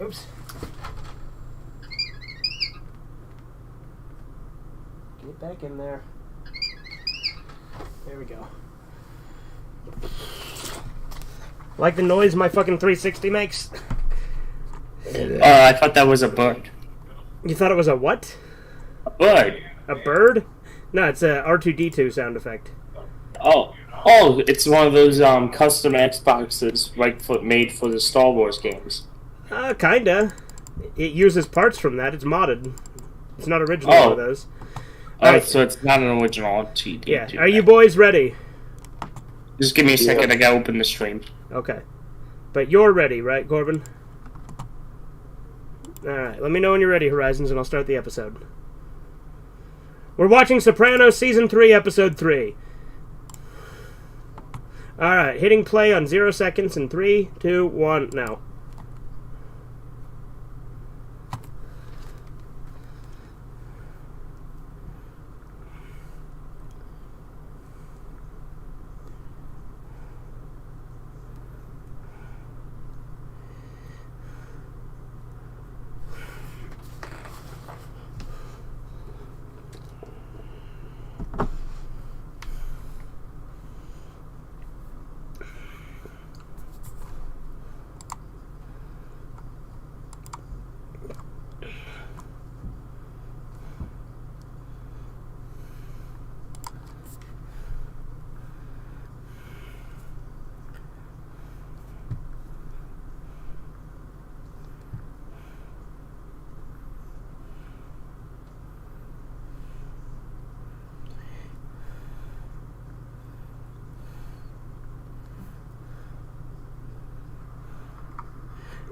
Oops. Get back in there. There we go. Like the noise my fucking 360 makes? I thought that was a bird. You thought it was a what? A bird. A bird? No, it's a R2-D2 sound effect. Oh, it's one of those custom Xboxes made for the Star Wars games. Kinda. It uses parts from that. It's modded. It's not original one of those. Alright, so it's not an original R2-D2. Yeah. Are you boys ready? Just give me a second. I gotta open the stream. Okay. But you're ready, right, Corbin? Alright, let me know when you're ready, Horizons, and I'll start the episode. We're watching Sopranos Season 3, Episode 3. Alright, hitting play on 0 seconds in 3, 2, 1, now.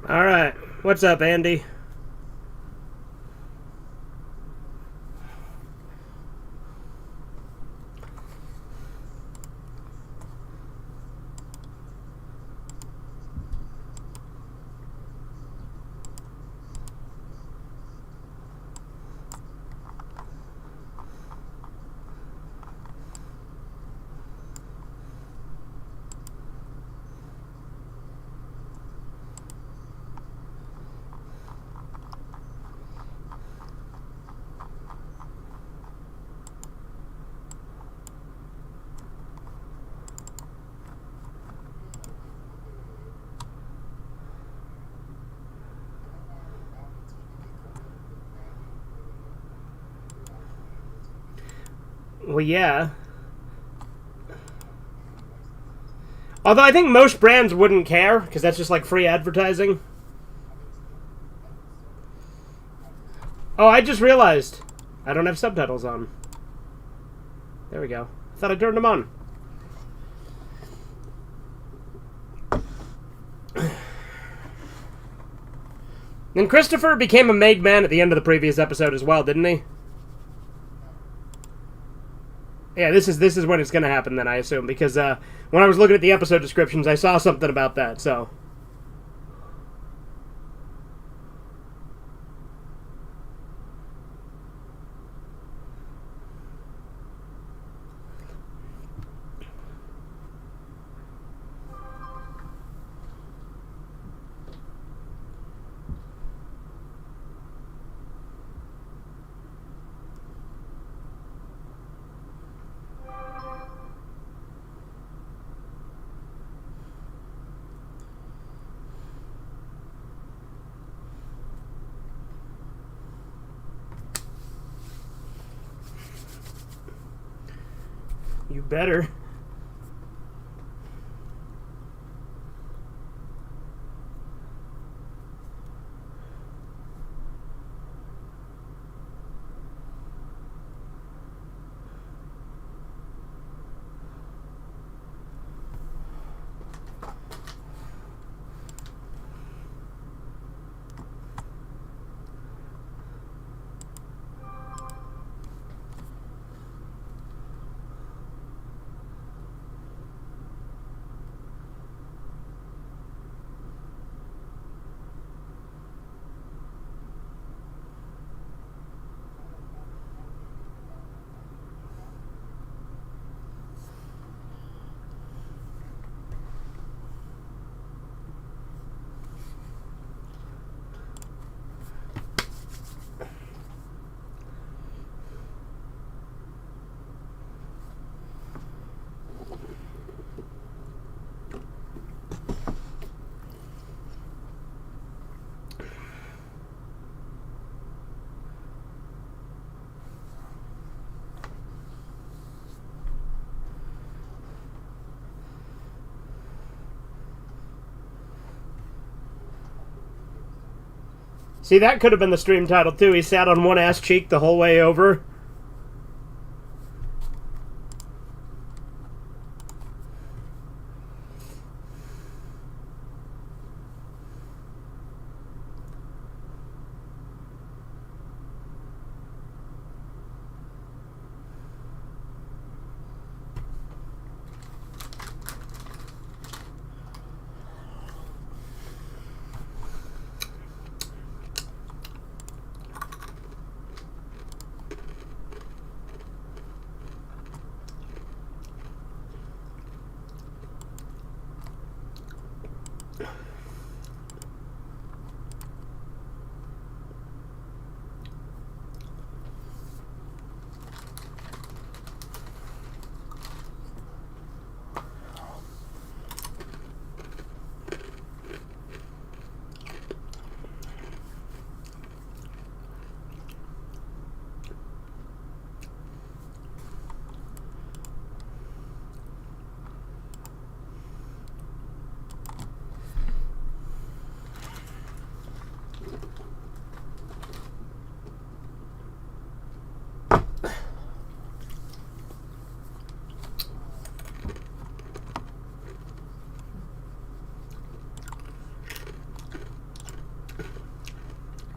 Alright, what's up, Andy? Well, yeah. Although I think most brands wouldn't care, because that's just like free advertising. Oh, I just realized I don't have subtitles on. There we go. I thought I turned them on. And Christopher became a made man at the end of the previous episode as well, didn't he? Yeah, this is when it's going to happen then, I assume, because when I was looking at the episode descriptions, I saw something about that, so... You better. See, that could have been the stream title, too. He sat on one ass cheek the whole way over.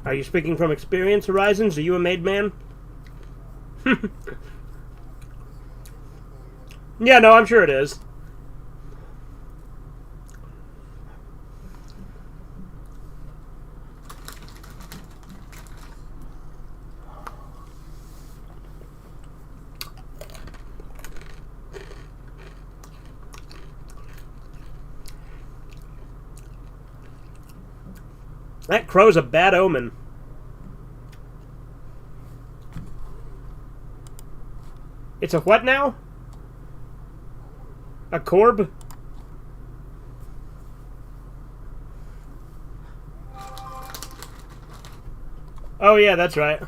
Are you speaking from experience, Horizons? Are you a made man? Yeah, no, I'm sure it is. That crow's a bad omen. It's a what now? A corb? Oh yeah, that's right.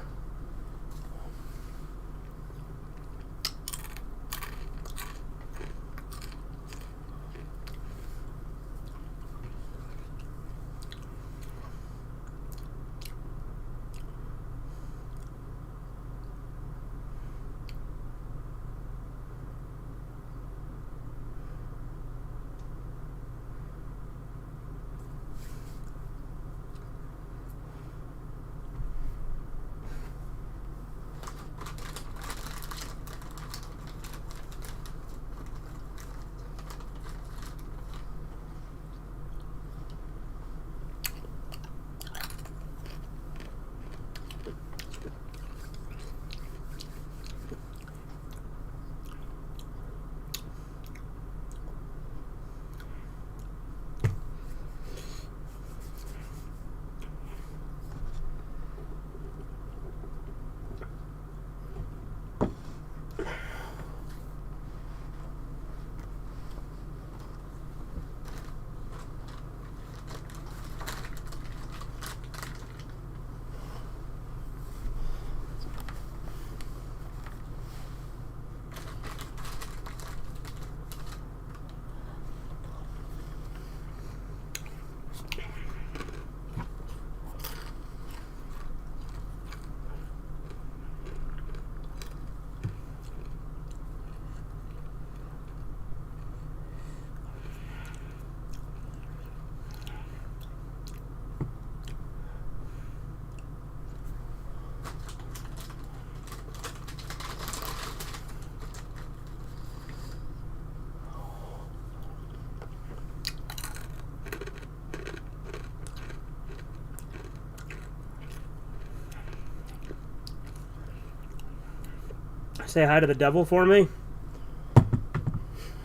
Say hi to the devil for me?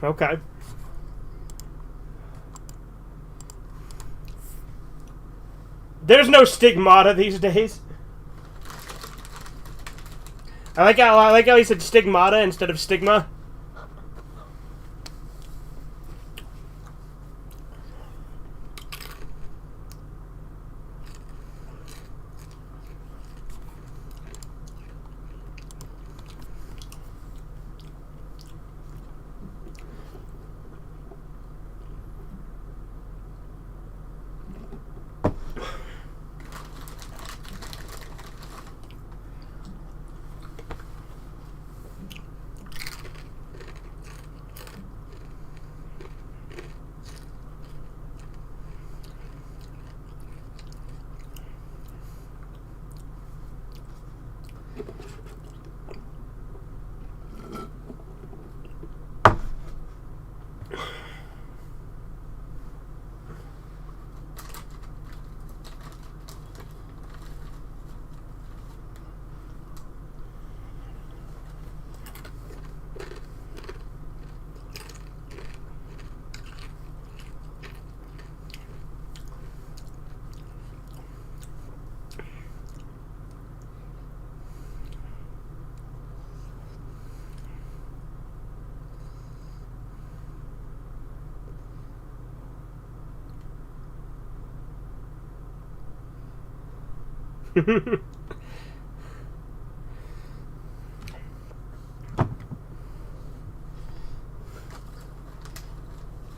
Okay. There's no stigmata these days. I like how he said stigmata instead of stigma.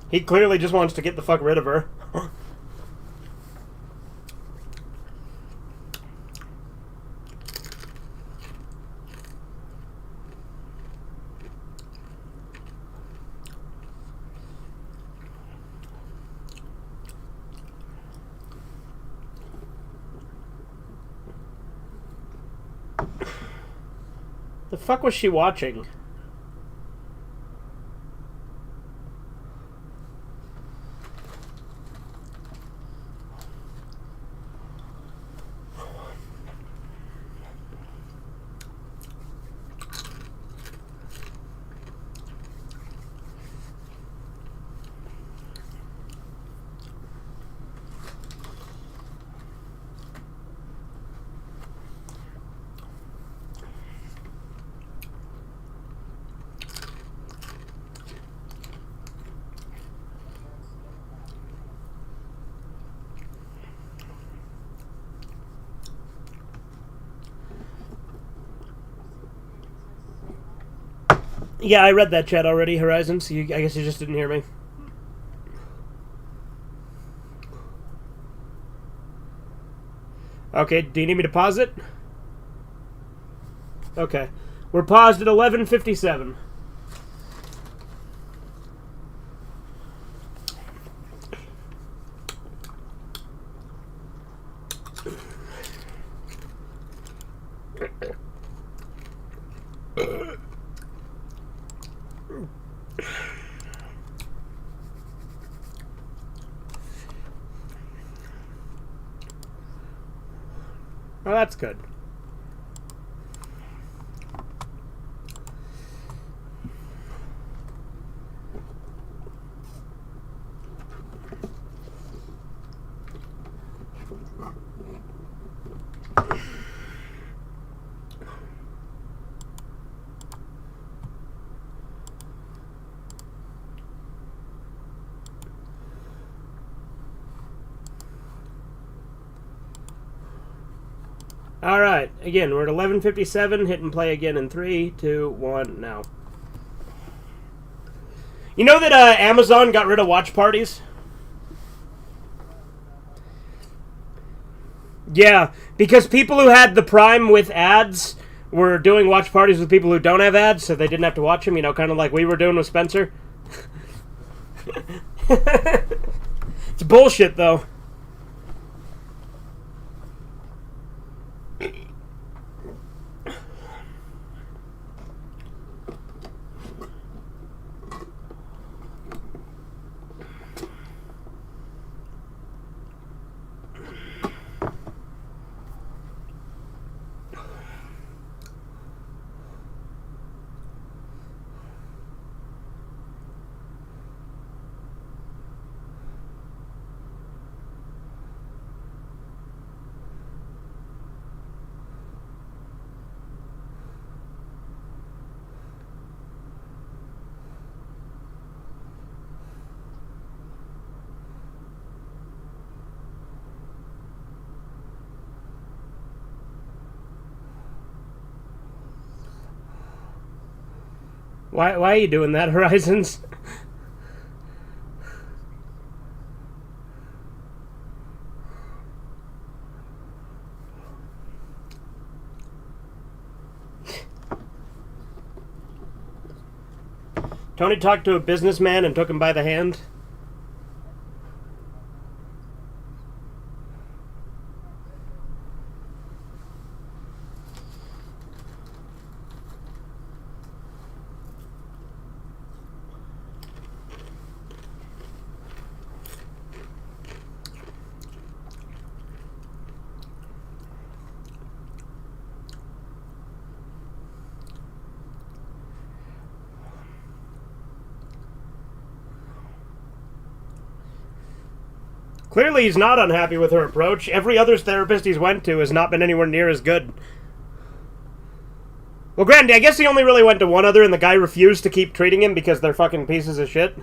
He clearly just wants to get the fuck rid of her. The fuck was she watching? Yeah, I read that chat already, Horizon, so I guess you just didn't hear me. Okay, do you need me to pause it? Okay. We're paused at 11:57. Oh, that's good. All right, again, we're at 11:57. Hit and play again in 3, 2, 1, now. You know that Amazon got rid of watch parties? Yeah, because people who had the Prime with ads were doing watch parties with people who don't have ads, so they didn't have to watch them, you know, kind of like we were doing with Spencer. It's bullshit, though. Why are you doing that, Horizons? Tony talked to a businessman and took him by the hand. Clearly he's not unhappy with her approach. Every other therapist he's went to has not been anywhere near as good. Well, granted, I guess he only really went to one other and the guy refused to keep treating him because they're fucking pieces of shit.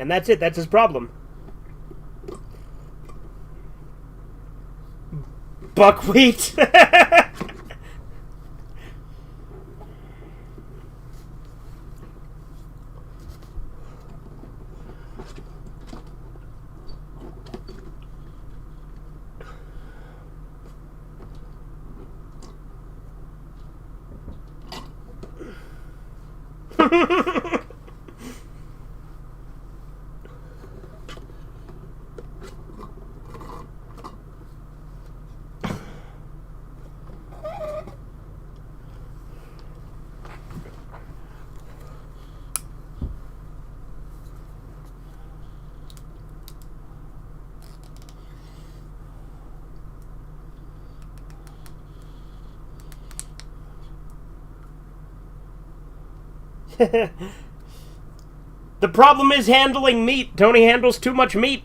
And that's it. That's his problem. Buckwheat. The problem is handling meat. Tony handles too much meat.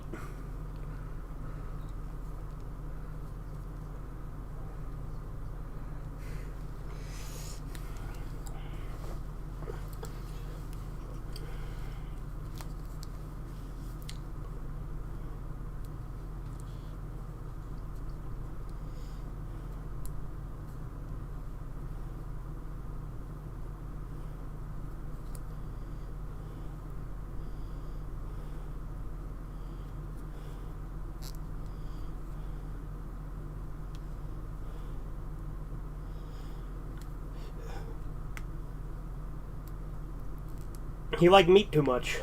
He liked meat too much.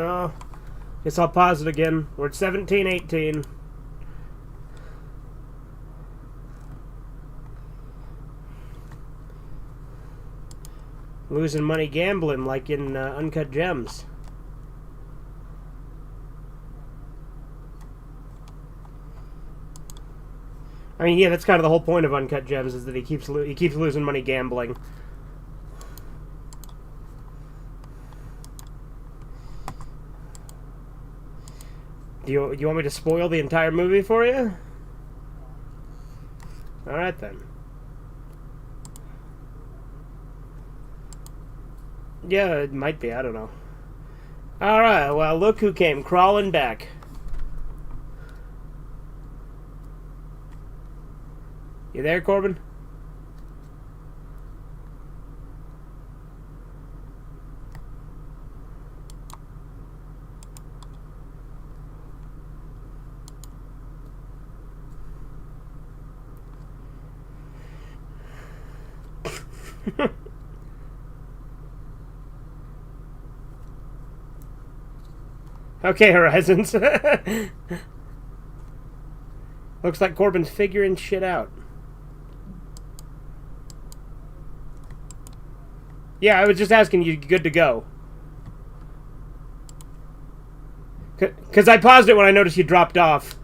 Oh, guess I'll pause it again. We're at 17:18. Losing money gambling like in Uncut Gems. I mean, yeah, that's kind of the whole point of Uncut Gems, is that he keeps losing money gambling. Do you want me to spoil the entire movie for you? All right then. Yeah, it might be. I don't know. All right. Well, look who came crawling back. You there, Corbin? Okay, Horizons. Looks like Corbin's figuring shit out. Yeah, I was just asking you, good to go. Because I paused it when I noticed you dropped off.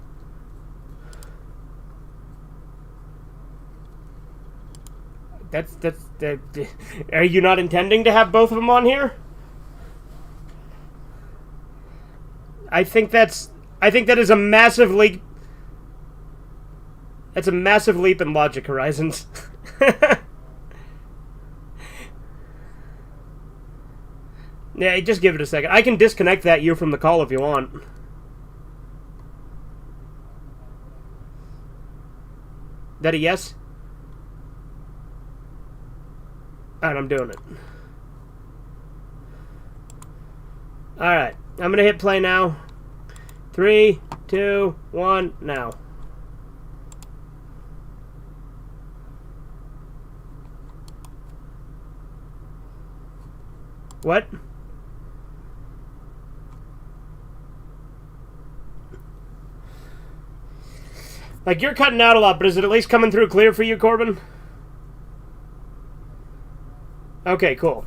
Are you not intending to have both of them on here? I think that is a massive leap. That's a massive leap in logic, Horizons. Yeah, just give it a second. I can disconnect that you from the call if you want. That a yes? Alright, I'm doing it. Alright, I'm gonna hit play now. 3, 2, 1, now. What? Like, you're cutting out a lot, but is it at least coming through clear for you, Corbin? Okay, cool.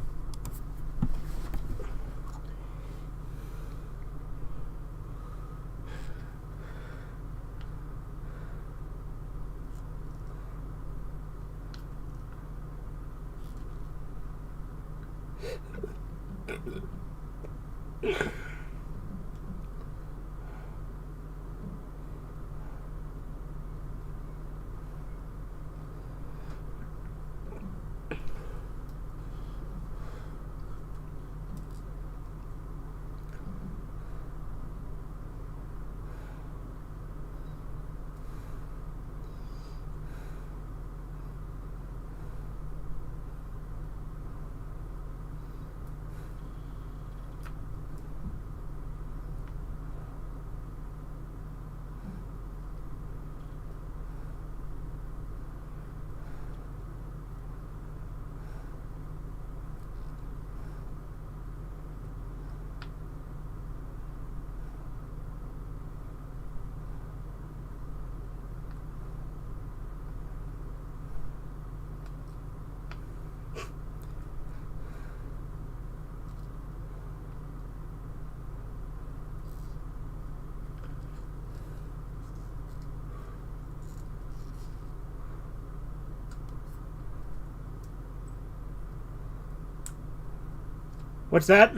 What's that?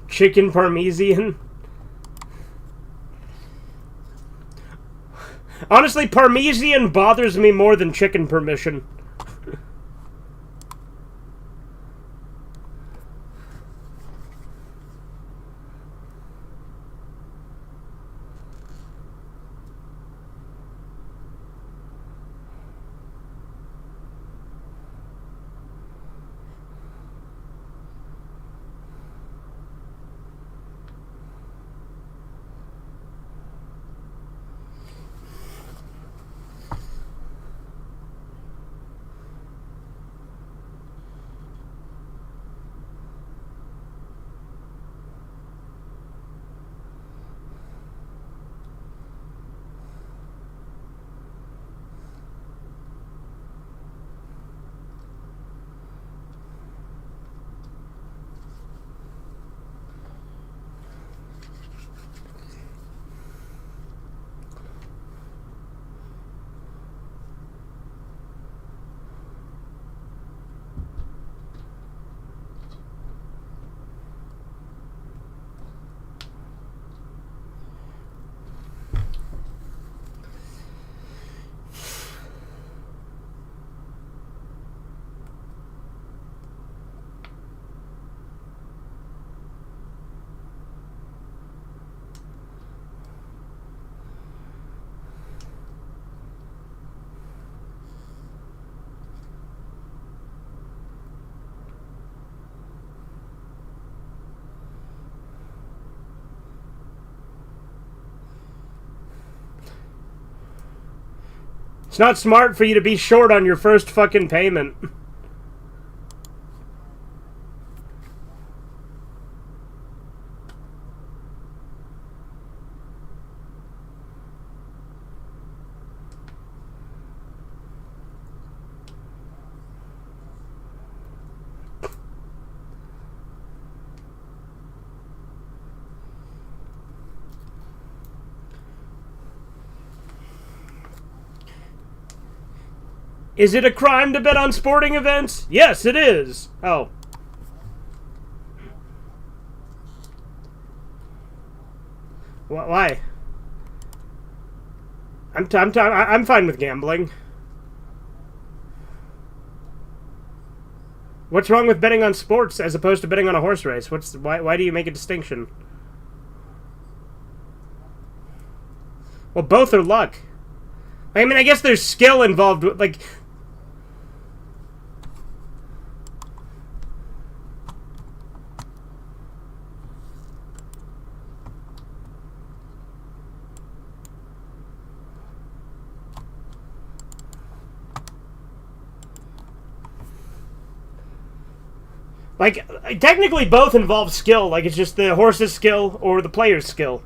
Chicken Parmesan? Honestly, Parmesan bothers me more than chicken permission. It's not smart for you to be short on your first fucking payment. Is it a crime to bet on sporting events? Yes, it is. Oh. Why? I'm fine with gambling. What's wrong with betting on sports as opposed to betting on a horse race? Why do you make a distinction? Well, both are luck. I mean, I guess there's skill involved with, like... Like, technically both involve skill. Like, it's just the horse's skill or the player's skill.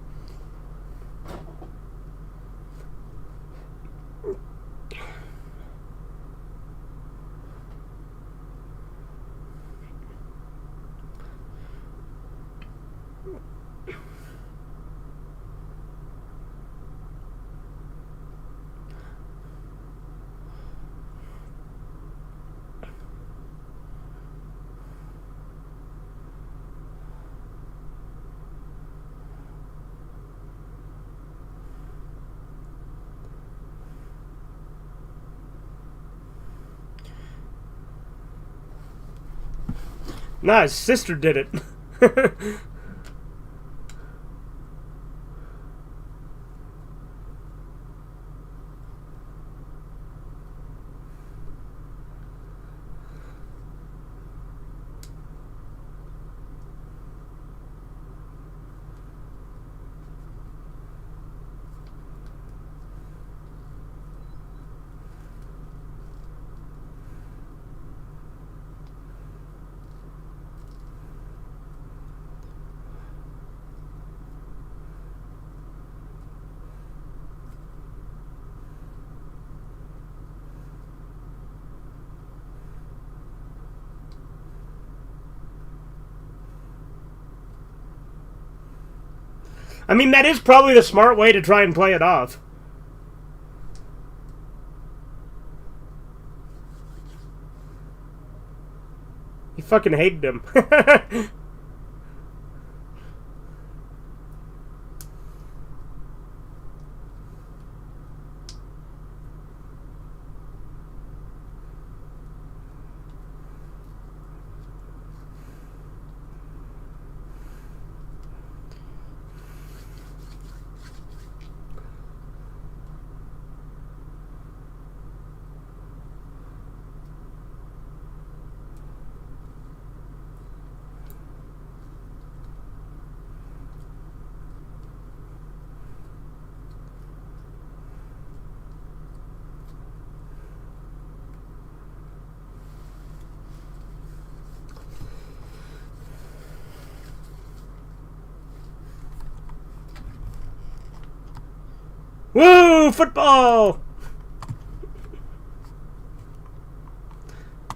Nah, his sister did it. I mean, that is probably the smart way to try and play it off. He fucking hated him. Woo! Football!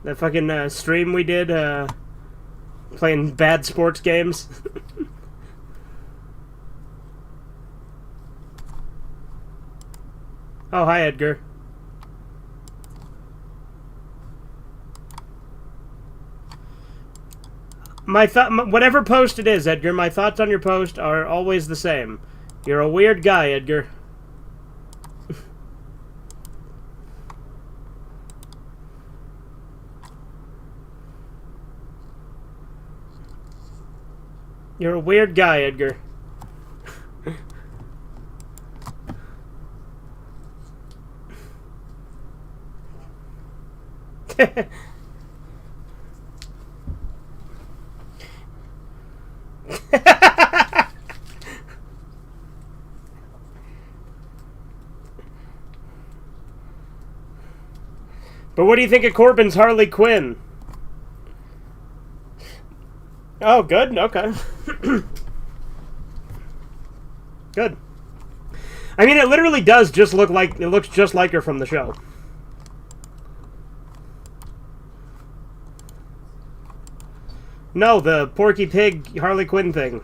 That fucking stream we did, playing bad sports games. Oh, hi, Edgar. Whatever post it is, Edgar, my thoughts on your post are always the same. You're a weird guy, Edgar. You're a weird guy, Edgar. But what do you think of Corbin's Harley Quinn? Oh, good. Okay. Good. I mean, it literally does just look like... It looks just like her from the show. No, the Porky Pig Harley Quinn thing.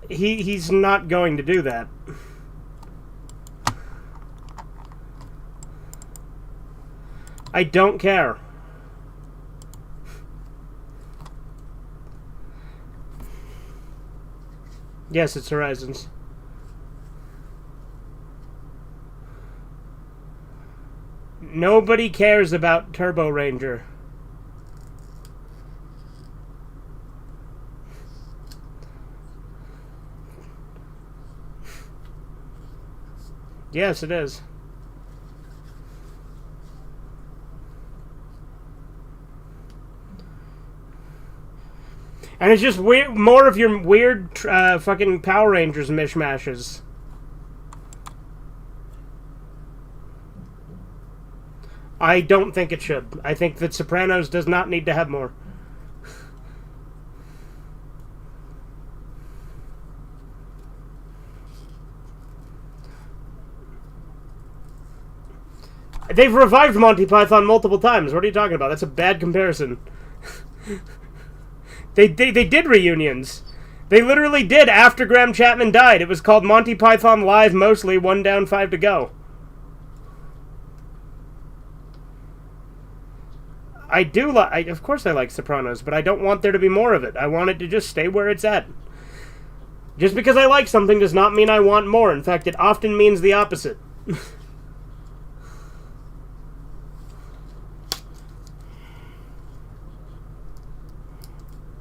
He's not going to do that. I don't care. Yes, it's Horizons. Nobody cares about Turbo Ranger. Yes, it is. And it's just weird, more of your weird fucking Power Rangers mishmashes. I don't think it should. I think that Sopranos does not need to have more. They've revived Monty Python multiple times. What are you talking about? That's a bad comparison. They did reunions. They literally did after Graham Chapman died. It was called Monty Python Live Mostly, 1 down, 5 to go. I do like... Of course I like Sopranos, but I don't want there to be more of it. I want it to just stay where it's at. Just because I like something does not mean I want more. In fact, it often means the opposite.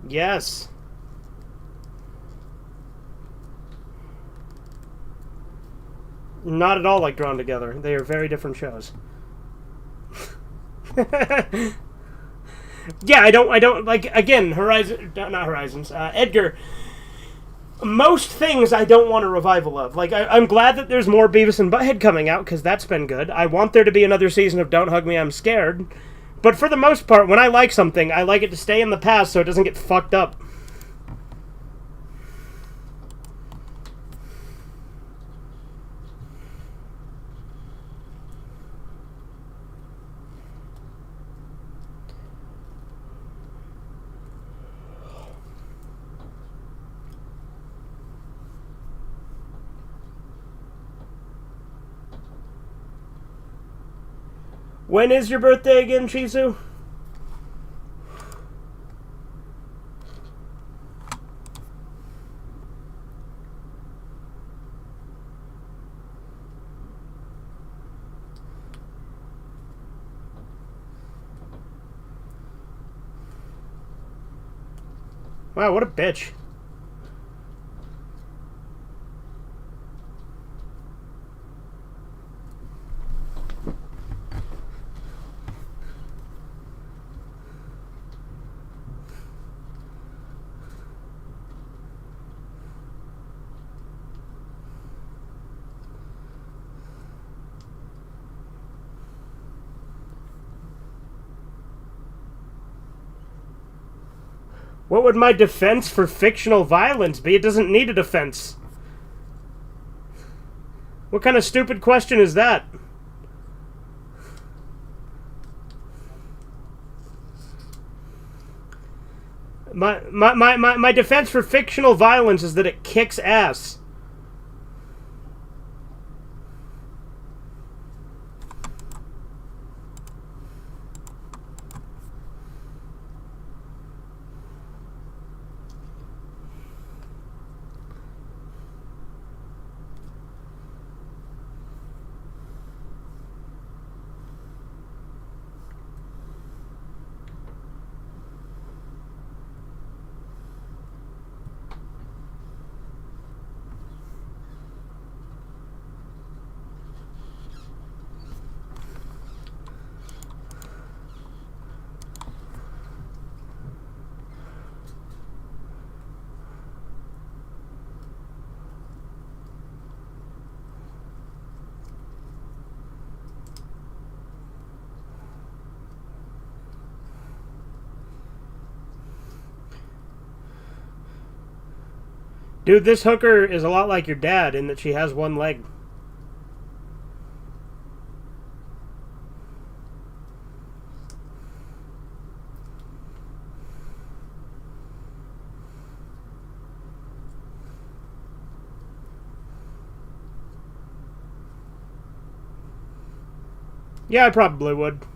Yes. Not at all like Drawn Together. They are very different shows. Yeah, I don't like, again, Edgar, most things I don't want a revival of. Like, I'm glad that there's more Beavis and Butthead coming out, because that's been good. I want there to be another season of Don't Hug Me, I'm Scared. But for the most part, when I like something, I like it to stay in the past so it doesn't get fucked up. When is your birthday again, Chizu? Wow, what a bitch. What would my defense for fictional violence be? It doesn't need a defense. What kind of stupid question is that? My defense for fictional violence is that it kicks ass. Dude, this hooker is a lot like your dad in that she has one leg. Yeah, I probably would.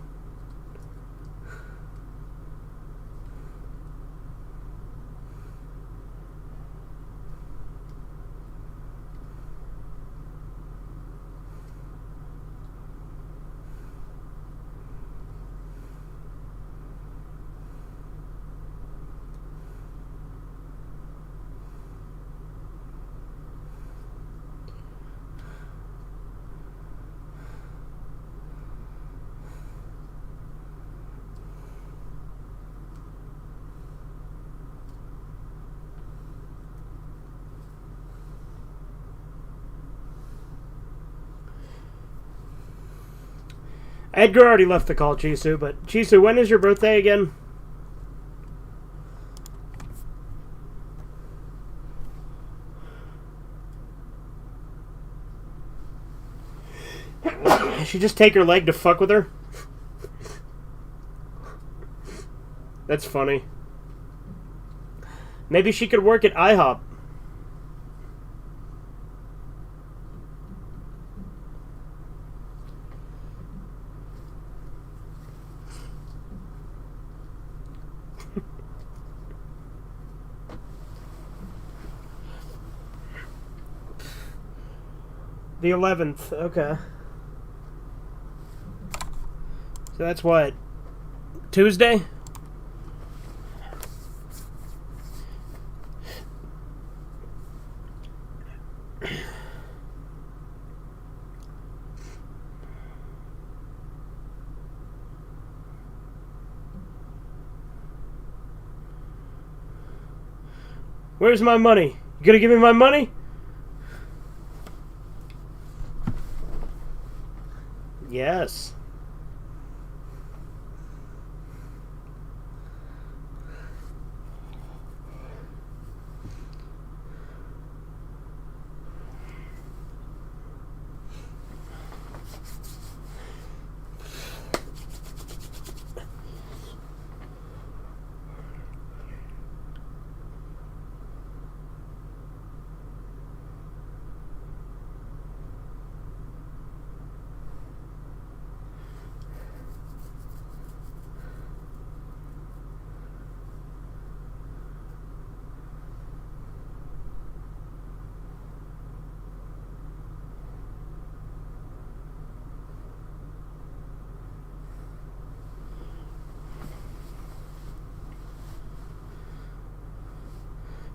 Edgar already left the call, Chisu, but Chisu, when is your birthday again? She just take her leg to fuck with her? That's funny. Maybe she could work at IHOP. The 11th, okay. So that's what? Tuesday? Where's my money? You gonna give me my money? Yes.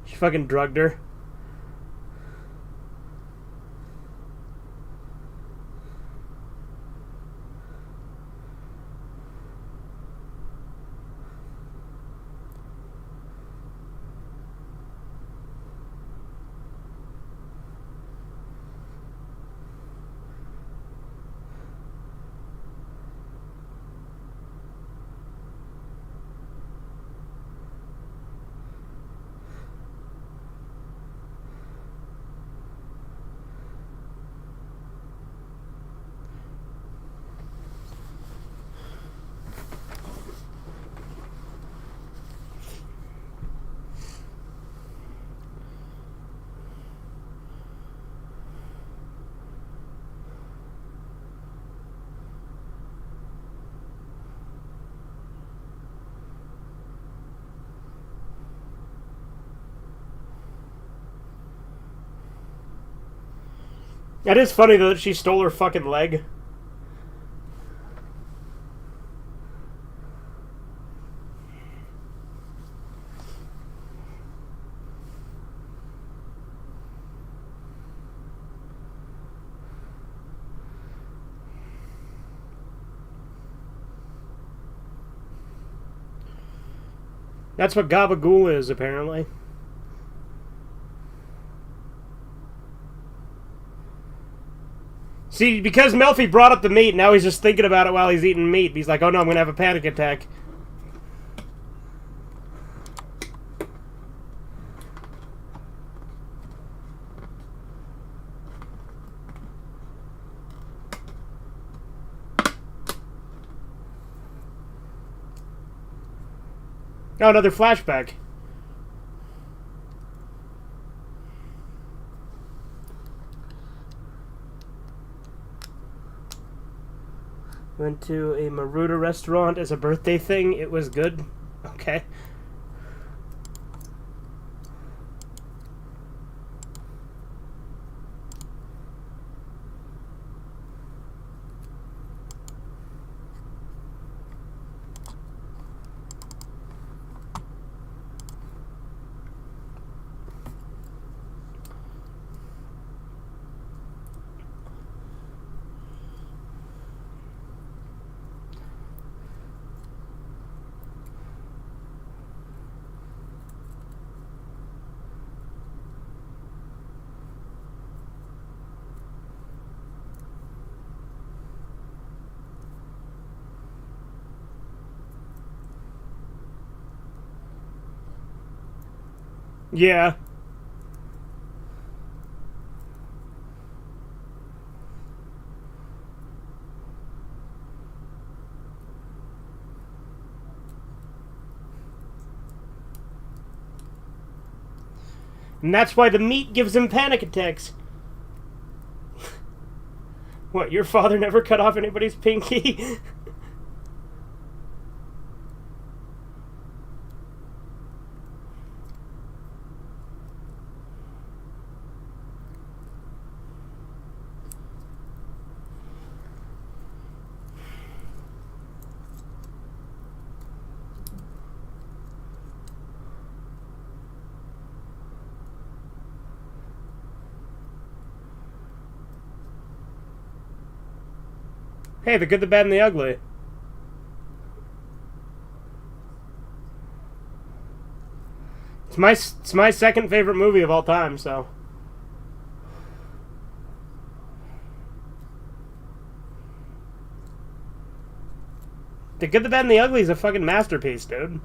She fucking drugged her. That is funny though that she stole her fucking leg. That's what Gabagool is, apparently. See, because Melfi brought up the meat, now he's just thinking about it while he's eating meat. He's like, oh no, I'm gonna have a panic attack. Oh, another flashback. Went to a Maruda restaurant as a birthday thing. It was good. Okay. Yeah. And that's why the meat gives him panic attacks. What, your father never cut off anybody's pinky? Hey, the good, the bad, and the ugly. It's my second favorite movie of all time, so. The Good, the Bad, and the Ugly is a fucking masterpiece, dude.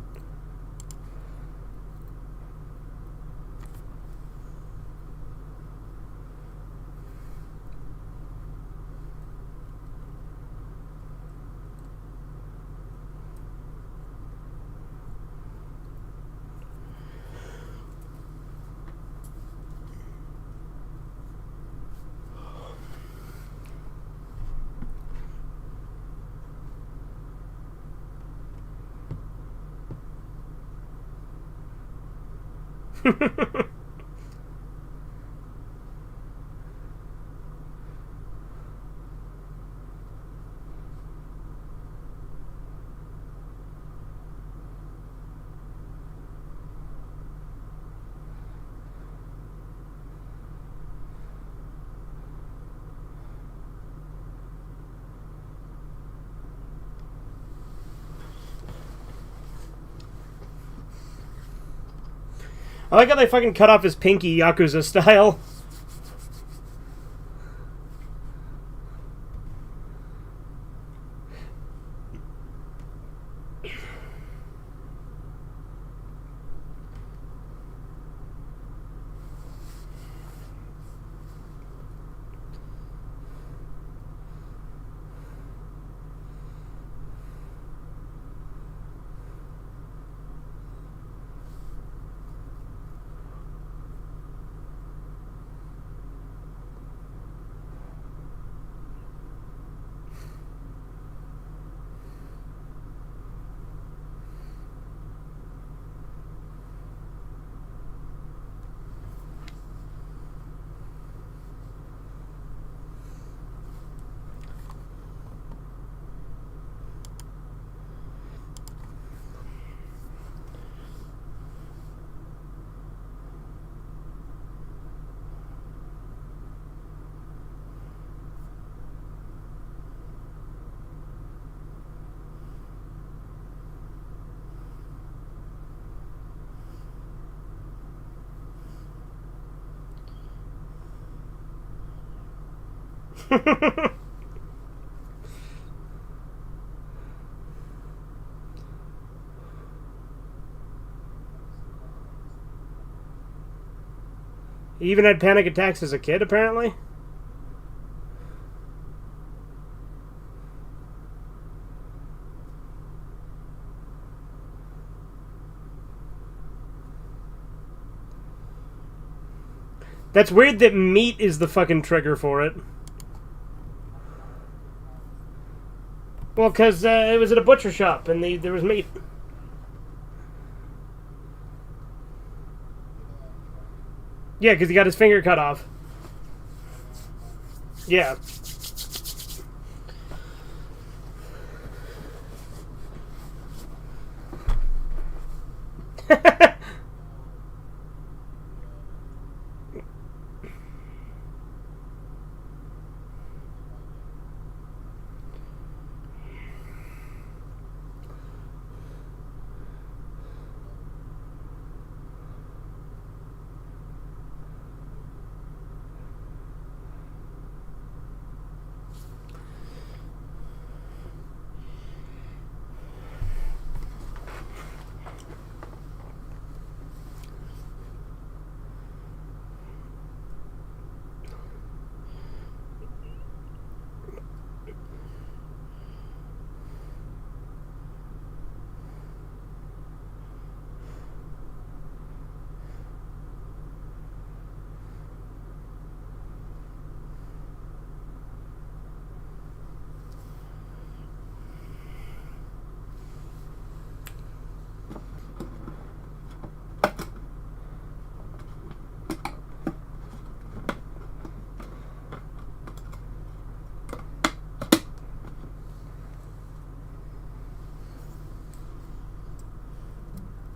I like how they fucking cut off his pinky Yakuza style. He even had panic attacks as a kid, apparently. That's weird that meat is the fucking trigger for it. Well, because it was at a butcher shop and there was meat. Yeah, because he got his finger cut off. Yeah.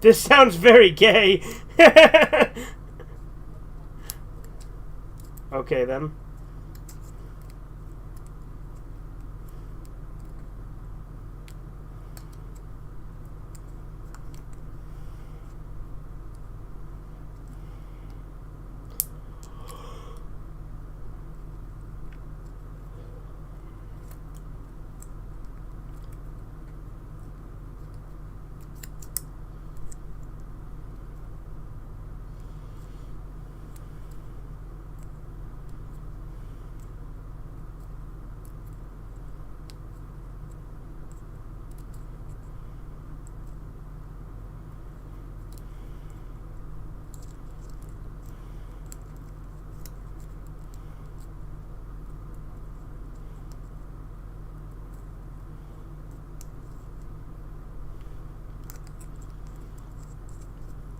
This sounds very gay. Okay, then.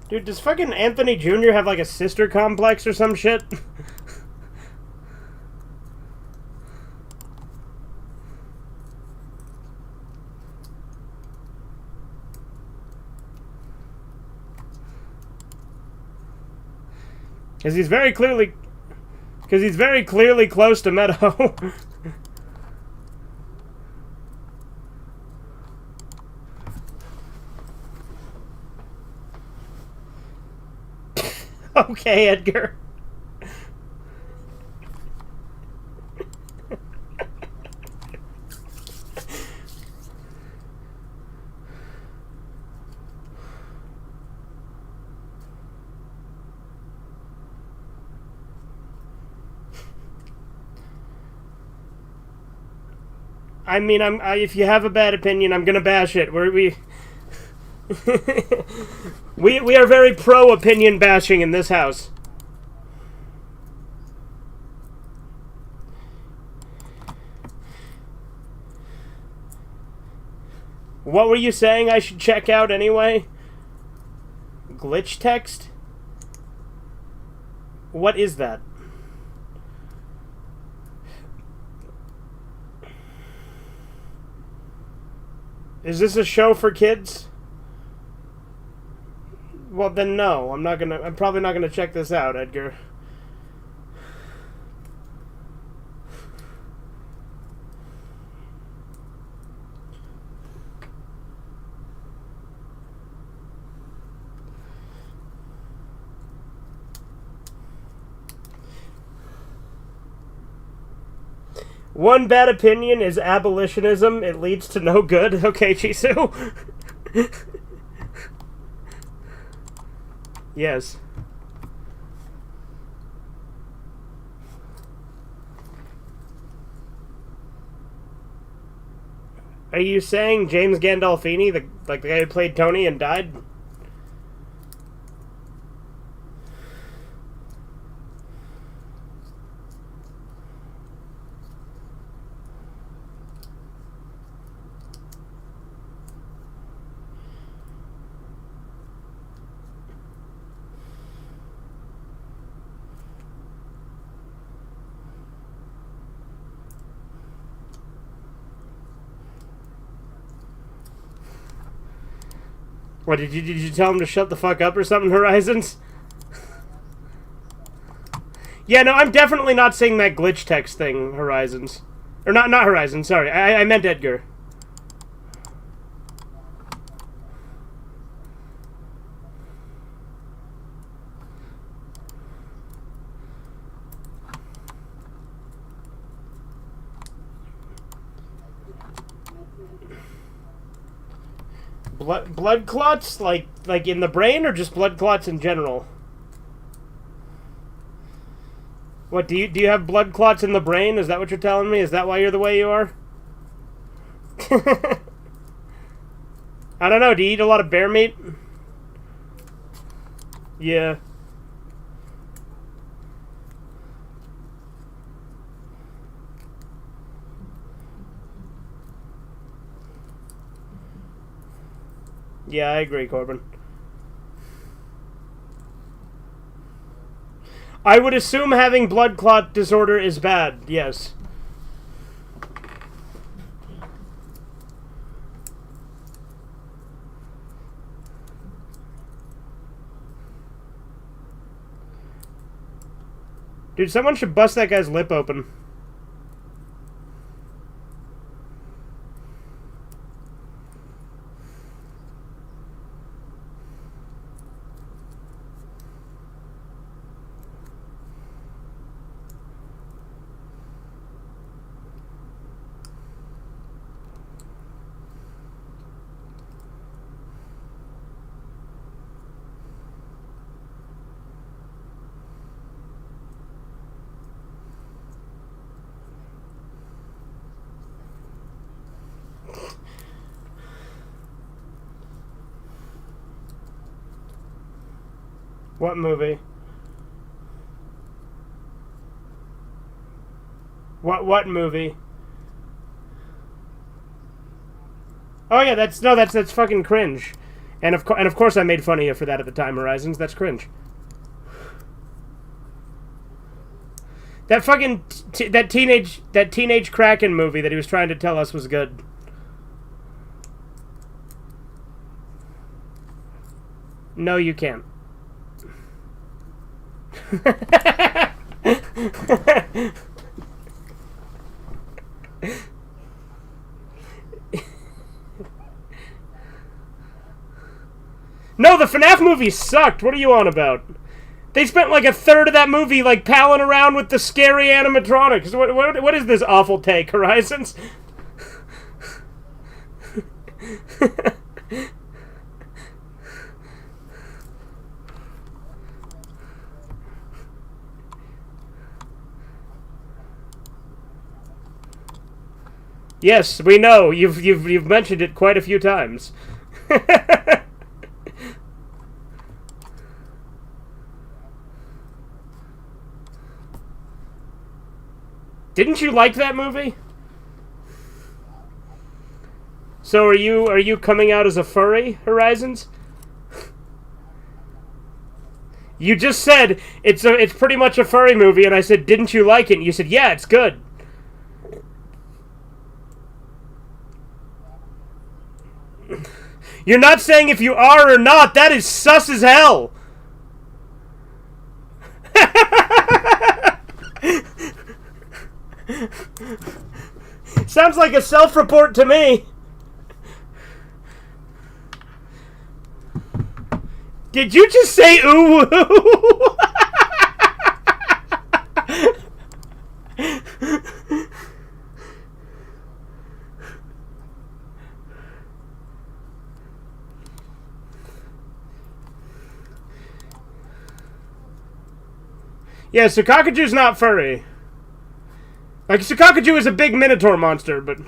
Dude, does fucking Anthony Jr. have like a sister complex or some shit? Because he's very clearly close to Meadow. Okay, Edgar. I mean, if you have a bad opinion, I'm gonna bash it. We are very pro opinion bashing in this house. What were you saying I should check out anyway? Glitch text? What is that? Is this a show for kids? Well, then no. I'm probably not gonna check this out, Edgar. One bad opinion is abolitionism. It leads to no good. Okay, Chisu. Yes. Are you saying James Gandolfini, the guy who played Tony and died? What, did you tell him to shut the fuck up or something, Horizons? Yeah, no, I'm definitely not saying that glitch text thing, Horizons. Or not Horizons, sorry. I meant Edgar. Blood clots, like in the brain, or just blood clots in general? What, do you have blood clots in the brain? Is that what you're telling me? Is that why you're the way you are? I don't know, do you eat a lot of bear meat? Yeah. Yeah, I agree, Corbin. I would assume having blood clot disorder is bad, yes. Dude, someone should bust that guy's lip open. What movie? What movie? Oh yeah, that's fucking cringe. And of course I made fun of you for that at the time, Horizons. That's cringe. That fucking that teenage Kraken movie that he was trying to tell us was good. No, you can't. No, the FNAF movie sucked. What are you on about? They spent like a third of that movie like palling around with the scary animatronics. What is this awful take, Horizons? Yes, we know. You've mentioned it quite a few times. Didn't you like that movie? So are you coming out as a furry, Horizons? You just said it's pretty much a furry movie, and I said, didn't you like it? And you said, yeah, it's good. You're not saying if you are or not. That is sus as hell. Sounds like a self-report to me. Did you just say ooh? Yeah, Sukakaju's not furry. Like, Sukakaju is a big Minotaur monster, but...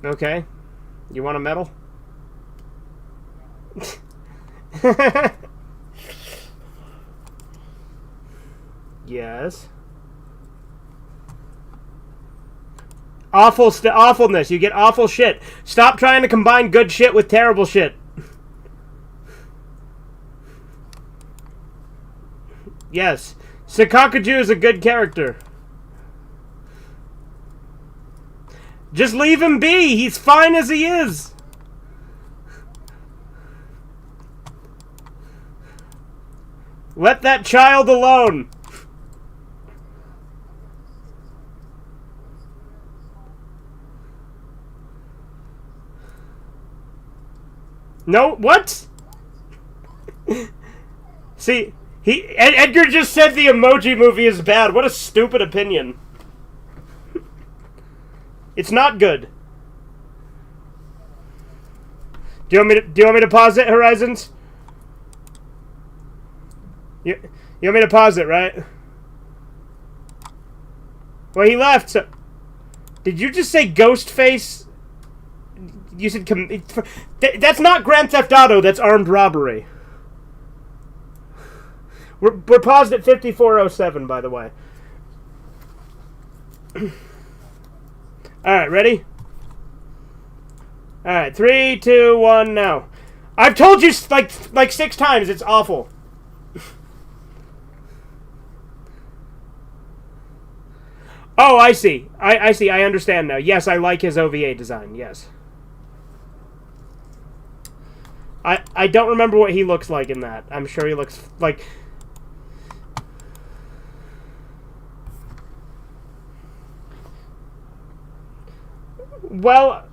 Okay. You want a medal? Yes. Awfulness. You get awful shit. Stop trying to combine good shit with terrible shit. Yes. Sakakaju is a good character. Just leave him be. He's fine as he is. Let that child alone. No, what? See, Edgar just said the Emoji Movie is bad. What a stupid opinion. It's not good. Do you want me to pause it, Horizons? You want me to pause it, right? Well, he left, so... Did you just say Ghostface? You said... That's not Grand Theft Auto, that's armed robbery. We're paused at 5407, by the way. Alright, ready? Alright, 3, 2, 1, now. I've told you like 6 times, it's awful. Oh, I see. I see, I understand now. Yes, I like his OVA design, yes. I don't remember what he looks like in that. I'm sure he looks like... Well...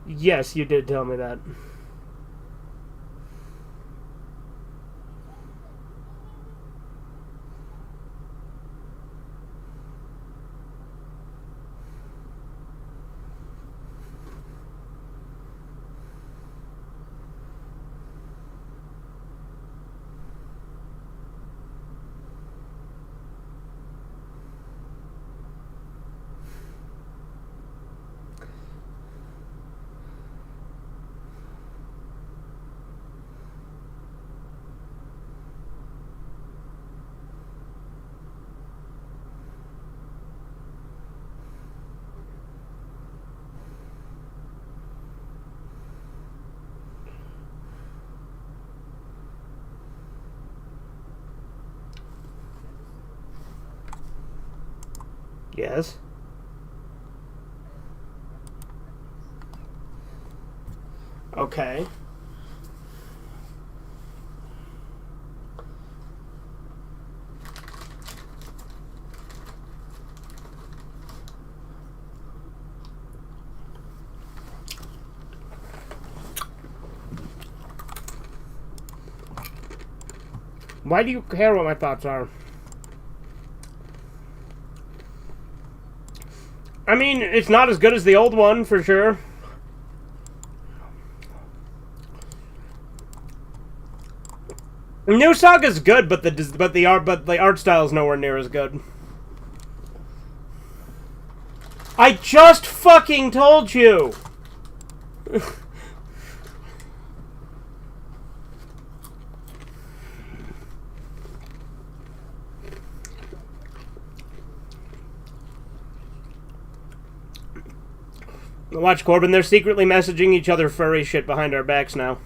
Yes, you did tell me that. Yes. Okay. Why do you care what my thoughts are? I mean, it's not as good as the old one, for sure. New Saga's good, but the art style is nowhere near as good. I just fucking told you. Watch, Corbin, they're secretly messaging each other furry shit behind our backs now.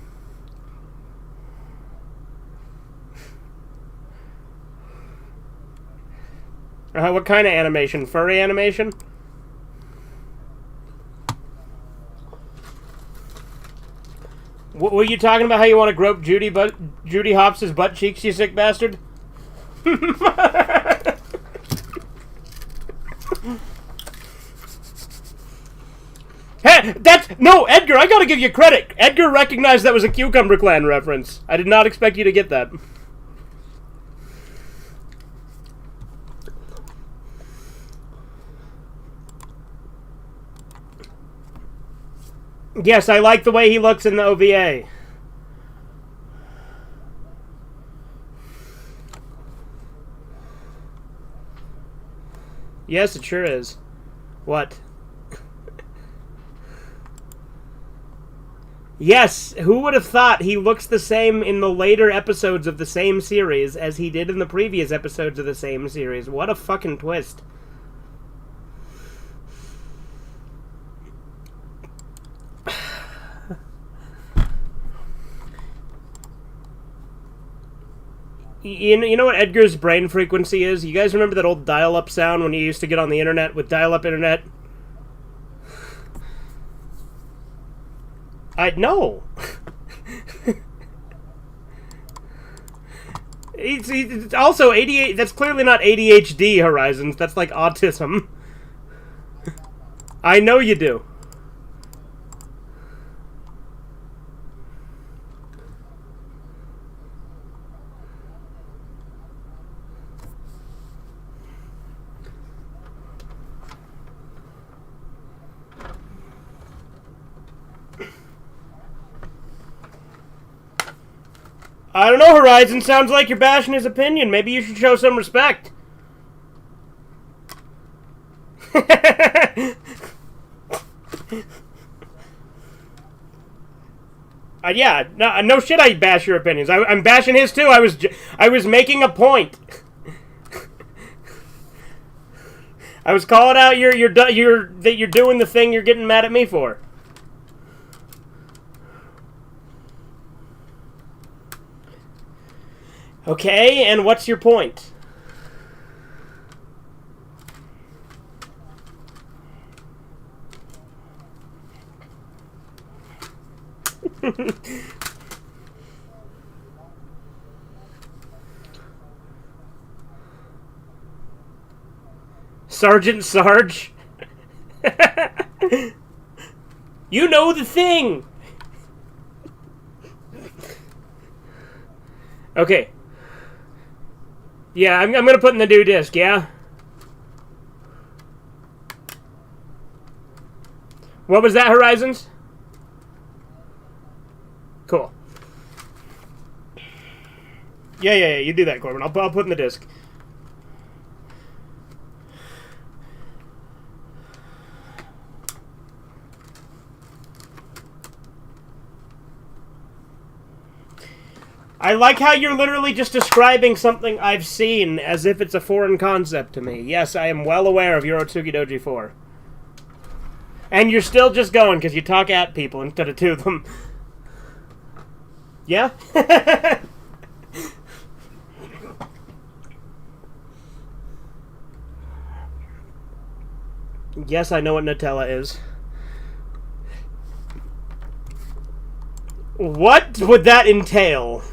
What kind of animation? Furry animation? Were you talking about how you want to grope Judy Hopps' butt cheeks, you sick bastard? Hey, no, Edgar, I gotta give you credit. Edgar recognized that was a Cucumber Clan reference. I did not expect you to get that. Yes, I like the way he looks in the OVA. Yes, it sure is. What? Yes, who would have thought he looks the same in the later episodes of the same series as he did in the previous episodes of the same series? What a fucking twist. You know what Edgar's brain frequency is? You guys remember that old dial-up sound when you used to get on the internet with dial-up internet? No. It's also ADHD. That's clearly not ADHD, Horizons. That's like autism. I know you do. I don't know, Horizon. Sounds like you're bashing his opinion. Maybe you should show some respect. Yeah, no shit. I bash your opinions. I'm bashing his too. I was making a point. I was calling out that you're doing the thing you're getting mad at me for. Okay, and what's your point? Sergeant Sarge? You know the thing! Okay. Yeah, I'm gonna put in the new disc, yeah? What was that, Horizons? Cool. Yeah, you do that, Corbin. I'll put in the disc. I like how you're literally just describing something I've seen as if it's a foreign concept to me. Yes, I am well aware of Yorotsuki Doji 4. And you're still just going because you talk at people instead of to them. Yeah? Yes, I know what Nutella is. What would that entail?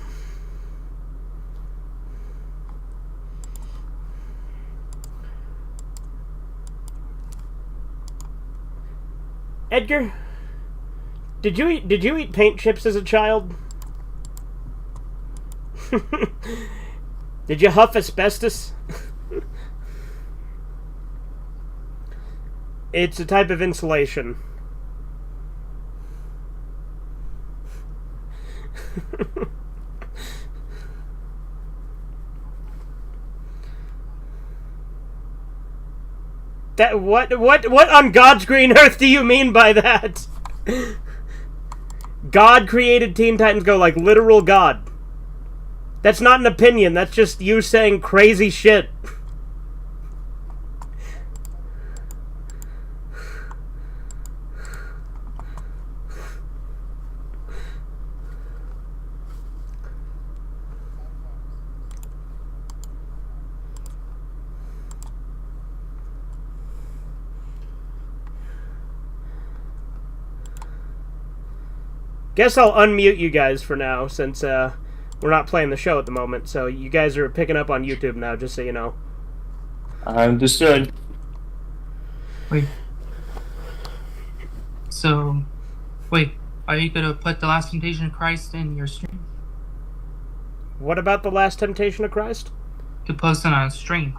Edgar, did you eat paint chips as a child? Did you huff asbestos? It's a type of insulation. That what on God's green earth do you mean by that? God created Teen Titans Go, like literal God. That's not an opinion, that's just you saying crazy shit. Guess I'll unmute you guys for now, since we're not playing the show at the moment. So you guys are picking up on YouTube now, just so you know. Understood. Wait. So, wait. Are you gonna put The Last Temptation of Christ in your stream? What about The Last Temptation of Christ? To post it on a stream.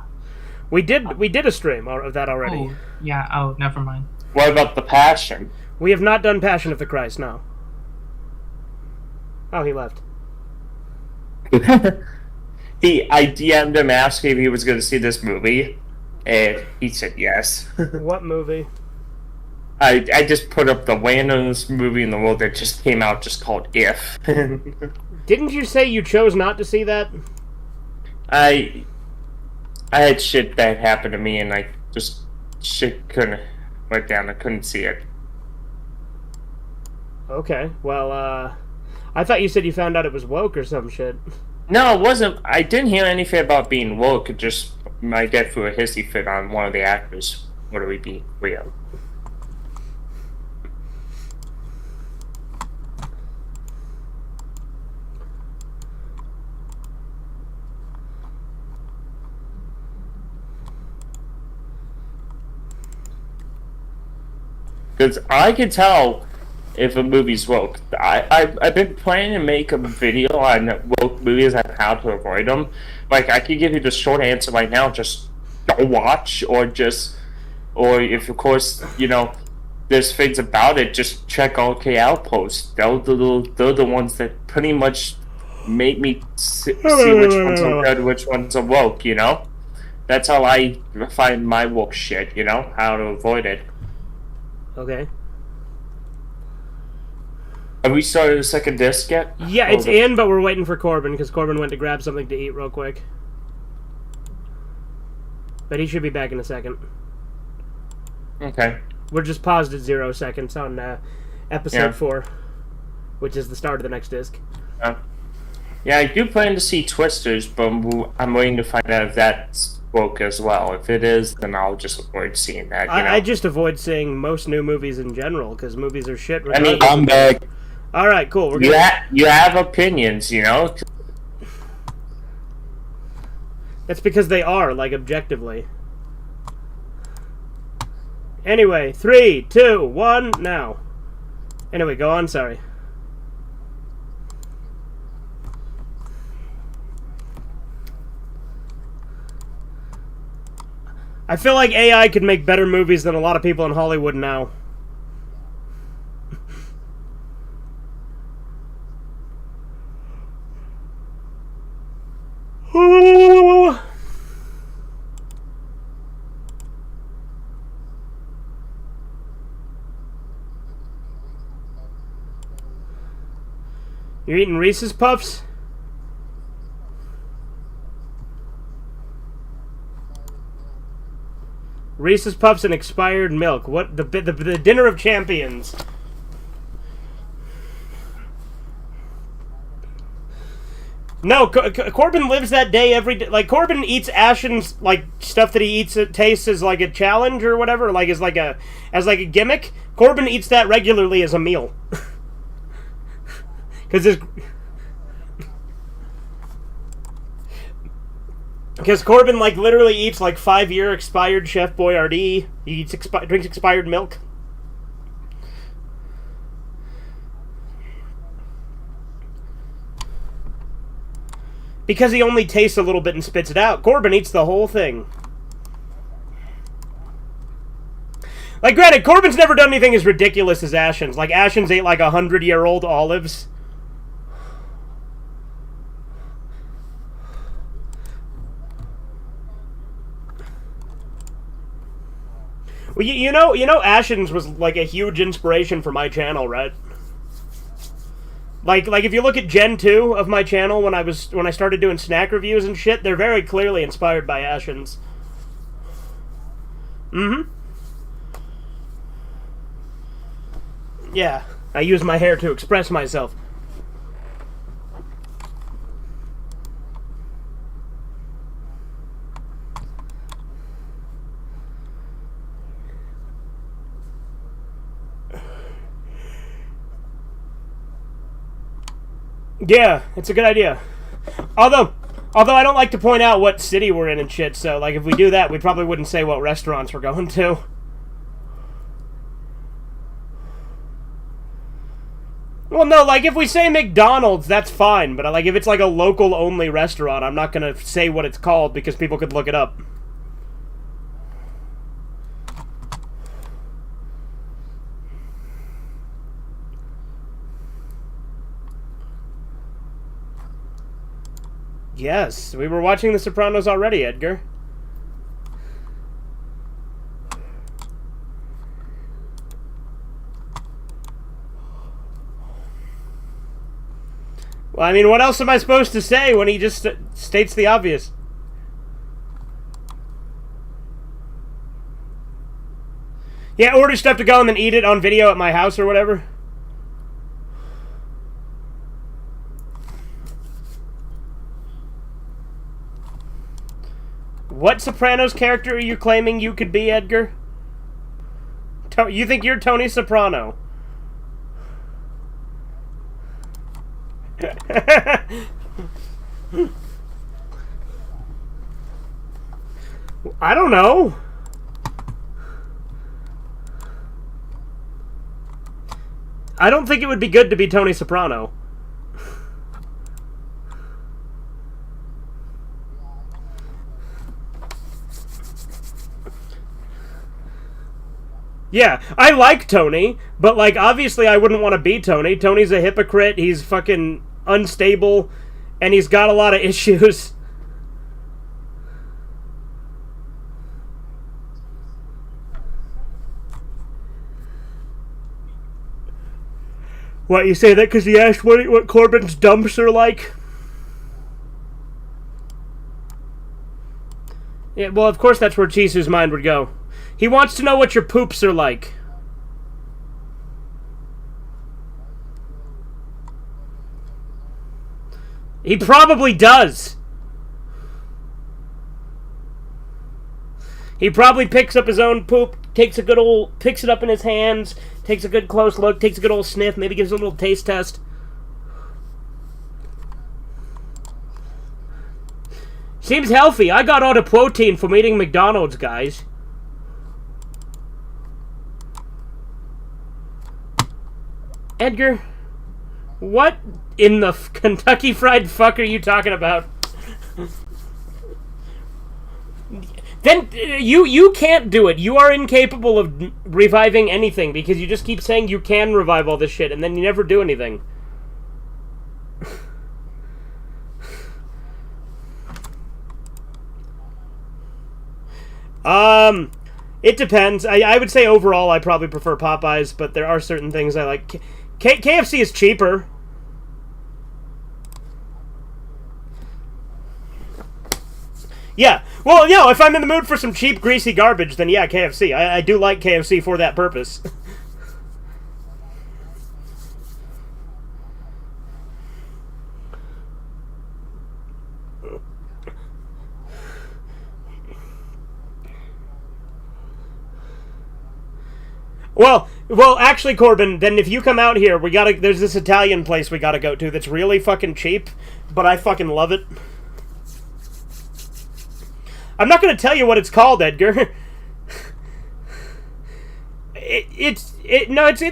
We did a stream of that already. Oh, yeah. Oh, never mind. What about the Passion? We have not done Passion of the Christ, no. Oh, he left. I DM'd him asking if he was going to see this movie, and he said yes. What movie? I just put up the randomest movie in the world that just came out, just called If. Didn't you say you chose not to see that? I had shit that happened to me, and I just shit couldn't went down. I couldn't see it. Okay, well, I thought you said you found out it was woke or some shit. No, it wasn't. I didn't hear anything about being woke. It just my dad threw a hissy fit on one of the actors. What do we be real? Because I can tell if a movie's woke. I've been planning to make a video on woke movies and how to avoid them. Like, I could give you the short answer right now, just don't watch, or if, of course, you know, there's things about it, just check OK Outpost. They're the ones that pretty much make me see which ones are good, which ones are woke, you know? That's how I find my woke shit, you know? How to avoid it. Okay. Have we started the second disc yet? Yeah, it's in, but we're waiting for Corbin, because Corbin went to grab something to eat real quick. But he should be back in a second. Okay. We're just paused at 0 seconds on episode 4, which is the start of the next disc. Yeah, I do plan to see Twisters, but I'm waiting to find out if that's woke as well. If it is, then I'll just avoid seeing that. You know? I just avoid seeing most new movies in general, because movies are shit. I mean, I'm back. All right, cool. You have opinions, you know? That's because they are, like, objectively. Anyway, 3, 2, 1, now. Anyway, go on, sorry. I feel like AI could make better movies than a lot of people in Hollywood now. You're eating Reese's Puffs? Reese's Puffs and expired milk. What the dinner of champions? No, Corbin lives that day every day. Like, Corbin eats Ashen's, like, stuff that he eats. It tastes as like a challenge or whatever, like as like a gimmick. Corbin eats that regularly as a meal. Because Corbin, like, literally eats, like, 5-year expired Chef Boyardee. He drinks expired milk. Because he only tastes a little bit and spits it out. Corbin eats the whole thing. Like, granted, Corbin's never done anything as ridiculous as Ashen's. Like, Ashen's ate, like, 100-year-old olives. Well, you know, Ashen's was, like, a huge inspiration for my channel, right? Like if you look at Gen 2 of my channel when I started doing snack reviews and shit, they're very clearly inspired by Ashen's. Mm-hmm. Yeah, I use my hair to express myself. Yeah, it's a good idea. Although I don't like to point out what city we're in and shit, so, like, if we do that, we probably wouldn't say what restaurants we're going to. Well, no, like, if we say McDonald's, that's fine, but, like, if it's, like, a local-only restaurant, I'm not gonna say what it's called because people could look it up. Yes, we were watching The Sopranos already, Edgar. Well, I mean, what else am I supposed to say when he just states the obvious? Yeah, order stuff to go and then eat it on video at my house or whatever. What Sopranos character are you claiming you could be, Edgar? You think you're Tony Soprano? I don't know. I don't think it would be good to be Tony Soprano. Yeah, I like Tony, but, like, obviously I wouldn't want to be Tony. Tony's a hypocrite, he's fucking unstable, and he's got a lot of issues. What, you say that because he asked what Corbin's dumps are like? Yeah, well, of course that's where Chisu's mind would go. He wants to know what your poops are like. He probably does. He probably picks up his own poop, picks it up in his hands, takes a good close look, takes a good old sniff, maybe gives a little taste test. Seems healthy. I got all the protein from eating McDonald's, guys. Edgar, what in the Kentucky Fried Fuck are you talking about? Then you can't do it. You are incapable of reviving anything because you just keep saying you can revive all this shit and then you never do anything. It depends. I would say overall I probably prefer Popeyes, but there are certain things I like. KFC is cheaper. Yeah. Well, you know, if I'm in the mood for some cheap, greasy garbage, then yeah, KFC. I do like KFC for that purpose. Well, actually, Corbin, then if you come out here, there's this Italian place we gotta go to that's really fucking cheap, but I fucking love it. I'm not gonna tell you what it's called, Edgar. It's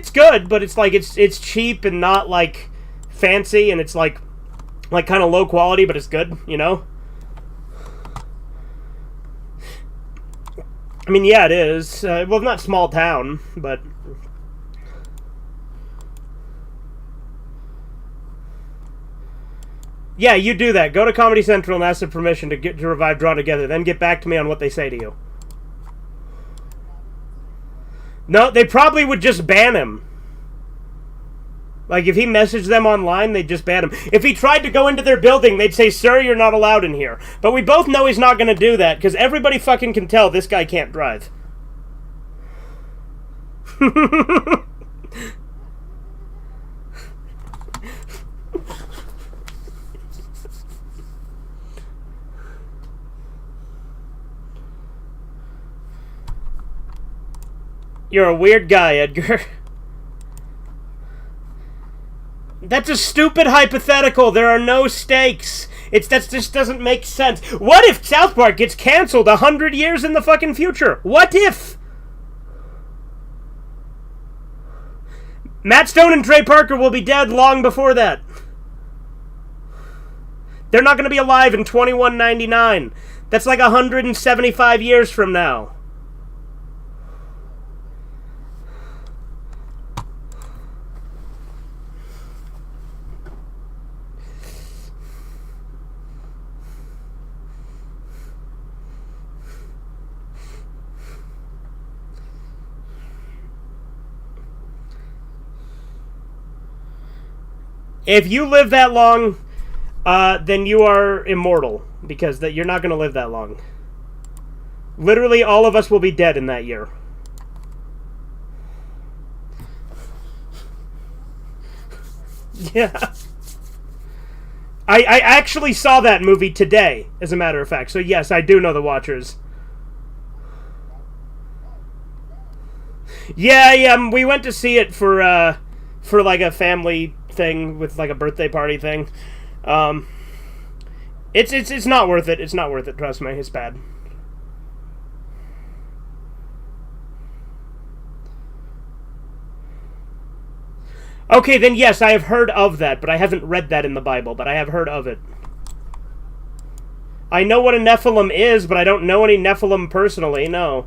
good, but it's like it's cheap and not like fancy, and it's like kind of low quality, but it's good, you know? I mean, yeah, it is. Well, not small town, but... Yeah, you do that. Go to Comedy Central and ask for permission to revive Drawn Together. Then get back to me on what they say to you. No, they probably would just ban him. Like, if he messaged them online, they'd just ban him. If he tried to go into their building, they'd say, "Sir, you're not allowed in here." But we both know he's not going to do that, because everybody fucking can tell this guy can't drive. You're a weird guy, Edgar. That's a stupid hypothetical. There are no stakes. That just doesn't make sense. What if South Park gets canceled 100 years in the fucking future? What if? Matt Stone and Trey Parker will be dead long before that. They're not going to be alive in 2199. That's like 175 years from now. If you live that long, then you are immortal, because you're not going to live that long. Literally, all of us will be dead in that year. Yeah. I actually saw that movie today, as a matter of fact. So yes, I do know The Watchers. Yeah, we went to see it for like a family thing with like a birthday party thing. It's not worth it. It's not worth it. Trust me, it's bad. Okay, then yes, I have heard of that, but I haven't read that in the Bible, but I have heard of it. I know what a Nephilim is, but I don't know any Nephilim personally, no.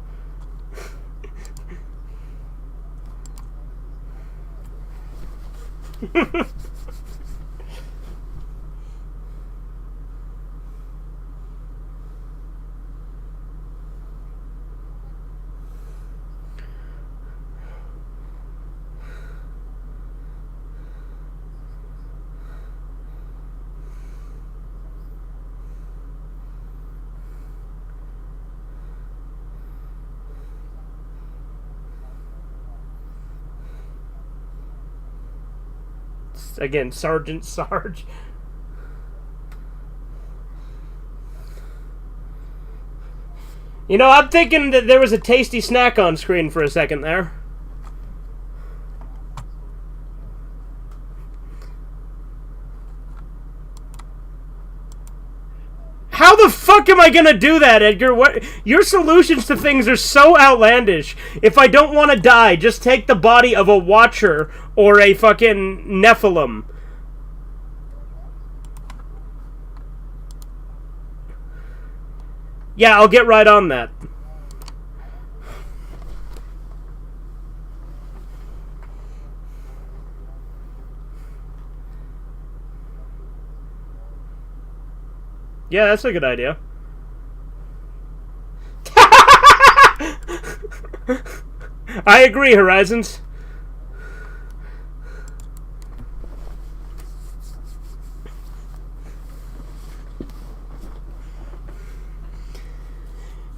again, Sergeant Sarge. You know, I'm thinking that there was a tasty snack on screen for a second there. How the fuck am I gonna do that, Edgar? What? Your solutions to things are so outlandish. If I don't want to die, just take the body of a Watcher or a fucking Nephilim. Yeah, I'll get right on that. Yeah, that's a good idea. I agree, Horizons.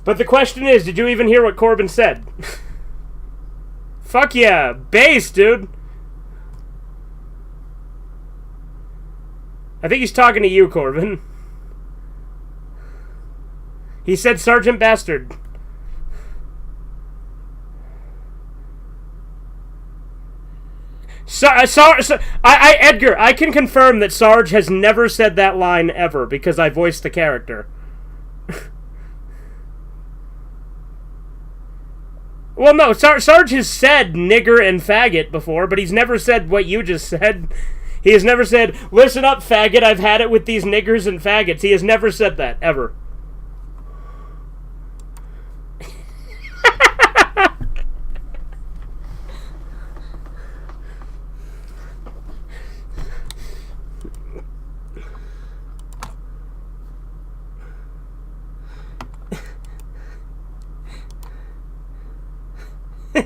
But the question is, did you even hear what Corbin said? Fuck yeah, bass, dude. I think he's talking to you, Corbin. He said Sergeant Bastard. Edgar, I can confirm that Sarge has never said that line ever because I voiced the character. Well, no, Sarge has said nigger and faggot before, but he's never said what you just said. He has never said, listen up, faggot, I've had it with these niggers and faggots. He has never said that, ever.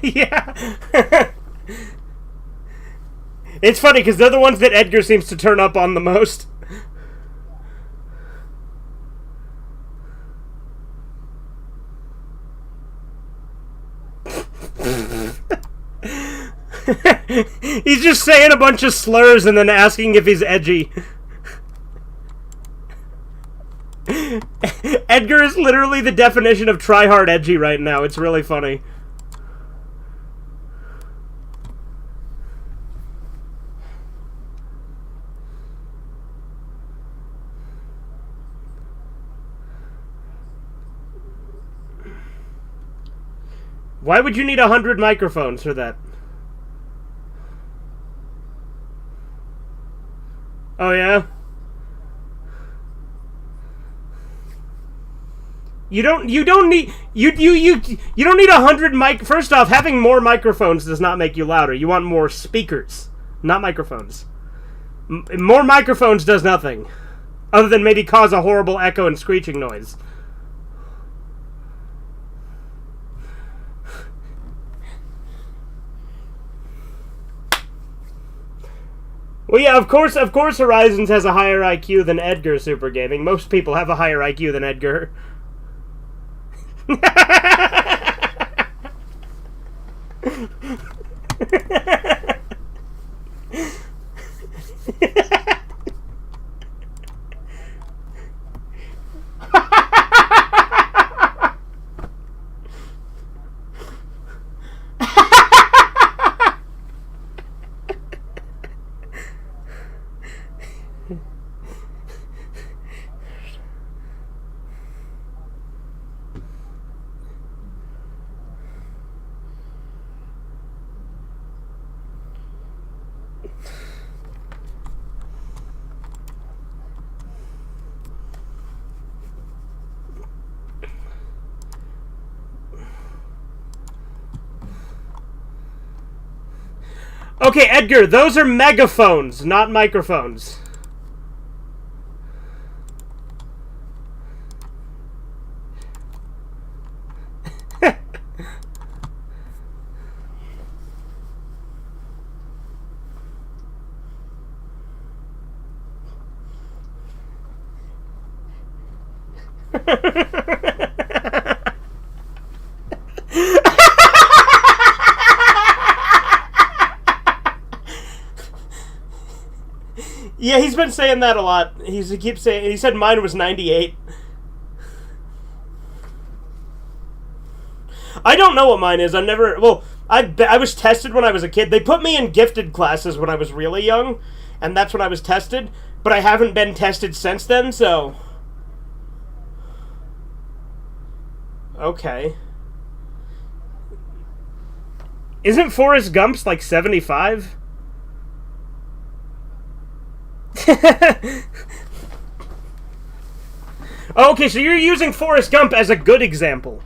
Yeah. It's funny because they're the ones that Edgar seems to turn up on the most. He's just saying a bunch of slurs and then asking if he's edgy. Edgar is literally the definition of try-hard edgy right now. It's really funny. Why would you need 100 microphones for that? Oh yeah? You don't need 100 mic. First off, having more microphones does not make you louder. You want more speakers, not microphones. More microphones does nothing other than maybe cause a horrible echo and screeching noise. Well, yeah, of course, Horizons has a higher IQ than Edgar Super Gaming. Most people have a higher IQ than Edgar. Okay, Edgar, those are megaphones, not microphones. Yeah, he's been saying that a lot. He keeps saying, he said mine was 98. I don't know what mine is. I've never. Well, I was tested when I was a kid. They put me in gifted classes when I was really young, and that's when I was tested. But I haven't been tested since then, so. Okay. Isn't Forrest Gump's like 75? Okay, so you're using Forrest Gump as a good example.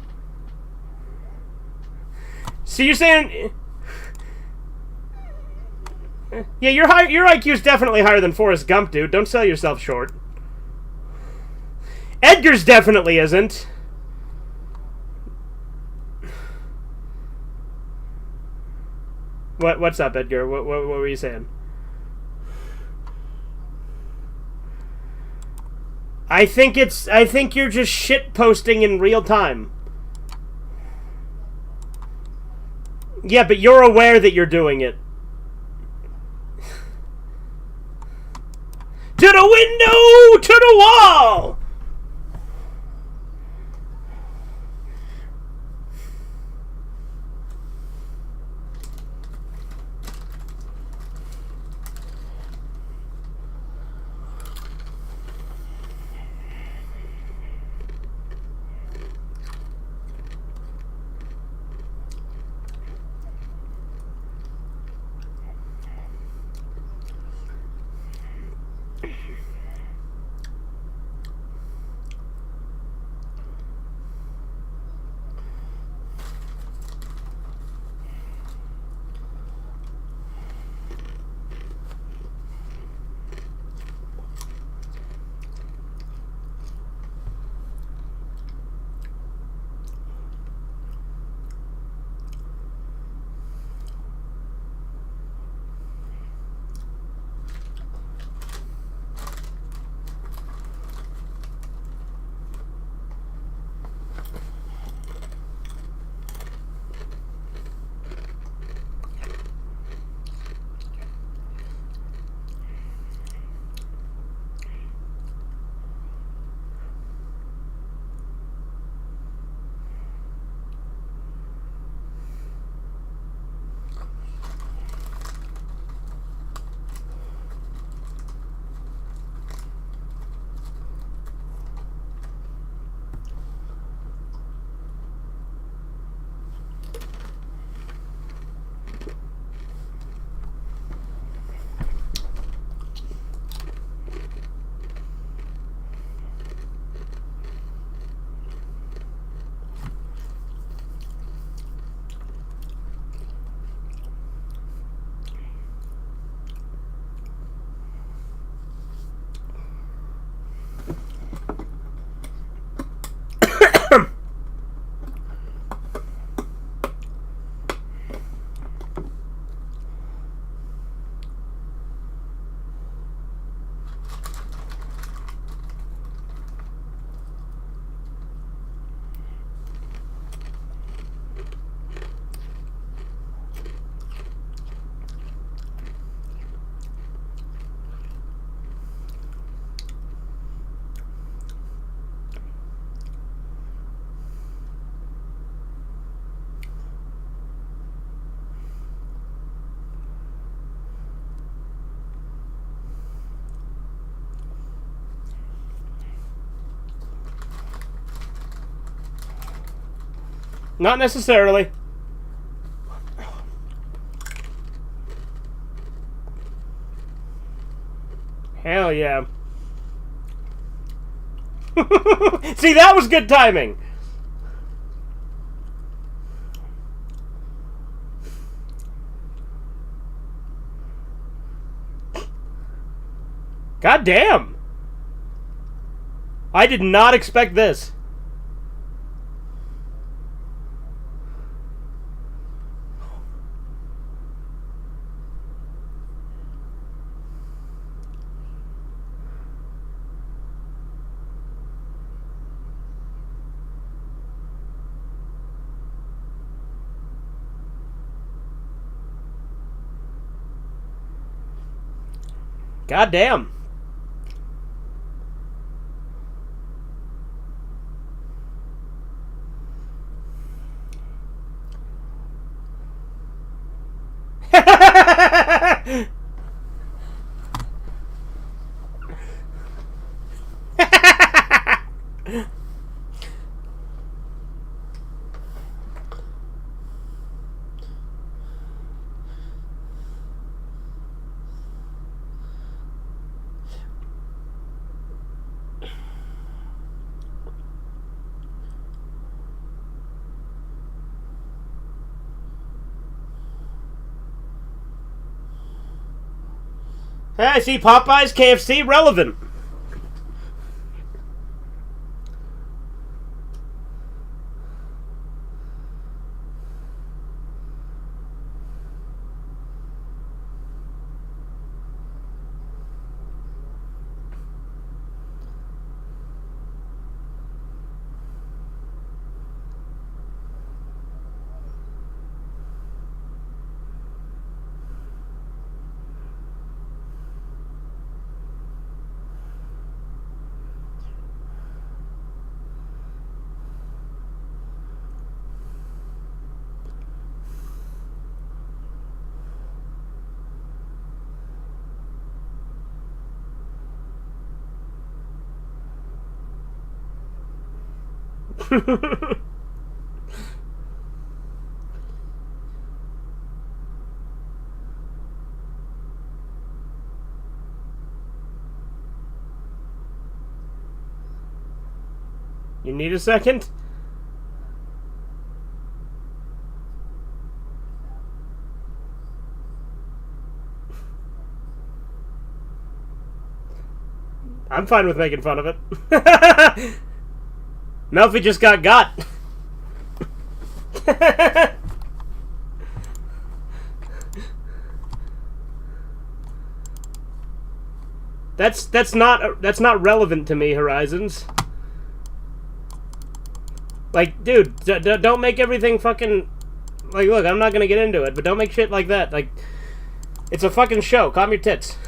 So you're saying, yeah, your IQ is definitely higher than Forrest Gump, dude. Don't sell yourself short. Edgar's definitely isn't. What's up, Edgar? What were you saying? I think you're just shit posting in real time. Yeah, but you're aware that you're doing it. To the window! To the wall! Not necessarily. Hell yeah. See, that was good timing. God damn. I did not expect this. God damn. Hey, I see Popeyes, KFC, relevant. You need a second? I'm fine with making fun of it. Melfi just got. That's not relevant to me, Horizons. Like, dude, don't make everything fucking... Like, look, I'm not gonna get into it, but don't make shit like that. Like, it's a fucking show. Calm your tits.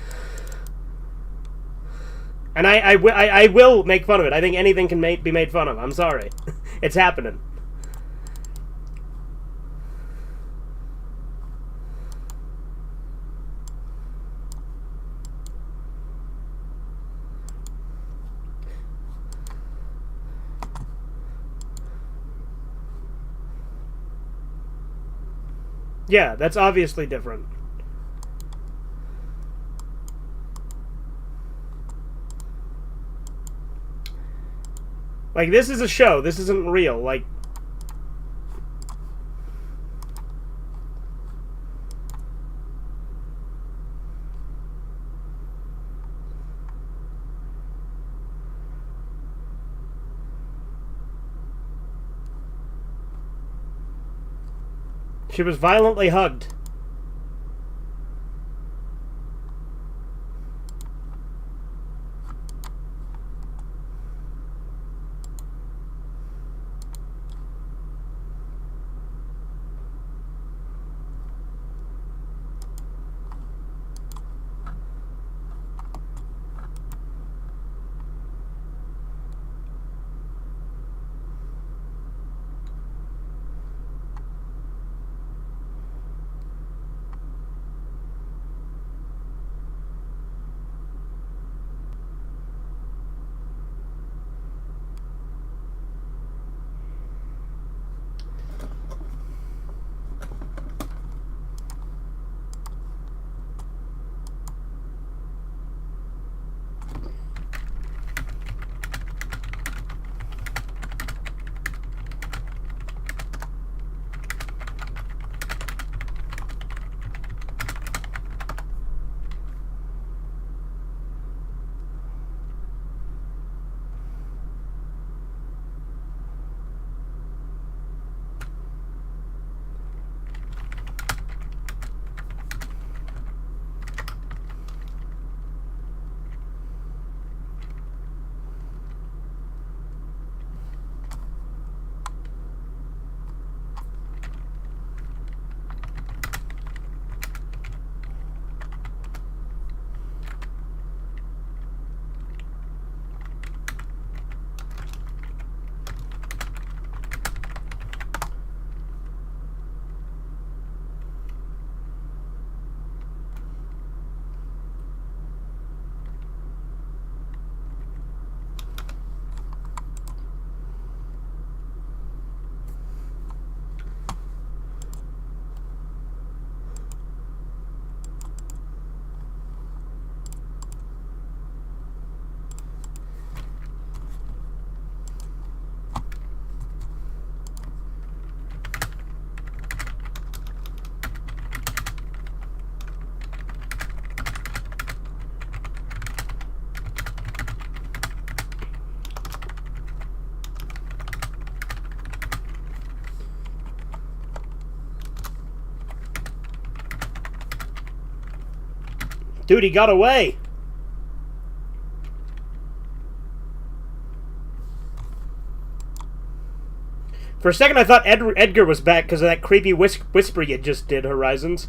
And I will make fun of it. I think anything can be made fun of. I'm sorry. It's happening. Yeah, that's obviously different. Like, this is a show. This isn't real. Like... She was violently hugged. Dude, he got away. For a second, I thought Edgar was back because of that creepy whisper you just did, Horizons.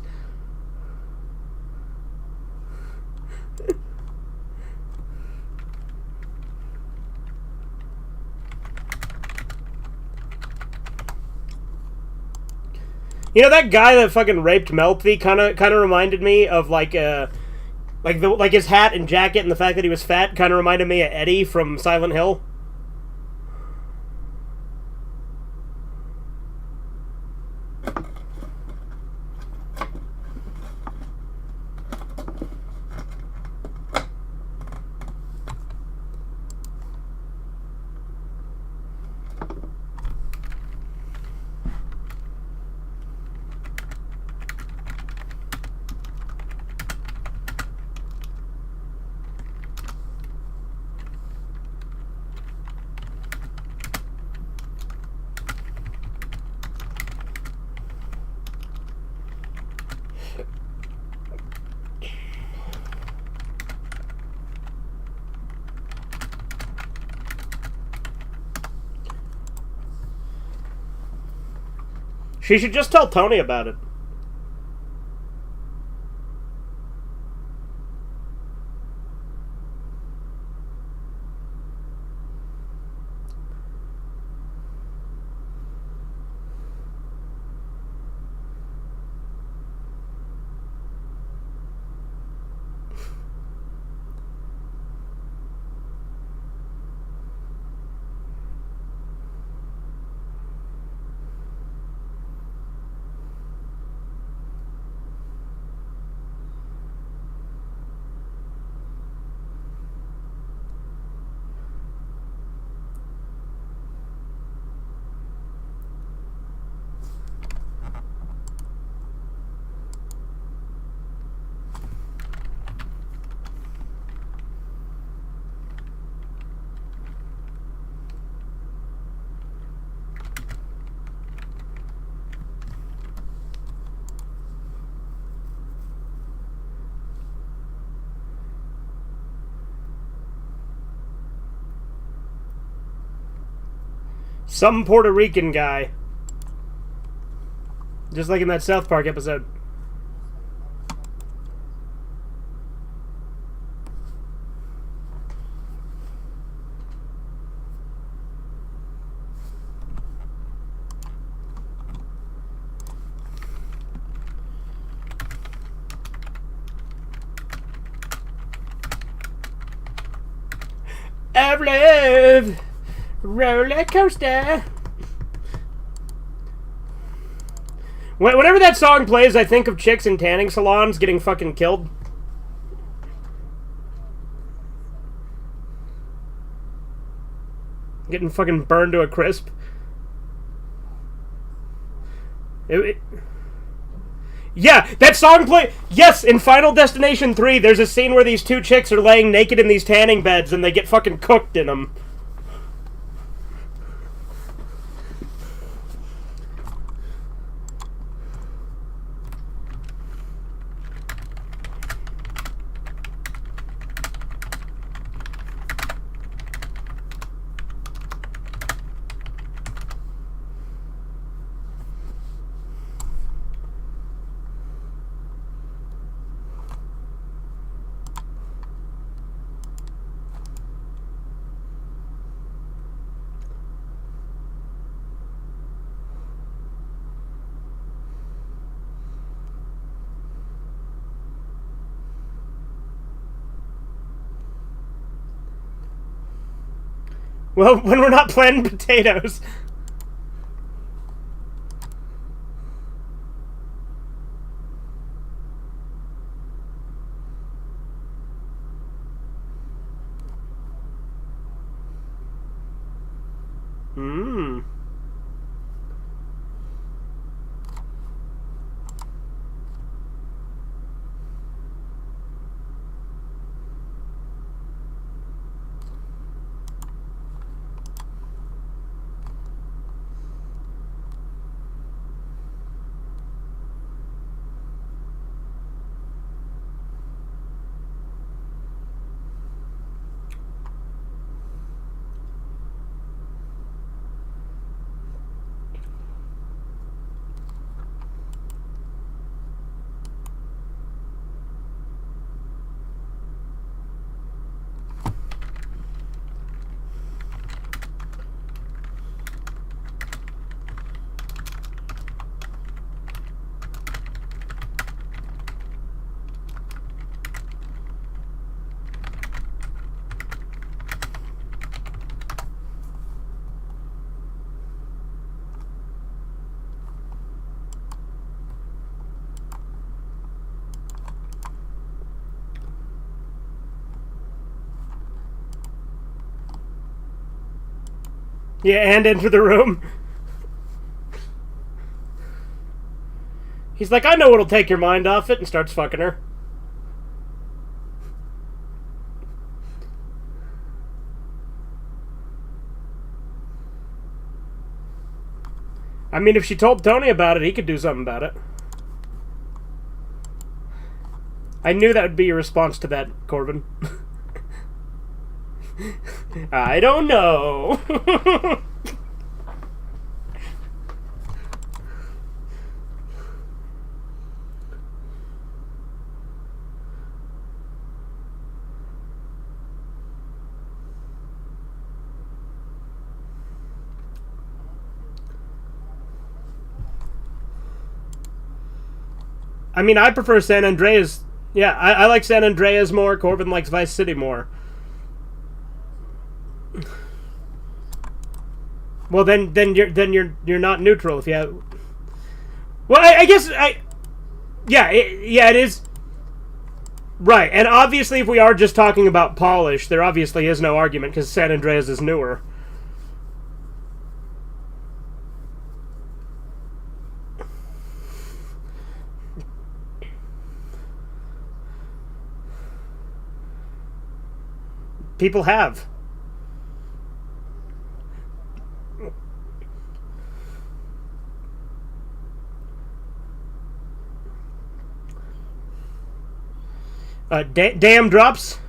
You know, that guy that fucking raped Melfi kind of reminded me of like his hat and jacket and the fact that he was fat kind of reminded me of Eddie from Silent Hill. She should just tell Tony about it. Some Puerto Rican guy. Just like in that South Park episode. Of love. Roller coaster. Whenever that song plays, I think of chicks in tanning salons getting fucking killed. Getting fucking burned to a crisp. Yeah, that song play. Yes, in Final Destination 3, there's a scene where these two chicks are laying naked in these tanning beds and they get fucking cooked in them. Well, when we're not planting potatoes. Hmm. Yeah, and enter the room. He's like, I know what'll take your mind off it, and starts fucking her. I mean, if she told Tony about it, he could do something about it. I knew that would be your response to that, Corbin. I don't know. I mean, I prefer San Andreas. Yeah, I like San Andreas more. Corbin likes Vice City more. Well, then you're not neutral if you have. Well, I guess yeah, it is. Right, and obviously, if we are just talking about polish, there obviously is no argument because San Andreas is newer. People have. Damn drops.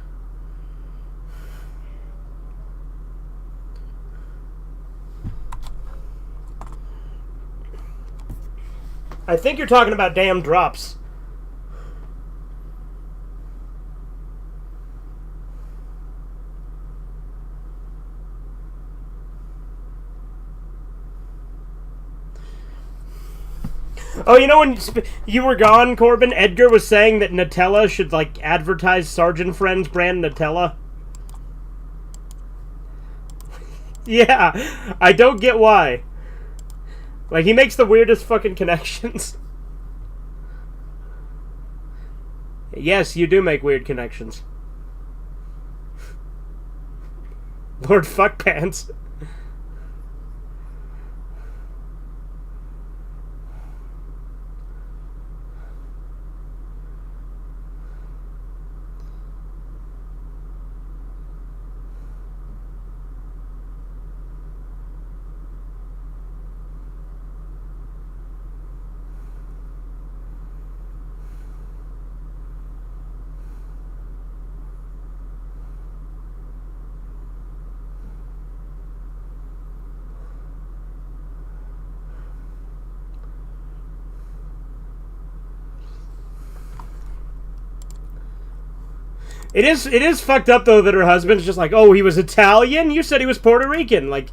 I think you're talking about damn drops. Oh, you know when you were gone, Corbin, Edgar was saying that Nutella should, like, advertise Sergeant Friend's brand Nutella. Yeah, I don't get why. Like, he makes the weirdest fucking connections. Yes, you do make weird connections. Lord Fuckpants. It is fucked up though that her husband's just like, oh, he was Italian? You said he was Puerto Rican. Like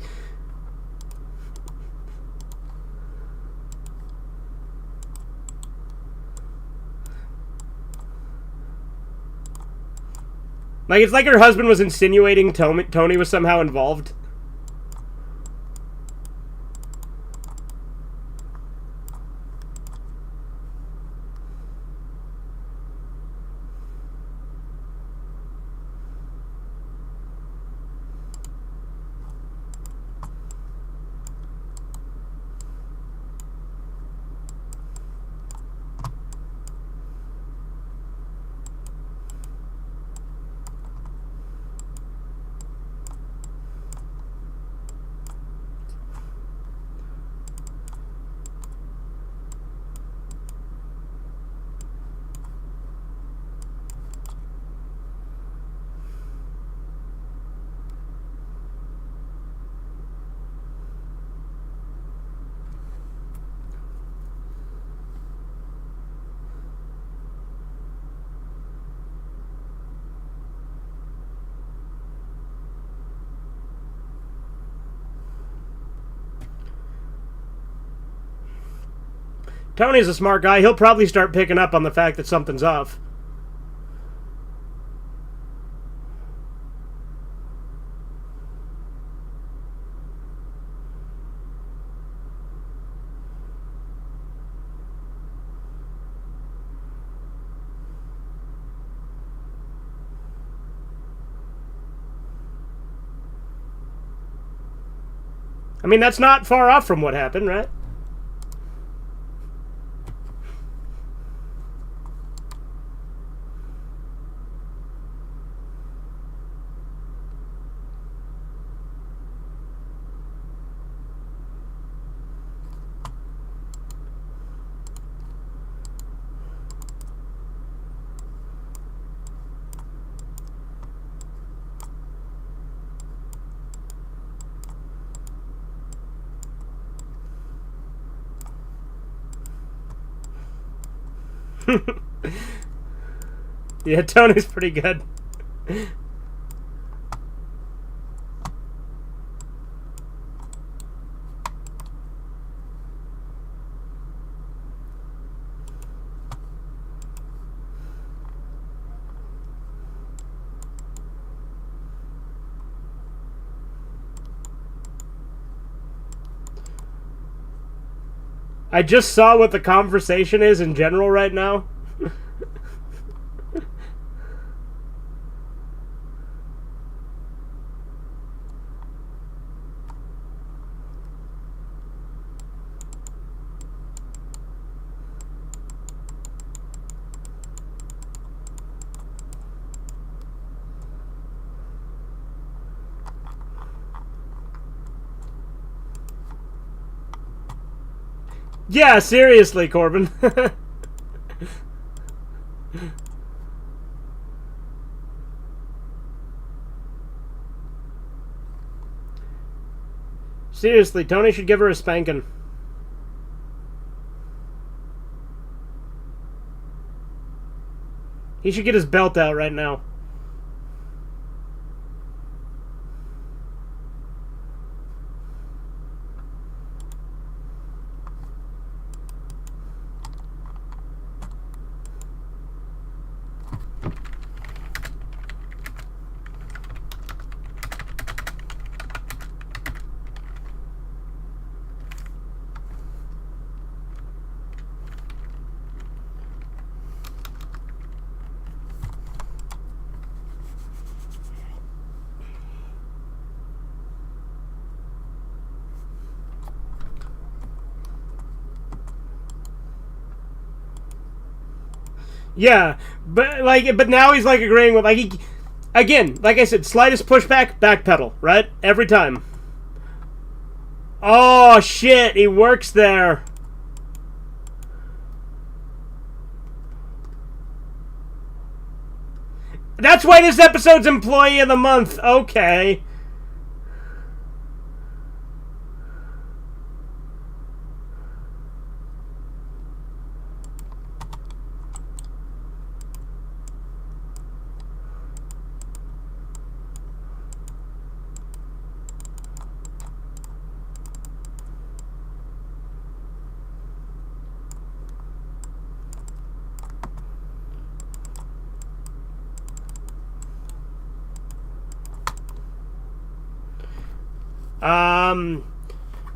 it's like her husband was insinuating Tony was somehow involved. Tony's a smart guy. He'll probably start picking up on the fact that something's off. I mean, that's not far off from what happened, right? Yeah, Tony's pretty good. I just saw what the conversation is in general right now. Yeah, seriously, Corbin. Seriously, Tony should give her a spanking. He should get his belt out right now. Yeah, but now he's like agreeing with again, like I said, slightest pushback, backpedal, right? Every time. Oh shit, he works there. That's why this episode's Employee of the Month. Okay.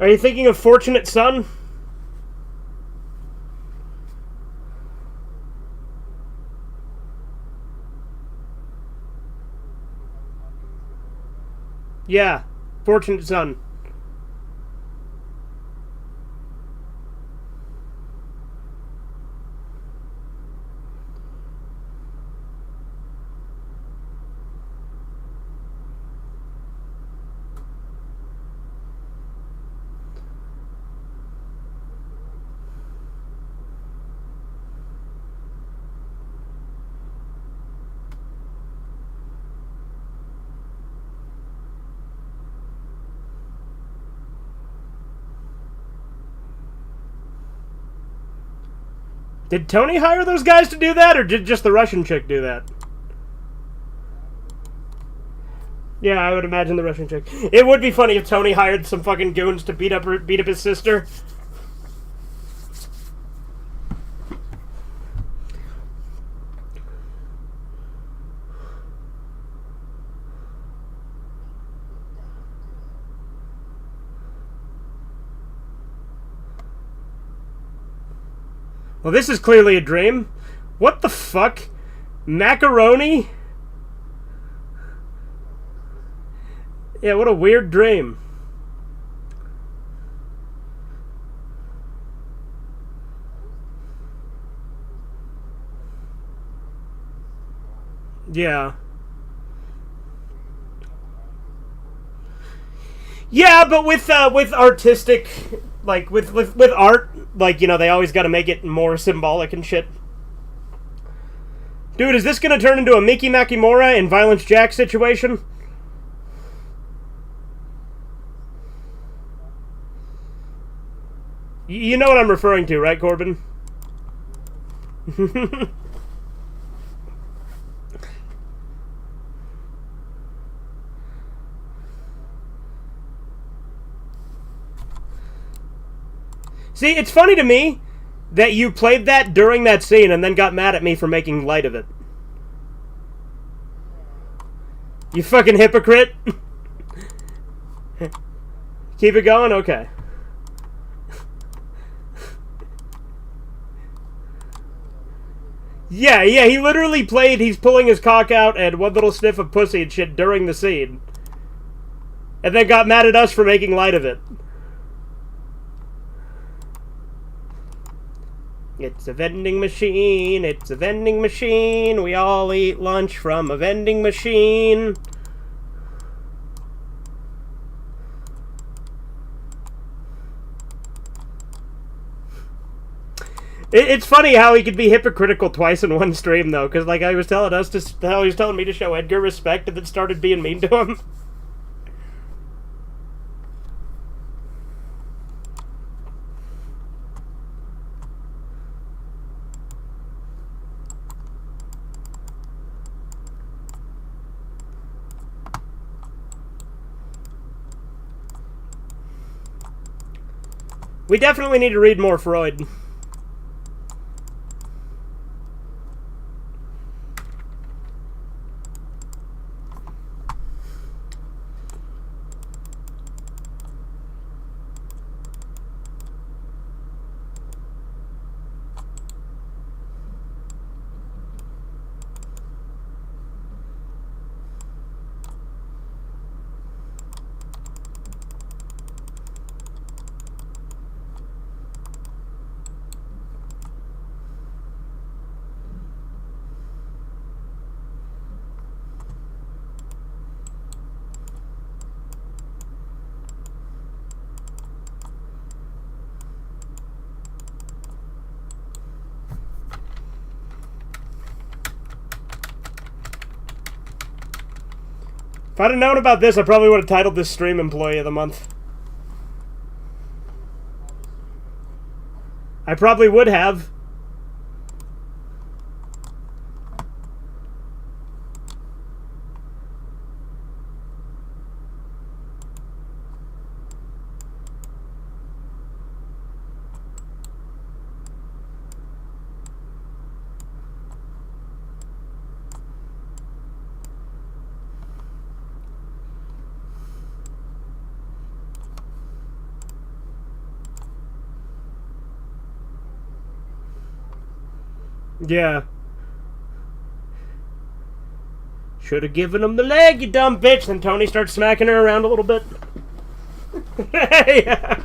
Are you thinking of Fortunate Son? Yeah, Fortunate Son. Did Tony hire those guys to do that, or did just the Russian chick do that? Yeah, I would imagine the Russian chick. It would be funny if Tony hired some fucking goons to beat up his sister. Well, this is clearly a dream. What the fuck? Macaroni? Yeah, what a weird dream. Yeah. Yeah, but with artistic, like with art, like, you know, they always got to make it more symbolic and shit. Dude, is this gonna turn into a Miki Makimura and Violence Jack situation? You know what I'm referring to, right, Corbin? See, it's funny to me that you played that during that scene and then got mad at me for making light of it. You fucking hypocrite. Keep it going? Okay. Yeah, he literally played he's pulling his cock out and one little sniff of pussy and shit during the scene. And then got mad at us for making light of it. It's a vending machine, it's a vending machine. We all eat lunch from a vending machine. It's funny how he could be hypocritical twice in one stream, though, because, like, I was telling us to, how he was telling me to show Edgar respect and then started being mean to him. We definitely need to read more Freud. If I'd have known about this, I probably would have titled this stream Employee of the Month. I probably would have. Yeah. Should have given him the leg, you dumb bitch. Then Tony starts smacking her around a little bit. Yeah.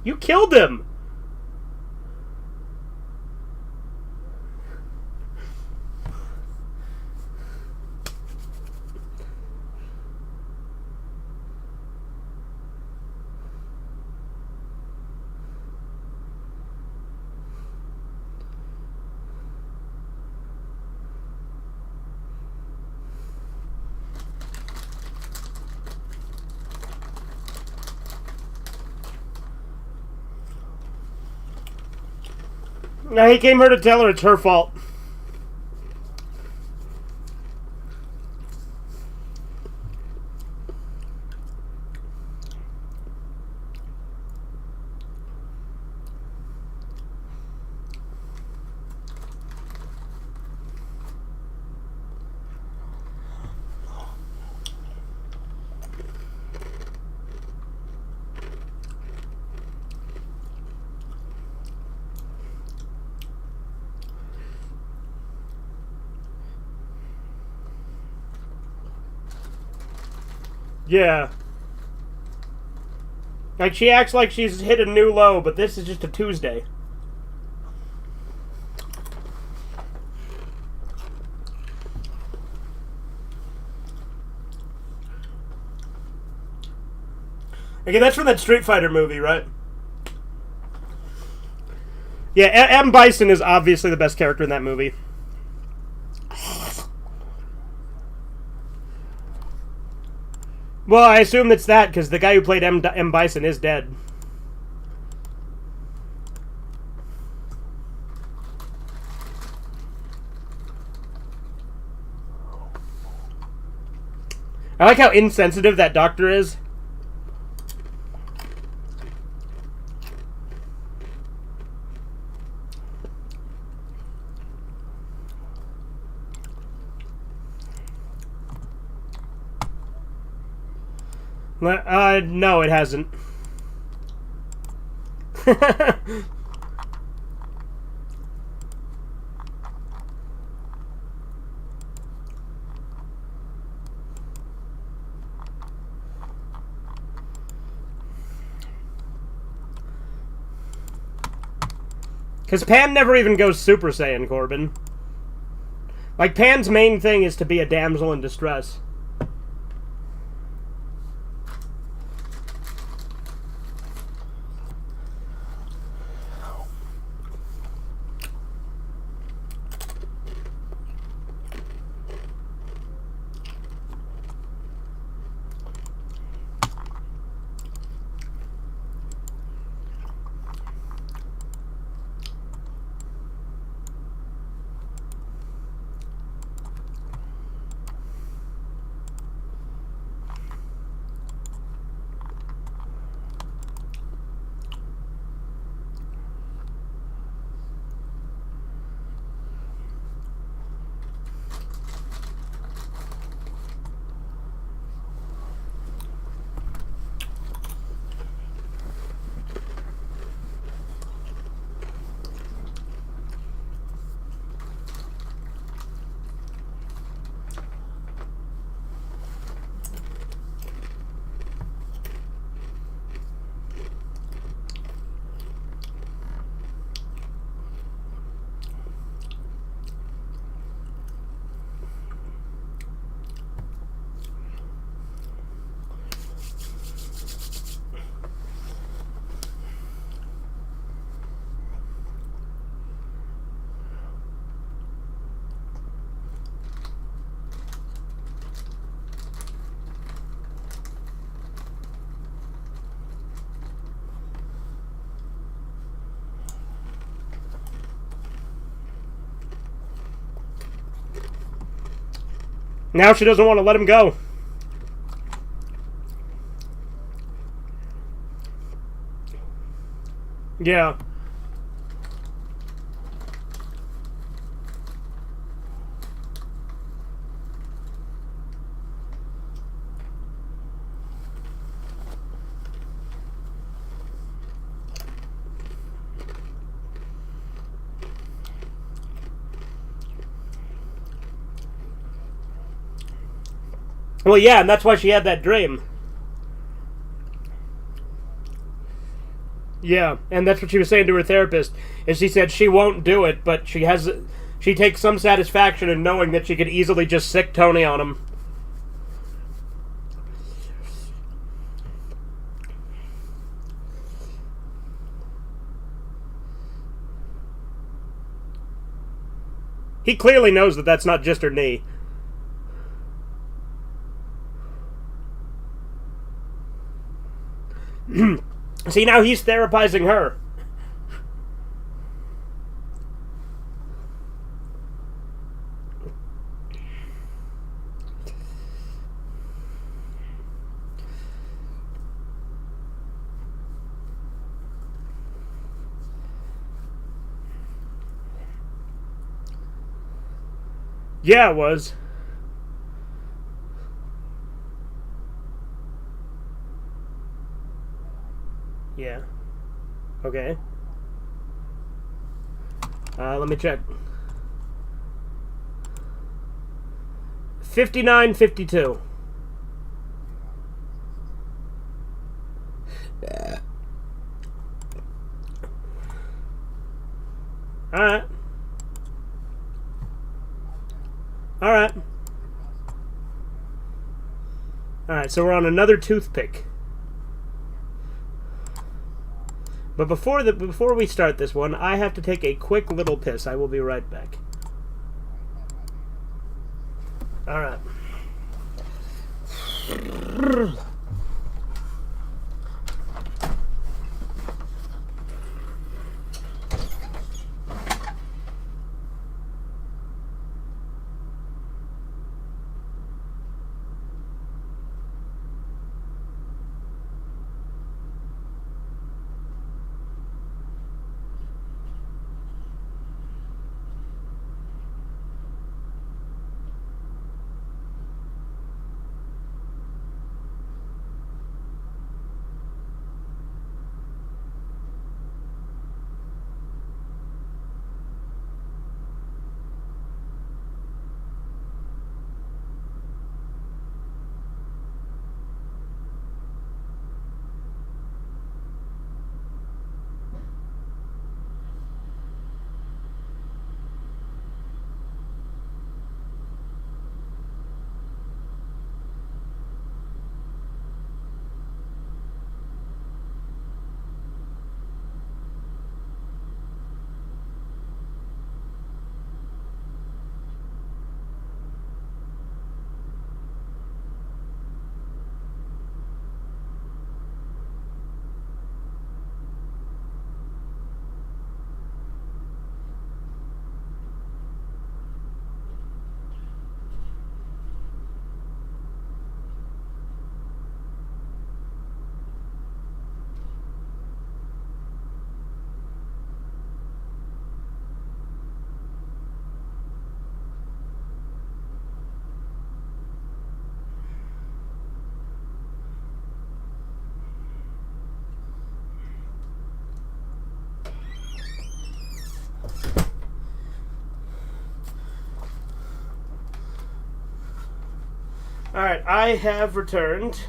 You killed him. Now he came here to tell her it's her fault. Yeah. Like, she acts like she's hit a new low, but this is just a Tuesday. Again, that's from that Street Fighter movie, right? Yeah, M. Bison is obviously the best character in that movie. Well, I assume it's that, because the guy who played M. Bison is dead. I like how insensitive that doctor is. No, it hasn't. Because Pan never even goes Super Saiyan, Corbin. Like, Pan's main thing is to be a damsel in distress. Now she doesn't want to let him go. Yeah. Well, yeah, and that's why she had that dream. Yeah, and that's what she was saying to her therapist. Is she said she won't do it, but she takes some satisfaction in knowing that she could easily just sick Tony on him. He clearly knows that that's not just her knee. See, now he's therapizing her. Yeah, it was. Yeah. Okay. Let me check. 59-52. Alright. Alright. Alright, so we're on another toothpick. But before we start this one, I have to take a quick little piss. I will be right back. Alright. Alright, I have returned.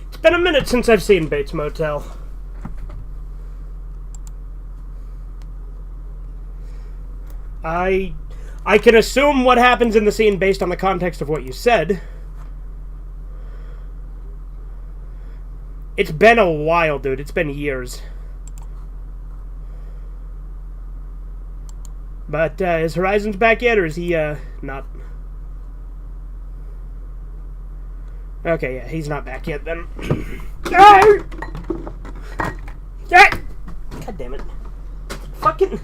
It's been a minute since I've seen Bates Motel. I can assume what happens in the scene based on the context of what you said. It's been a while, dude. It's been years. But, is Horizons back yet, or is he, not? Okay, yeah, he's not back yet, then. God damn it. Fucking...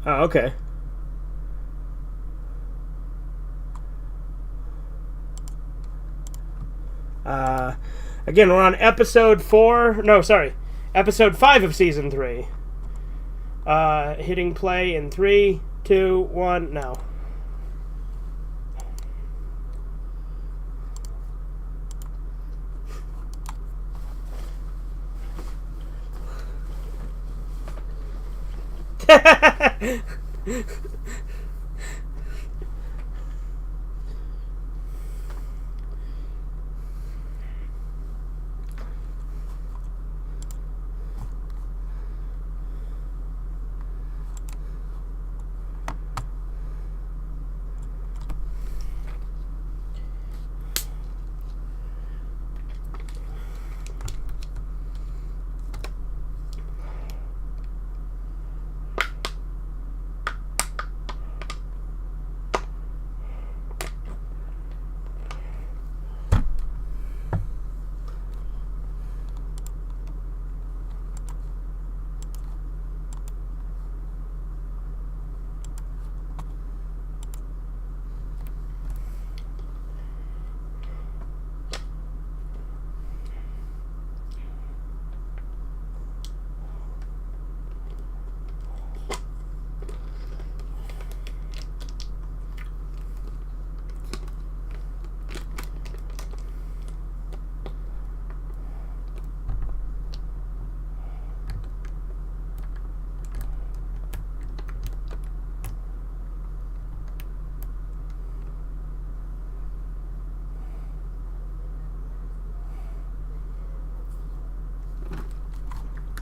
Oh, okay. Again, we're on episode 4. No, sorry. Episode 5 of season 3. Hitting play in 3, 2, 1, now.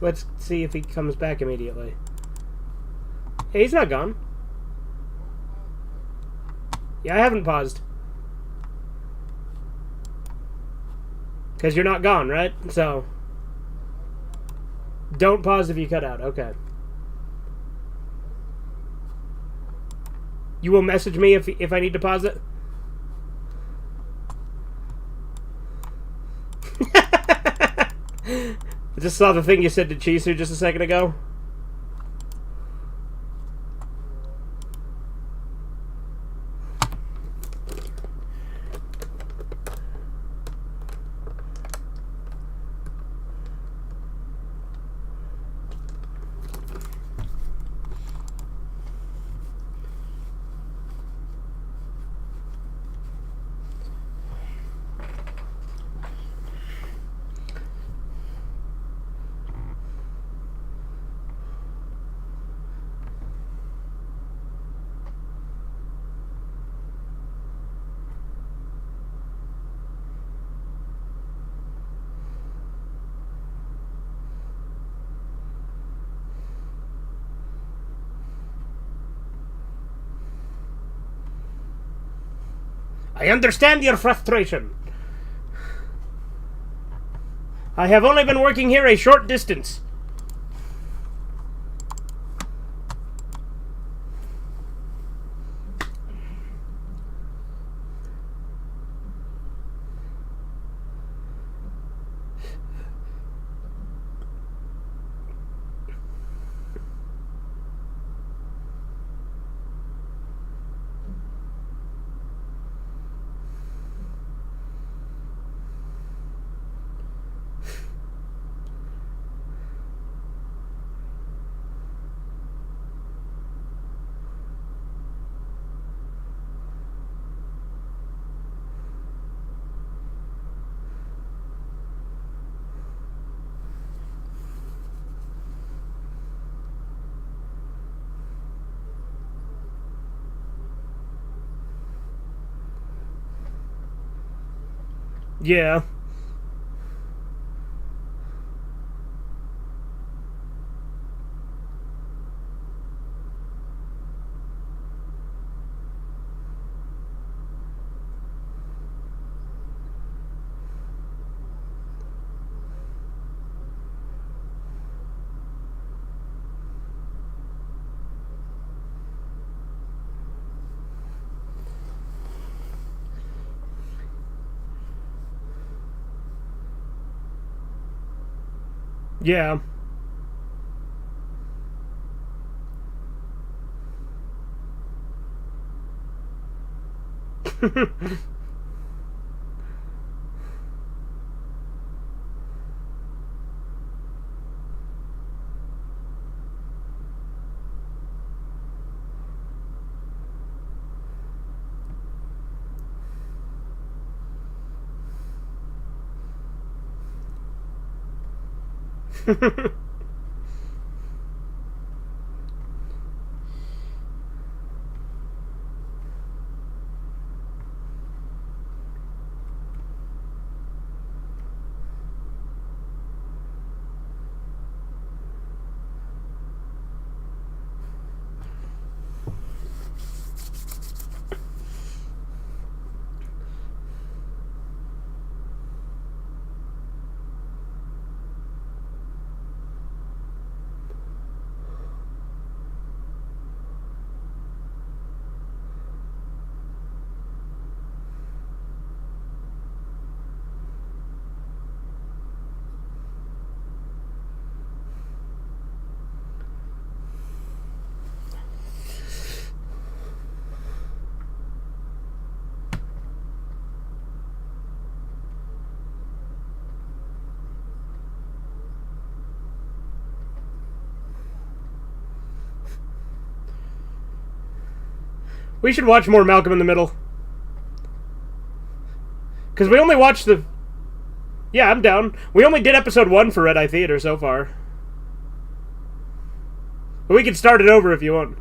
Let's see if he comes back immediately. Hey, he's not gone. Yeah, I haven't paused. Because you're not gone, right? So, don't pause if you cut out. Okay. You will message me if I need to pause it? I just saw the thing you said to Chisu just a second ago. I understand your frustration. I have only been working here a short distance. Yeah. Yeah. We should watch more Malcolm in the Middle. Because we only watched the... Yeah, I'm down. We only did episode 1 for Red Eye Theater so far. But we can start it over if you want.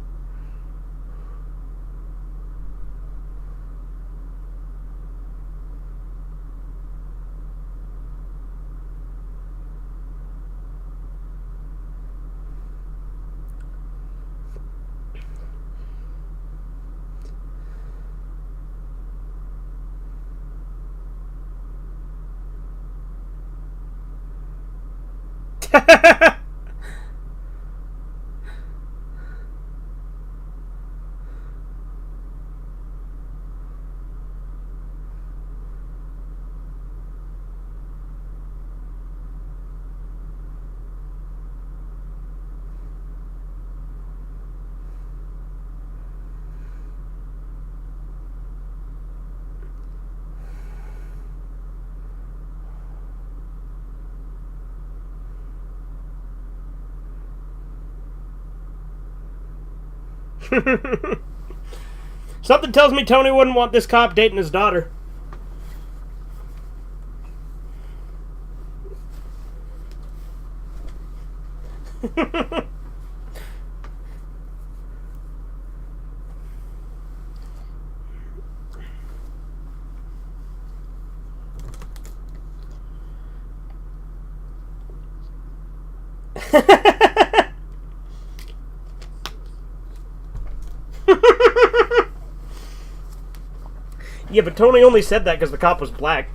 Something tells me Tony wouldn't want this cop dating his daughter. Yeah, but Tony only said that because the cop was black.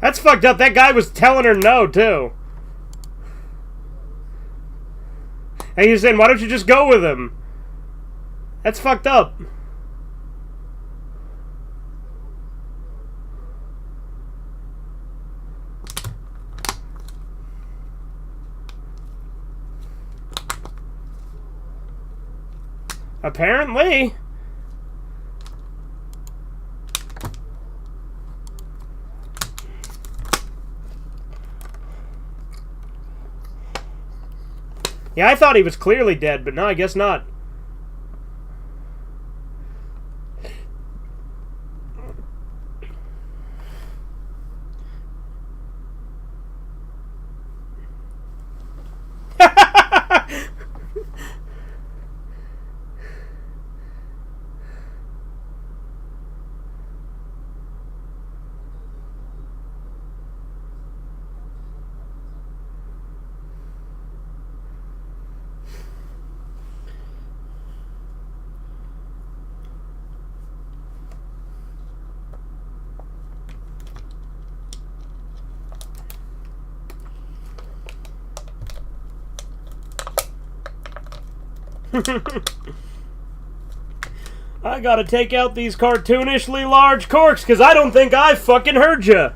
That's fucked up. That guy was telling her no, too. And he's saying, why don't you just go with him? That's fucked up. Apparently. Yeah, I thought he was clearly dead, but no, I guess not. I gotta take out these cartoonishly large corks because I don't think I fucking heard ya.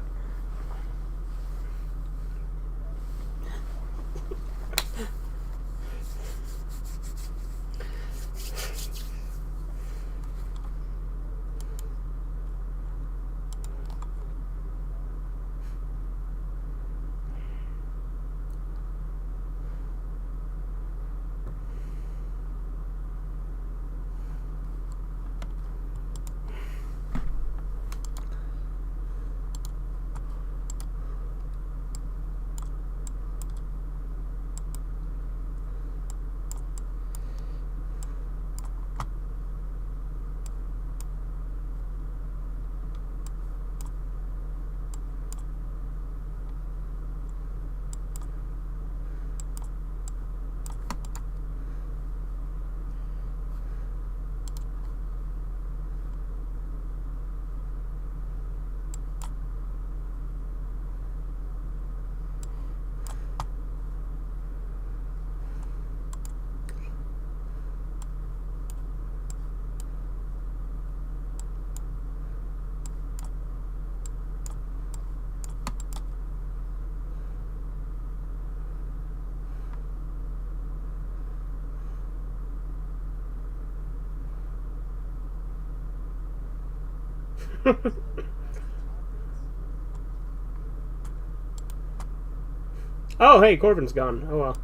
Oh, hey, Corbin's gone. Oh, well.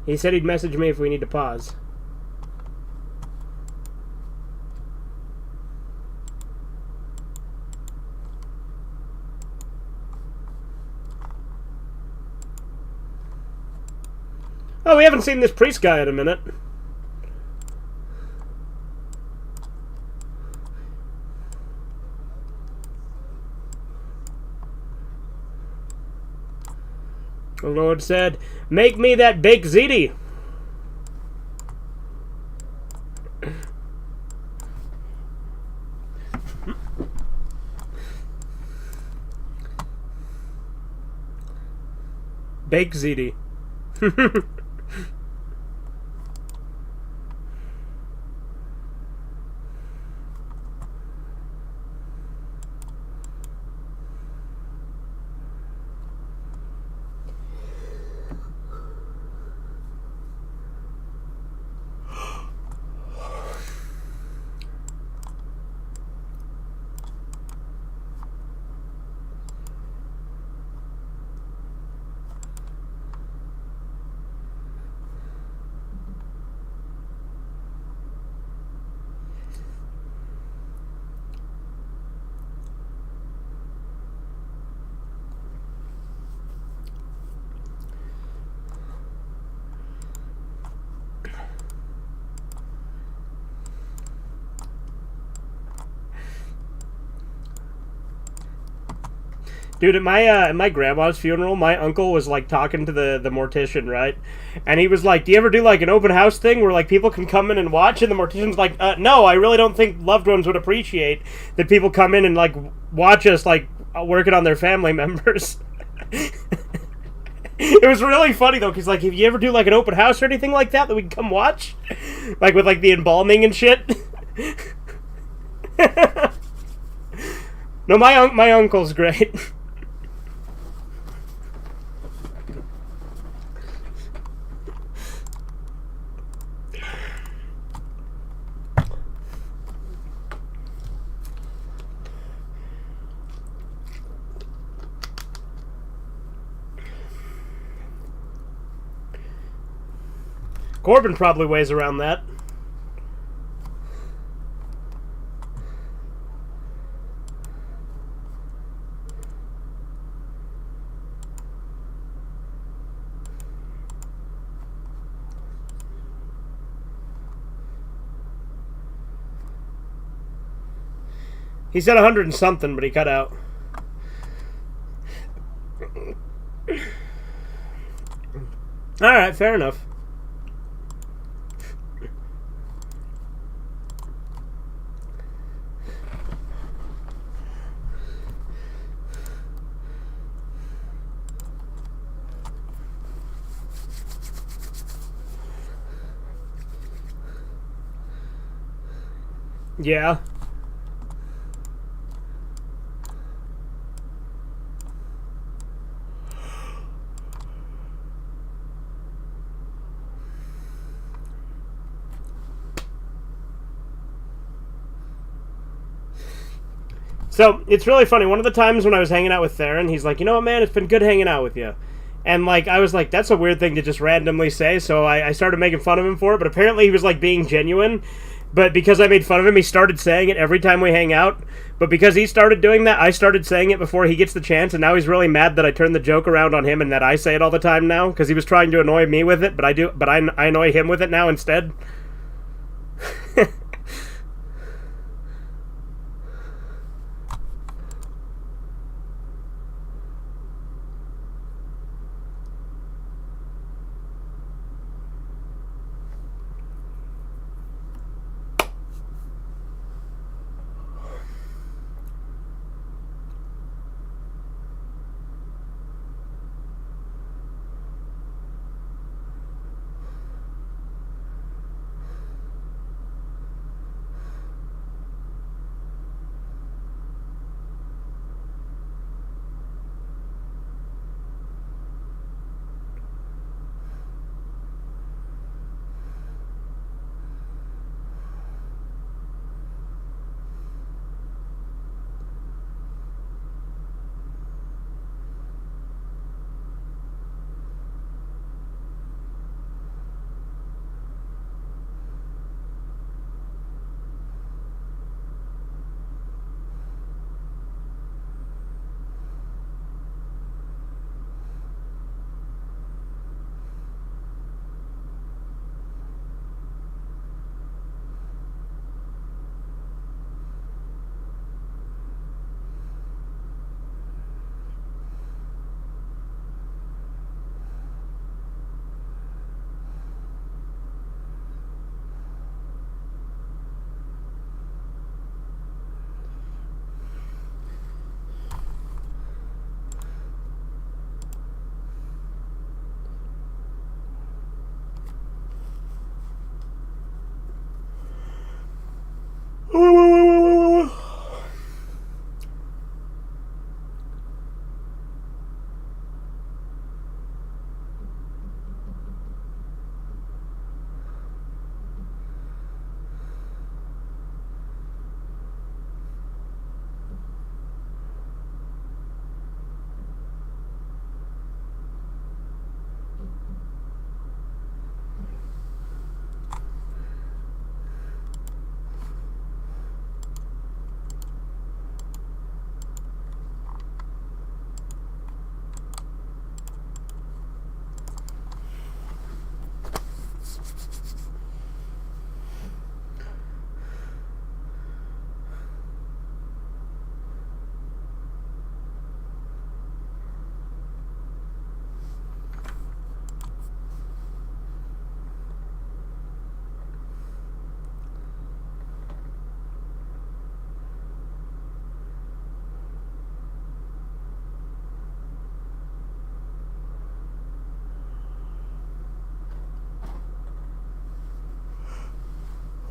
He said he'd message me if we need to pause. Oh, we haven't seen this priest guy in a minute. The Lord said, "Make me that baked ziti." Baked ziti. Dude, at my grandma's funeral, my uncle was like talking to the mortician, right? And he was like, "Do you ever do like an open house thing where like people can come in and watch?" And the mortician's like, "No, I really don't think loved ones would appreciate that people come in and like watch us like working on their family members." It was really funny though, because like, if you ever do like an open house or anything like that we can come watch, like with like the embalming and shit. No, my uncle's great. Corbin probably weighs around that. He said 100 and something, but he cut out. Alright, fair enough. Yeah. So, it's really funny. One of the times when I was hanging out with Theron, he's like, "You know what, man, it's been good hanging out with you." And, like, I was like, that's a weird thing to just randomly say, so I started making fun of him for it, but apparently he was, like, being genuine. But because I made fun of him, he started saying it every time we hang out. But because he started doing that, I started saying it before he gets the chance, and now he's really mad that I turned the joke around on him and that I say it all the time now, because he was trying to annoy me with it, but I annoy him with it now instead.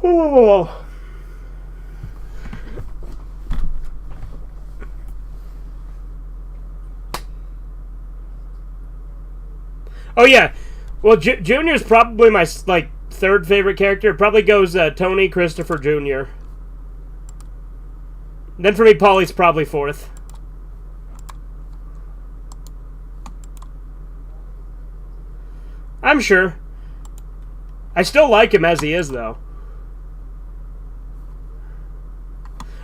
Oh. Oh yeah, well Junior's probably my third favorite character. It probably goes Tony, Christopher, Junior. Then for me, Paulie's probably fourth. I'm sure. I still like him as he is, though.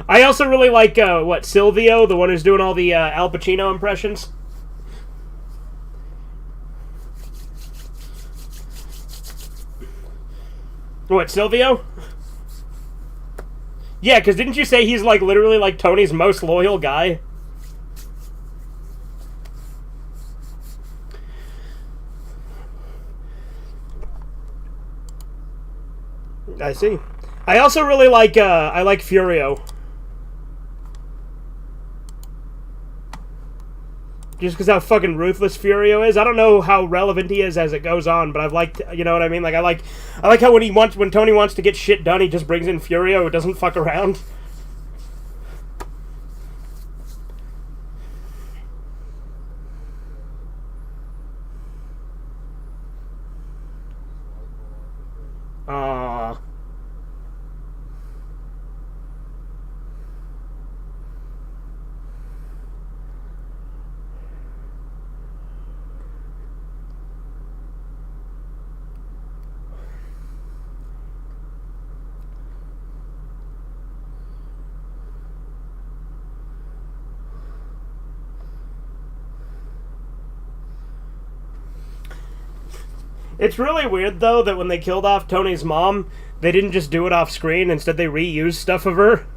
I also really like, Silvio, the one who's doing all the Al Pacino impressions. What, Silvio? Yeah, because didn't you say he's, literally, Tony's most loyal guy? I see. I also really like, I like Furio. Just because how fucking ruthless Furio is. I don't know how relevant he is as it goes on, but I've liked, you know what I mean? I like how when Tony wants to get shit done, he just brings in Furio who doesn't fuck around. Aww. It's really weird, though, that when they killed off Tony's mom, they didn't just do it off screen. Instead, they reused stuff of her.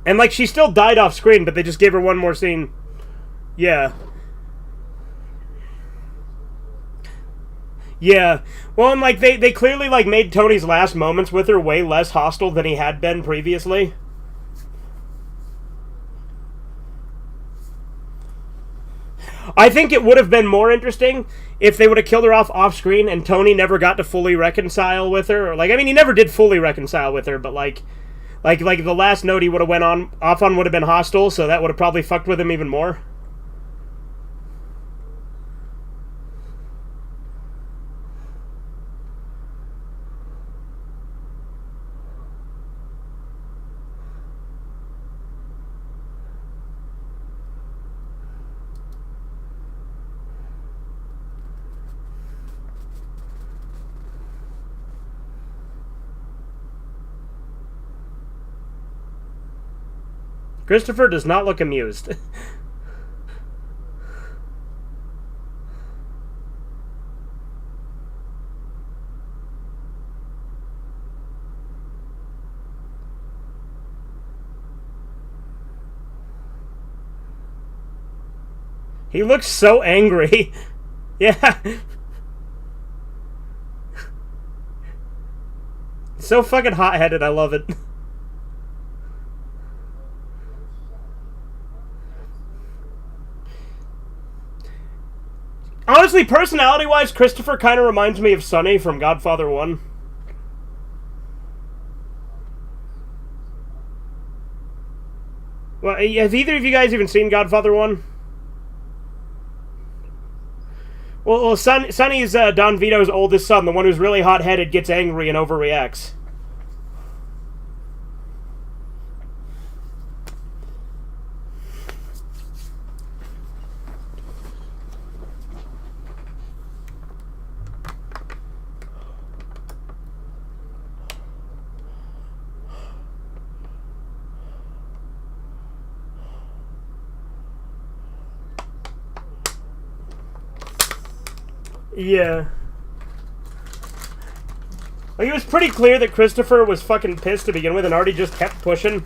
And, she still died off screen, but they just gave her one more scene. Yeah. Yeah. Well, and, they clearly, made Tony's last moments with her way less hostile than he had been previously. I think it would have been more interesting if they would have killed her off screen and Tony never got to fully reconcile with her. Or, he never did fully reconcile with her, but, the last note he would have went off on would have been hostile, so that would have probably fucked with him even more. Christopher does not look amused. He looks so angry. Yeah. So fucking hot-headed, I love it. Honestly, personality-wise, Christopher kind of reminds me of Sonny from Godfather 1. Well, have either of you guys even seen Godfather 1? Well, Sonny's Don Vito's oldest son, the one who's really hot-headed, gets angry and overreacts. Yeah. Like, it was pretty clear that Christopher was fucking pissed to begin with and Artie just kept pushing.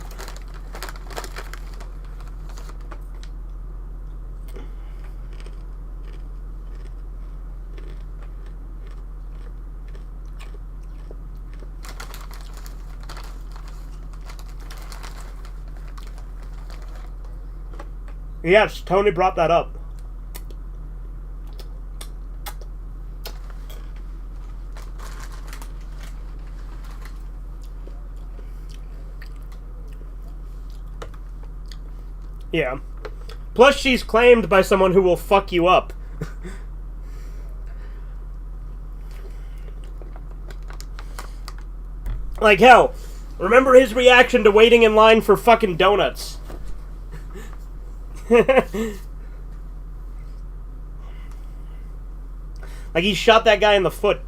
Yes, Tony brought that up. Yeah. Plus, she's claimed by someone who will fuck you up. Like, hell, remember his reaction to waiting in line for fucking donuts? Like, he shot that guy in the foot.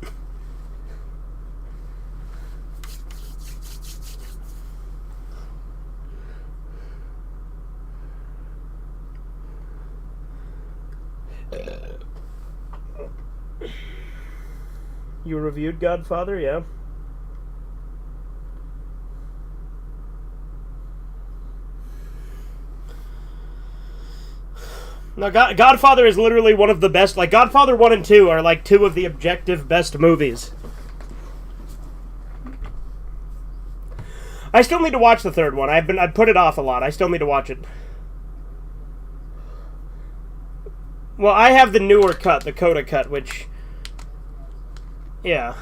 You reviewed Godfather, yeah? No, Godfather is literally one of the best. Like, Godfather 1 and 2 are like two of the objective best movies. I still need to watch the third one. I've put it off a lot. I still need to watch it. Well, I have the newer cut, the Coda cut, which... Yeah.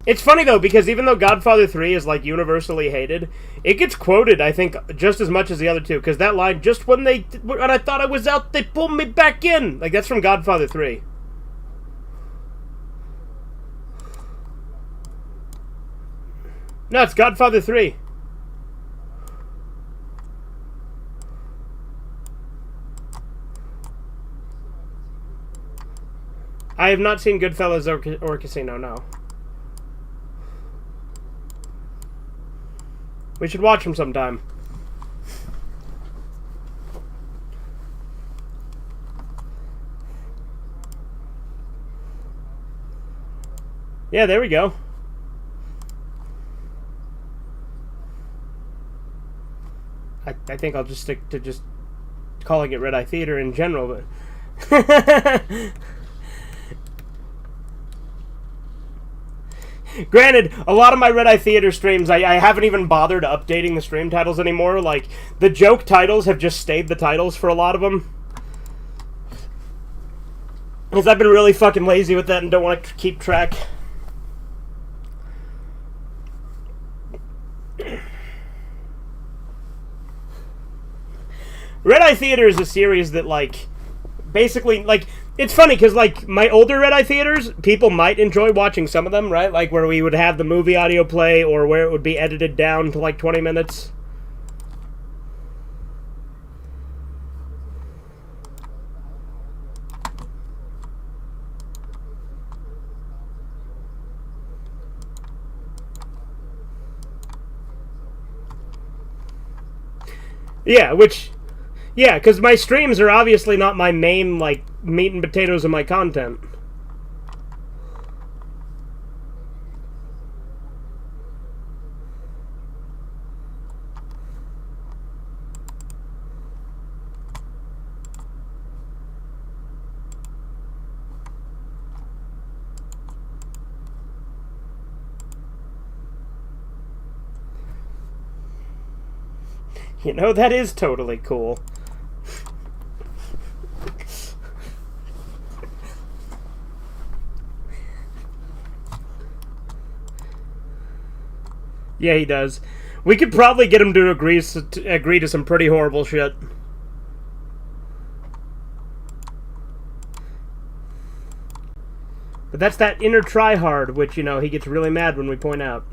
It's funny, though, because even though Godfather 3 is, like, universally hated, it gets quoted, I think, just as much as the other two, because that line, just when I thought I was out, they pulled me back in! Like, that's from Godfather 3. No, it's Godfather 3. I have not seen Goodfellas or Casino, no. We should watch them sometime. Yeah, there we go. I think I'll just stick to just calling it Red Eye Theater in general, but... Granted, a lot of my Red Eye Theater streams, I haven't even bothered updating the stream titles anymore. Like, the joke titles have just stayed the titles for a lot of them. Because I've been really fucking lazy with that and don't want to keep track. Red Eye Theater is a series that, like, basically, like, it's funny because, like, my older Red Eye Theaters, people might enjoy watching some of them, right? Like, where we would have the movie audio play or where it would be edited down to, like, 20 minutes. Yeah, which... Yeah, because my streams are obviously not my main, like, meat and potatoes of my content. You know, that is totally cool. Yeah, he does. We could probably get him to agree to some pretty horrible shit. But that's that inner tryhard, which, you know, he gets really mad when we point out.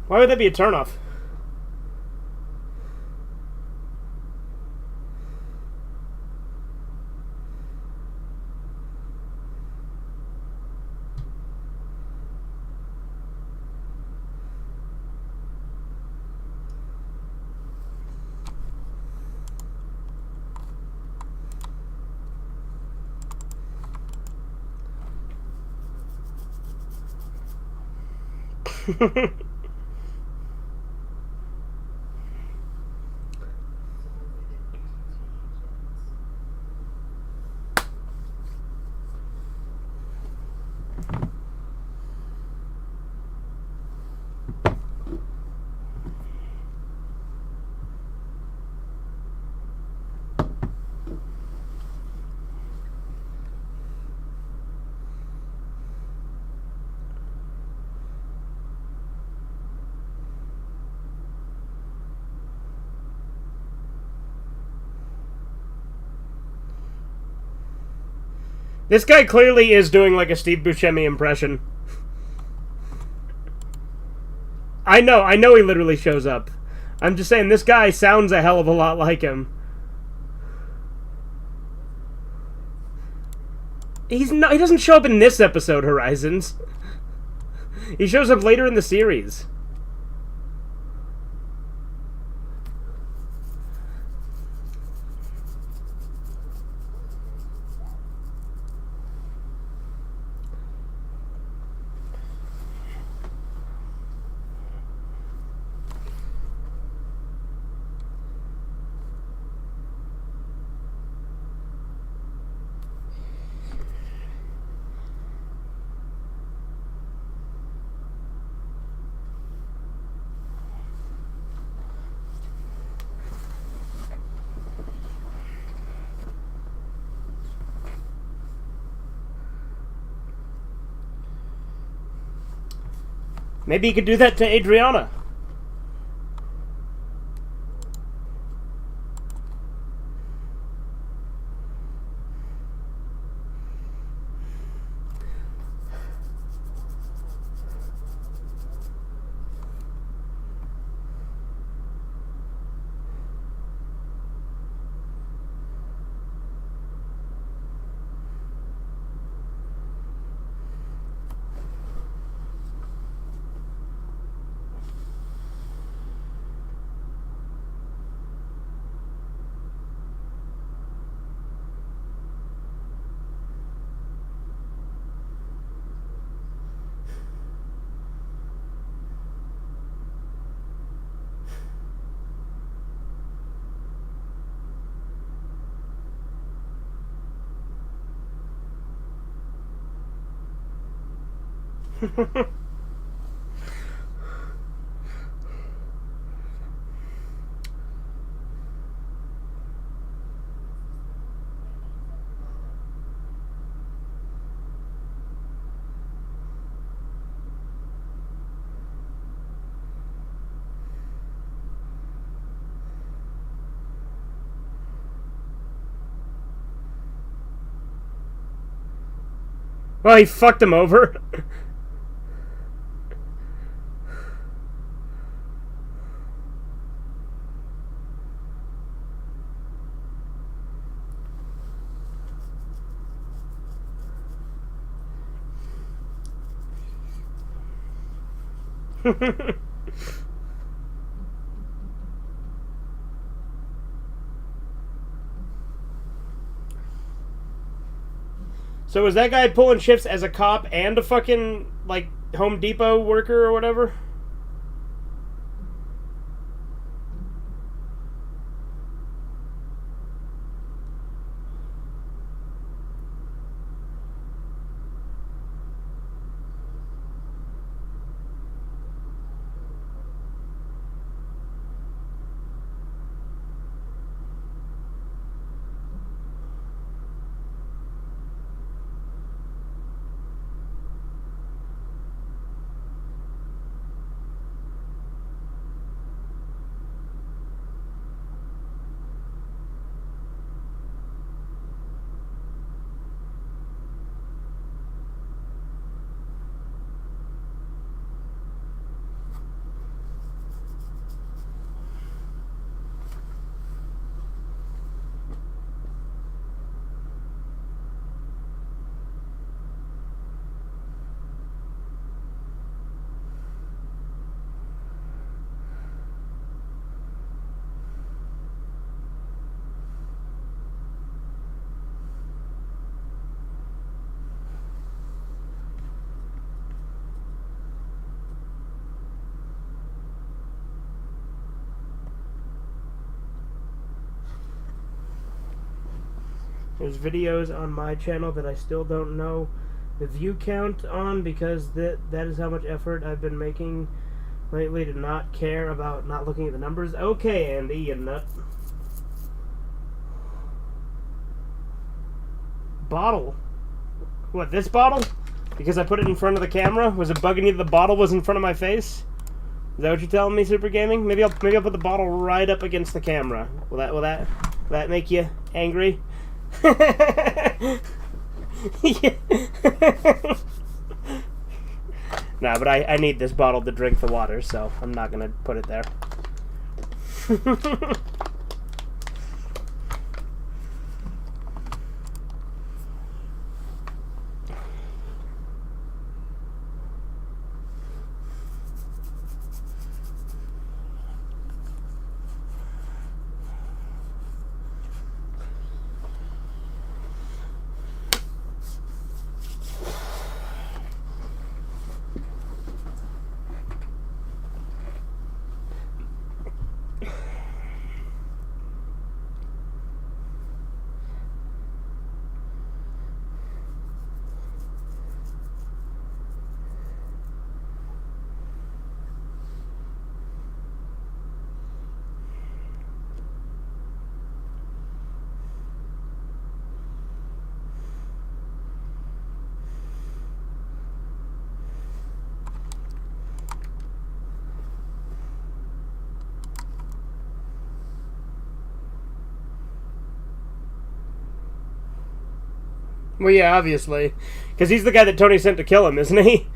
Why would that be a turnoff? This guy clearly is doing like a Steve Buscemi impression. I know he literally shows up. I'm just saying this guy sounds a hell of a lot like him. He doesn't show up in this episode, Horizons. He shows up later in the series. Maybe you could do that to Adriana. Well, he fucked him over. So was that guy pulling shifts as a cop and a fucking, like, Home Depot worker or whatever? There's videos on my channel that I still don't know the view count on because that is how much effort I've been making lately to not care about not looking at the numbers. Okay, Andy, you nut. Bottle. What, this bottle? Because I put it in front of the camera? Was it bugging you that the bottle was in front of my face? Is that what you're telling me, Super Gaming? Maybe I'll put the bottle right up against the camera. Will that make you angry? Yeah. Nah, but I need this bottle to drink the water, so I'm not gonna put it there. Well, yeah, obviously. Because he's the guy that Tony sent to kill him, isn't he?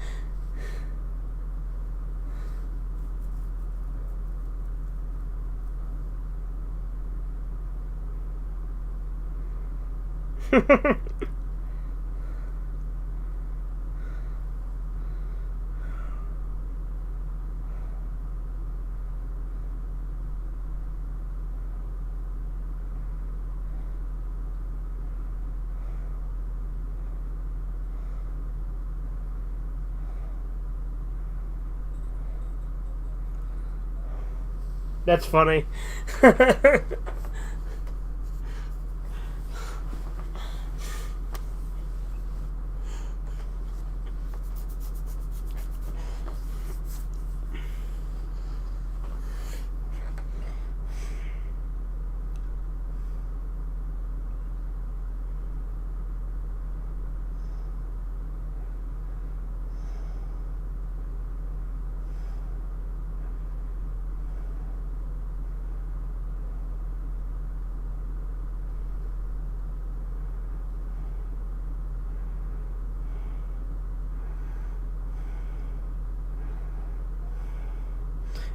That's funny.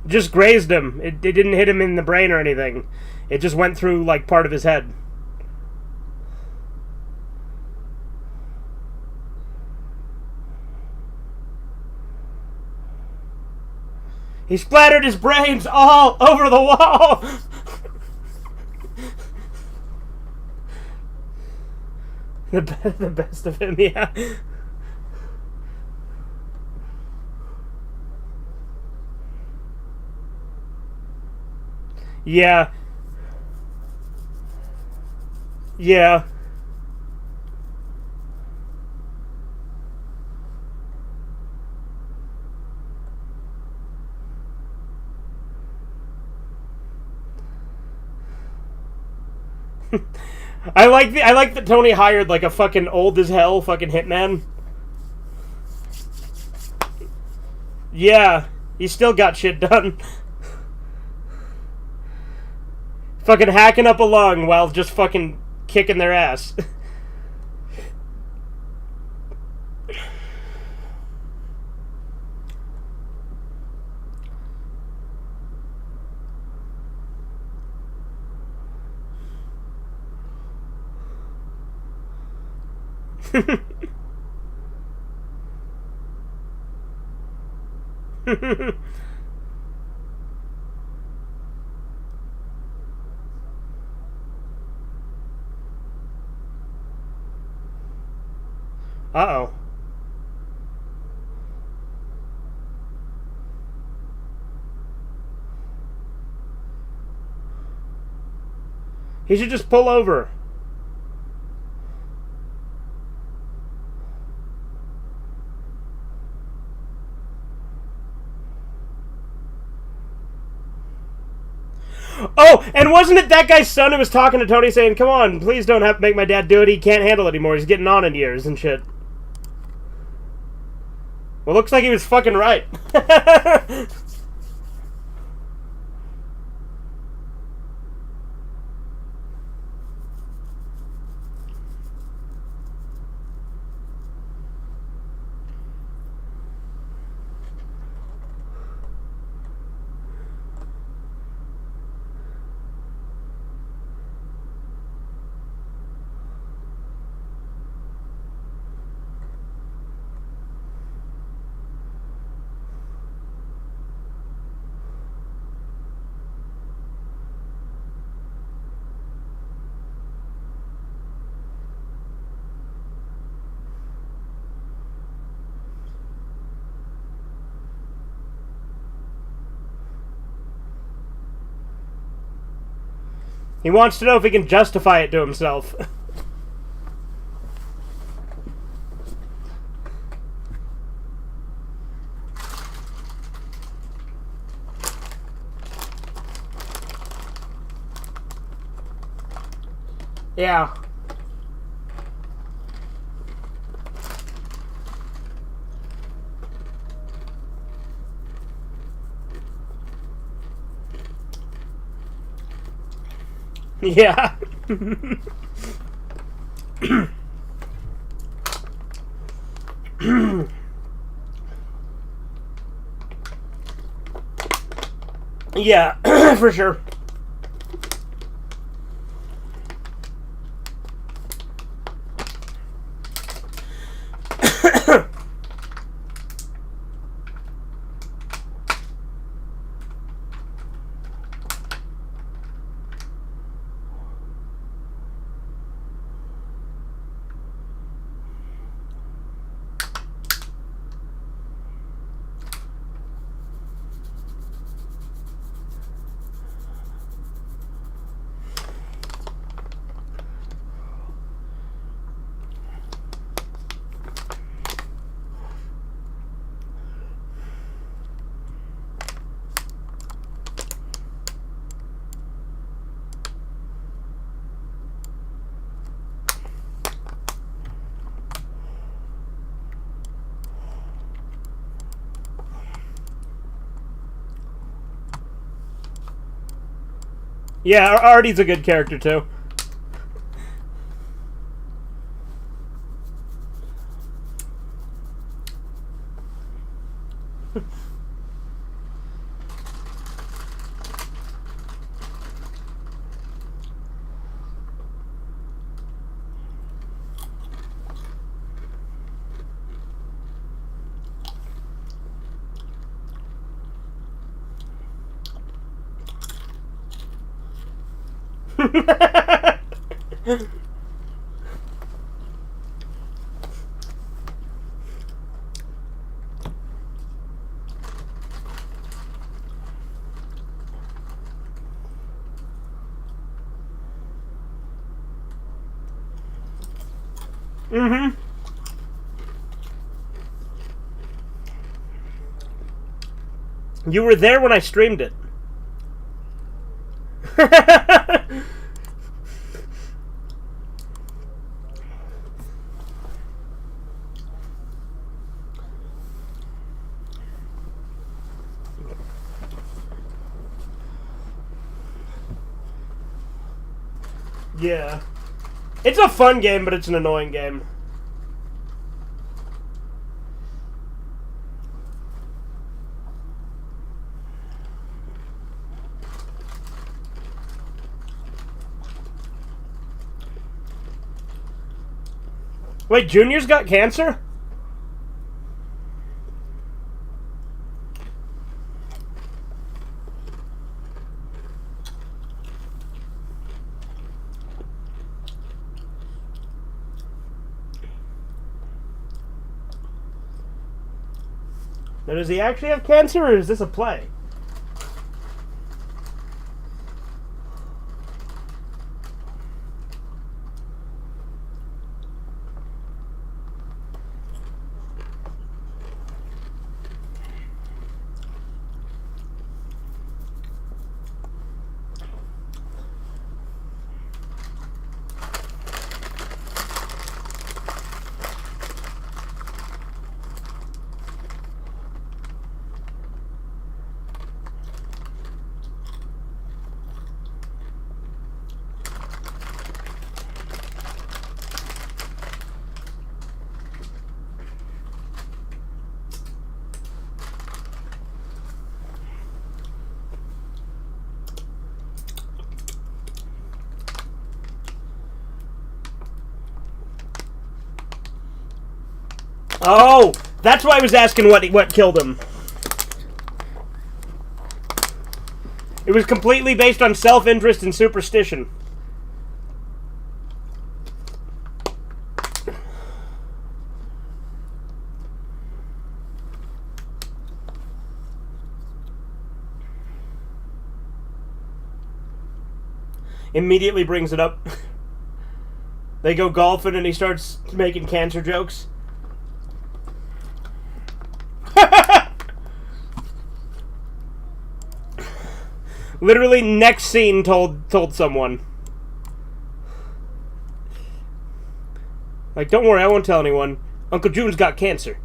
Just grazed him. It didn't hit him in the brain or anything. It just went through, like, part of his head. He splattered his brains all over the wall! The best of him, yeah. Yeah. Yeah. I like that Tony hired like a fucking old as hell fucking hitman. Yeah, he still got shit done. Fucking hacking up a lung while just fucking kicking their ass. Uh-oh. He should just pull over. Oh, and wasn't it that guy's son who was talking to Tony saying, "Come on, please don't have to make my dad do it. He can't handle it anymore. He's getting on in years and shit." Well, looks like he was fucking right. He wants to know if he can justify it to himself. Yeah. Yeah. Yeah, for sure. Yeah, Artie's a good character too. Mm-hmm. You were there when I streamed it. Yeah. It's a fun game, but it's an annoying game. Wait, Junior's got cancer? Now, does he actually have cancer, or is this a play? Oh, that's why I was asking what killed him. It was completely based on self-interest and superstition. Immediately brings it up. They go golfing and he starts making cancer jokes. Literally next scene told someone. Like, don't worry, I won't tell anyone. Uncle June's got cancer.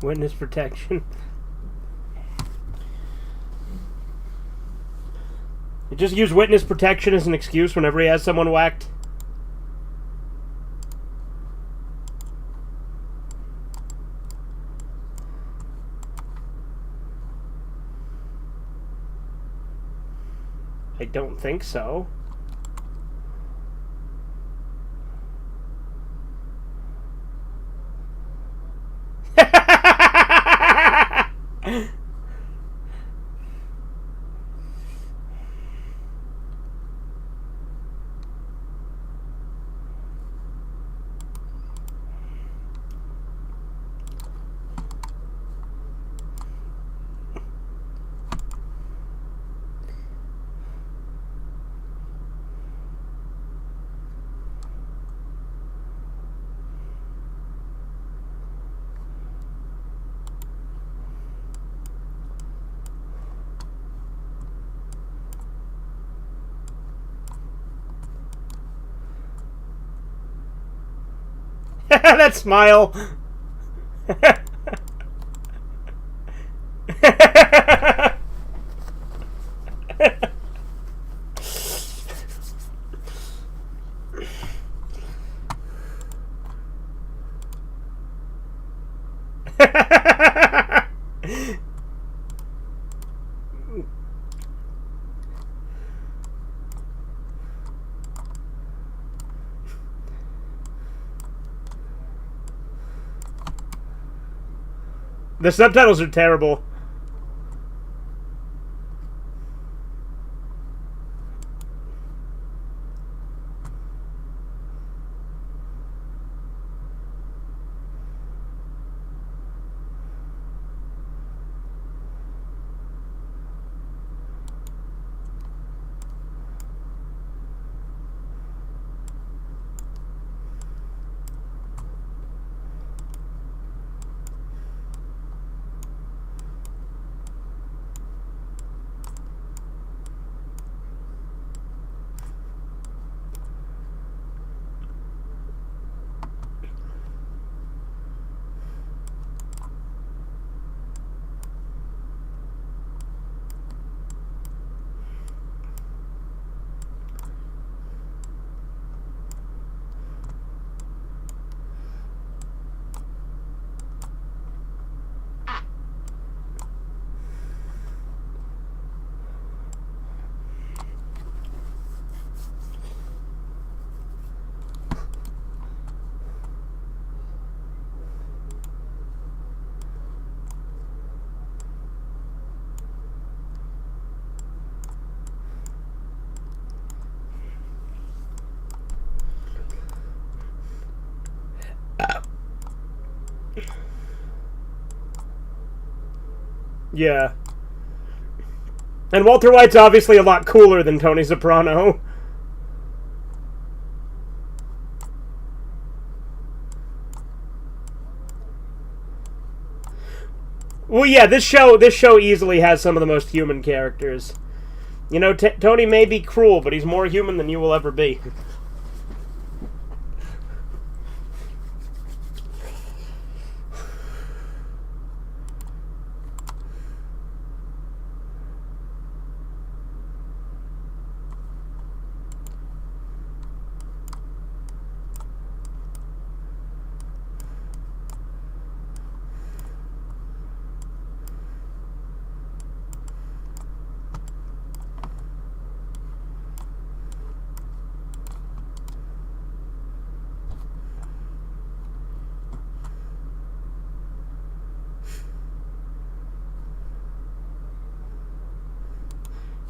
Witness protection. You just use witness protection as an excuse whenever he has someone whacked. I don't think so. That smile. The subtitles are terrible. Yeah. And Walter White's obviously a lot cooler than Tony Soprano. Well, yeah, this show easily has some of the most human characters. You know, Tony may be cruel, but he's more human than you will ever be.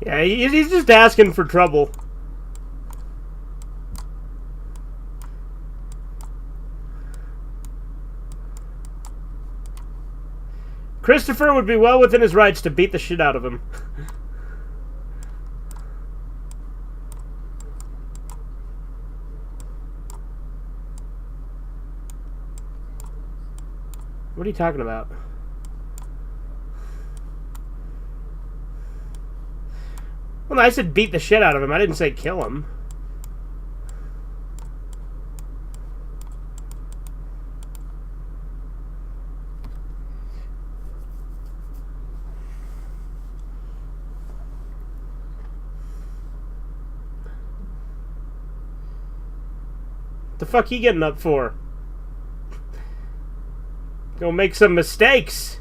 Yeah, he's just asking for trouble. Christopher would be well within his rights to beat the shit out of him. What are you talking about? Well, I said beat the shit out of him. I didn't say kill him. What the fuck he getting up for? Go make some mistakes.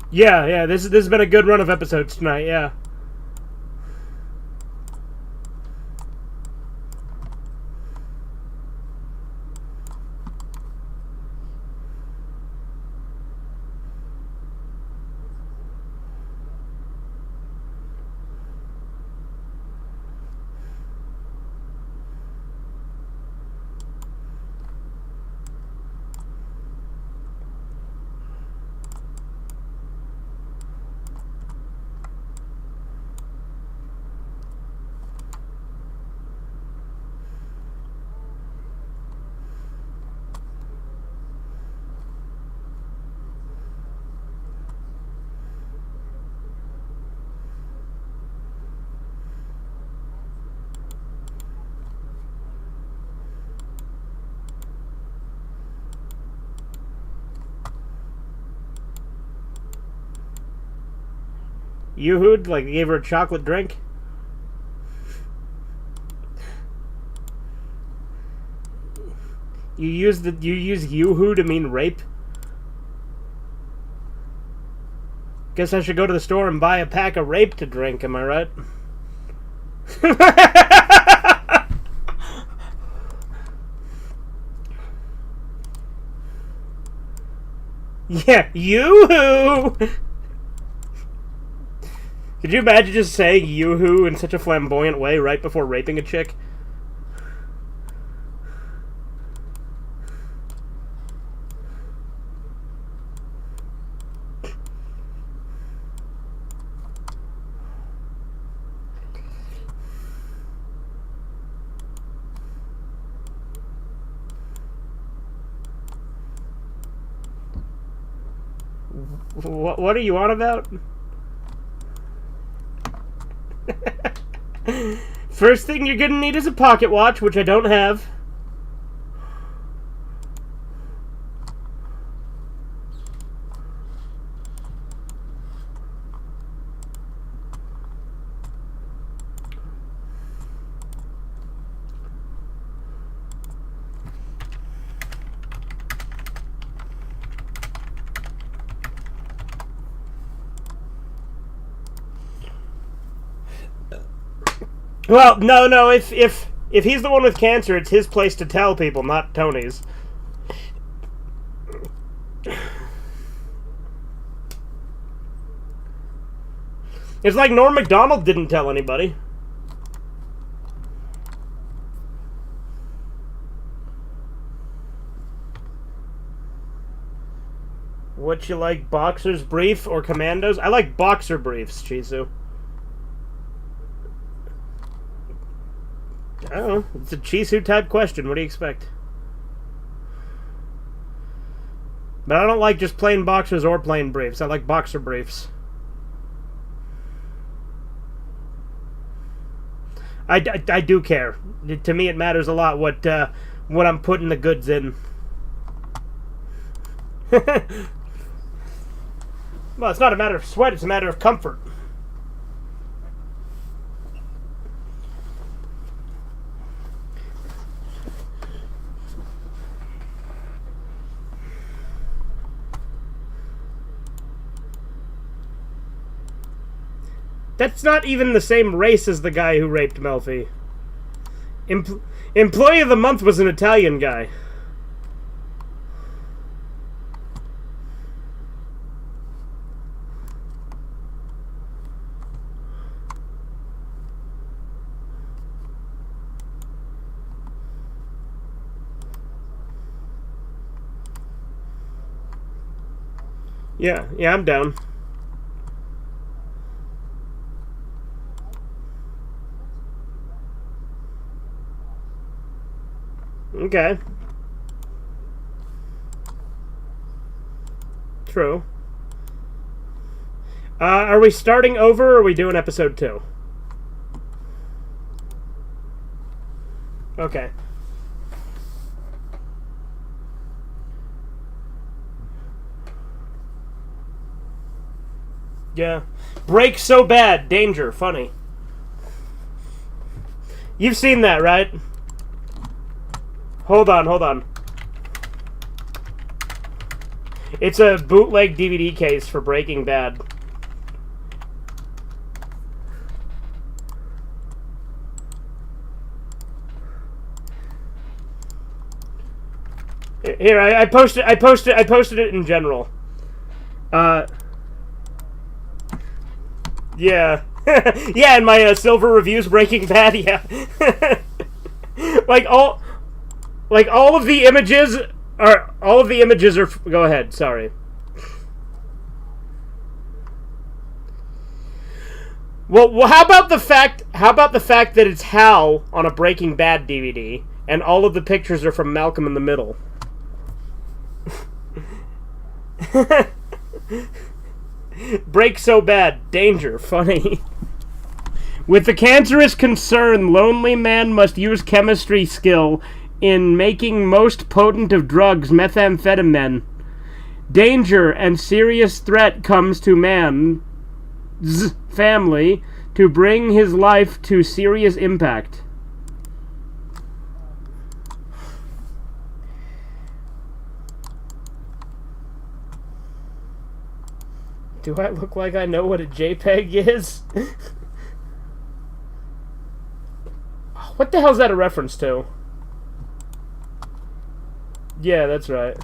Yeah, this has been a good run of episodes tonight, yeah. Yoo-hooed? Like, they gave her a chocolate drink? You use yoo-hoo to mean rape? Guess I should go to the store and buy a pack of rape to drink, am I right? Yeah, yoo-hoo! Could you imagine just saying yoo-hoo in such a flamboyant way right before raping a chick? What are you on about? First thing you're gonna need is a pocket watch, which I don't have. Well, no. If he's the one with cancer, it's his place to tell people, not Tony's. It's like Norm Macdonald didn't tell anybody. What you like, boxer's brief or commandos? I like boxer briefs, Chisu. I don't know. It's a Chisu type question. What do you expect? But I don't like just plain boxers or plain briefs. I like boxer briefs. I do care. To me, it matters a lot what I'm putting the goods in. Well, it's not a matter of sweat, it's a matter of comfort. That's not even the same race as the guy who raped Melfi. Employee of the Month was an Italian guy. Yeah, I'm down. Okay. True. Are we starting over or are we doing episode 2? Okay. Yeah. Break so bad. Danger. Funny. You've seen that, right? Hold on. It's a bootleg DVD case for Breaking Bad. Here, I posted it in general. Yeah. Yeah, and my silver reviews Breaking Bad, yeah. all of the images are go ahead, sorry. Well, how about the fact that it's Hal on a Breaking Bad DVD and all of the pictures are from Malcolm in the Middle? Break so bad. Danger. Funny. With the cancerous concern, lonely man must use chemistry skill in making most potent of drugs, methamphetamine. Danger and serious threat comes to man's family to bring his life to serious impact. Do I look like I know what a JPEG is? What the hell is that a reference to? Yeah, that's right.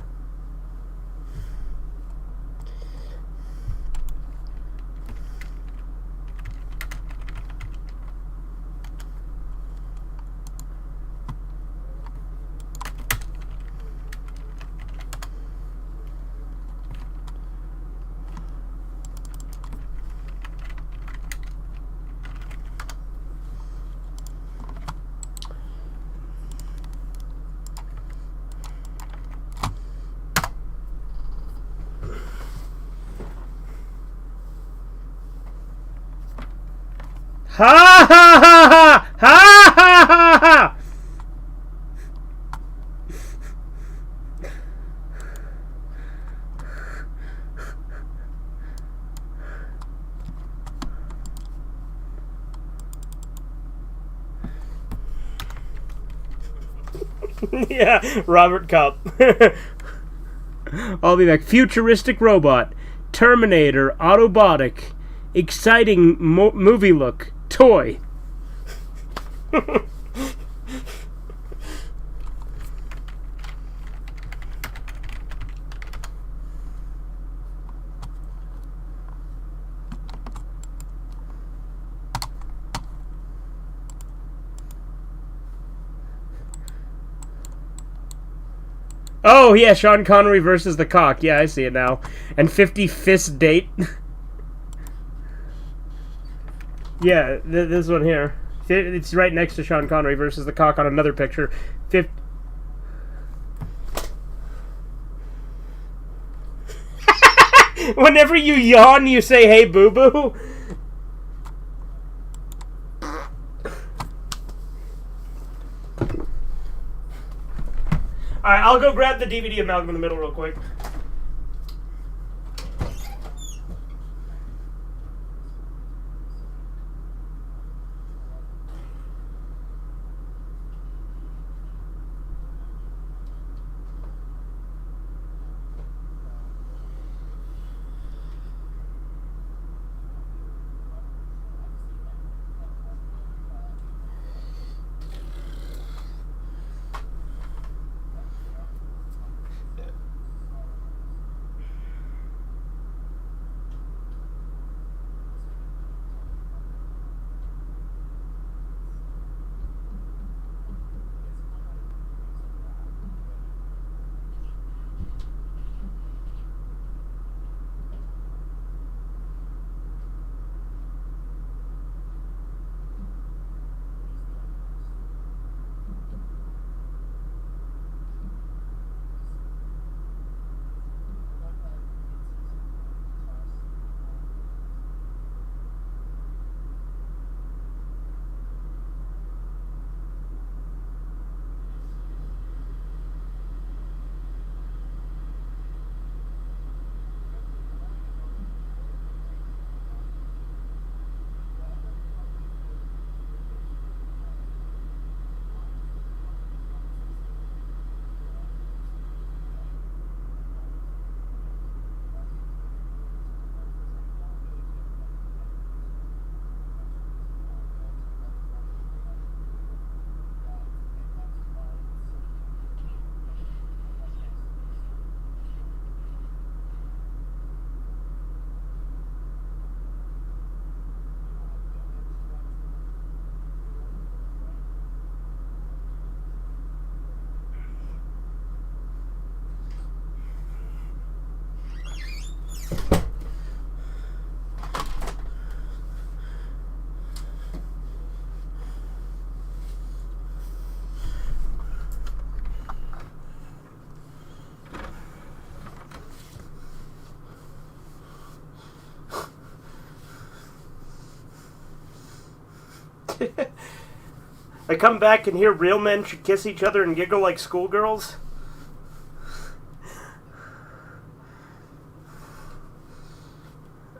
Ha ha ha ha! Ha ha ha ha! Yeah, Robert Cup. I'll be back. Futuristic robot. Terminator. Autobotic. Exciting movie look. Toy. Oh, yeah, Sean Connery versus the cock. Yeah, I see it now. And 50 Fist Date. Yeah, this one here. It's right next to Sean Connery versus the cock on another picture. Whenever you yawn, you say, "Hey, boo-boo." Alright, I'll go grab the DVD of Malcolm in the Middle real quick. I come back and hear real men should kiss each other and giggle like schoolgirls.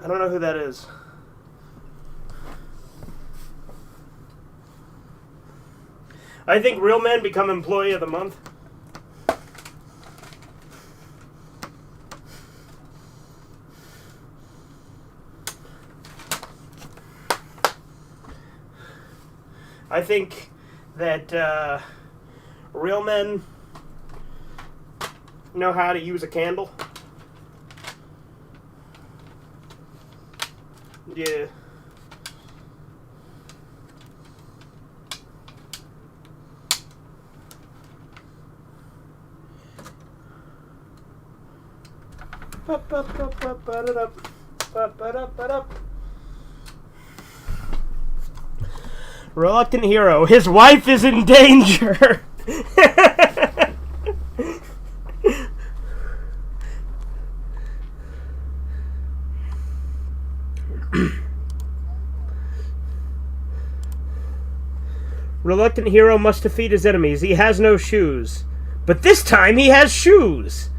I don't know who that is. I think real men become employee of the month. I think that real men know how to use a candle. Yeah. Reluctant hero. His wife is in danger. Reluctant hero must defeat his enemies. He has no shoes. But this time he has shoes.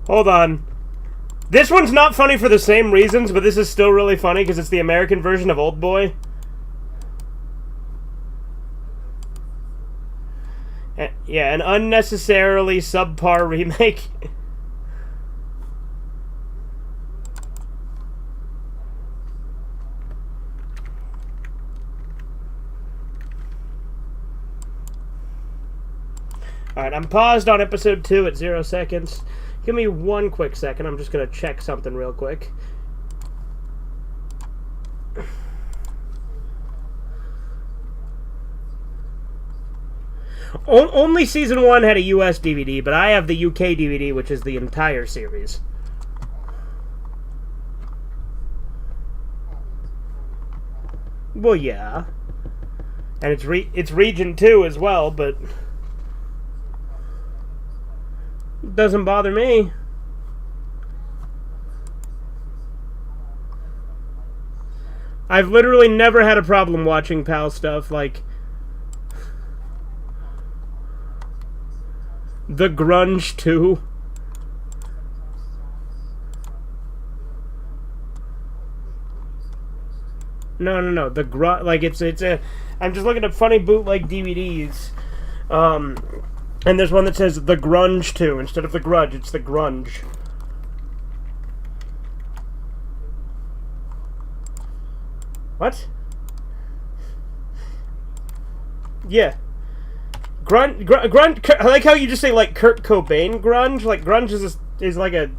Hold on. This one's not funny for the same reasons, but this is still really funny because it's the American version of Old Boy. Yeah, an unnecessarily subpar remake. Alright, I'm paused on episode 2 at 0 seconds. Give me 1 quick second. I'm just going to check something real quick. Only season 1 had a US DVD, but I have the UK DVD, which is the entire series. Well, yeah. And it's region 2 as well, but doesn't bother me. I've literally never had a problem watching PAL stuff, like The Grunge 2. No. The Grunge, like it's a. I'm just looking at funny bootleg DVDs. And there's one that says The Grunge 2 instead of The Grudge. It's The Grunge. What? Yeah. Grunge. I like how you just say like Kurt Cobain grunge. Like grunge is like a.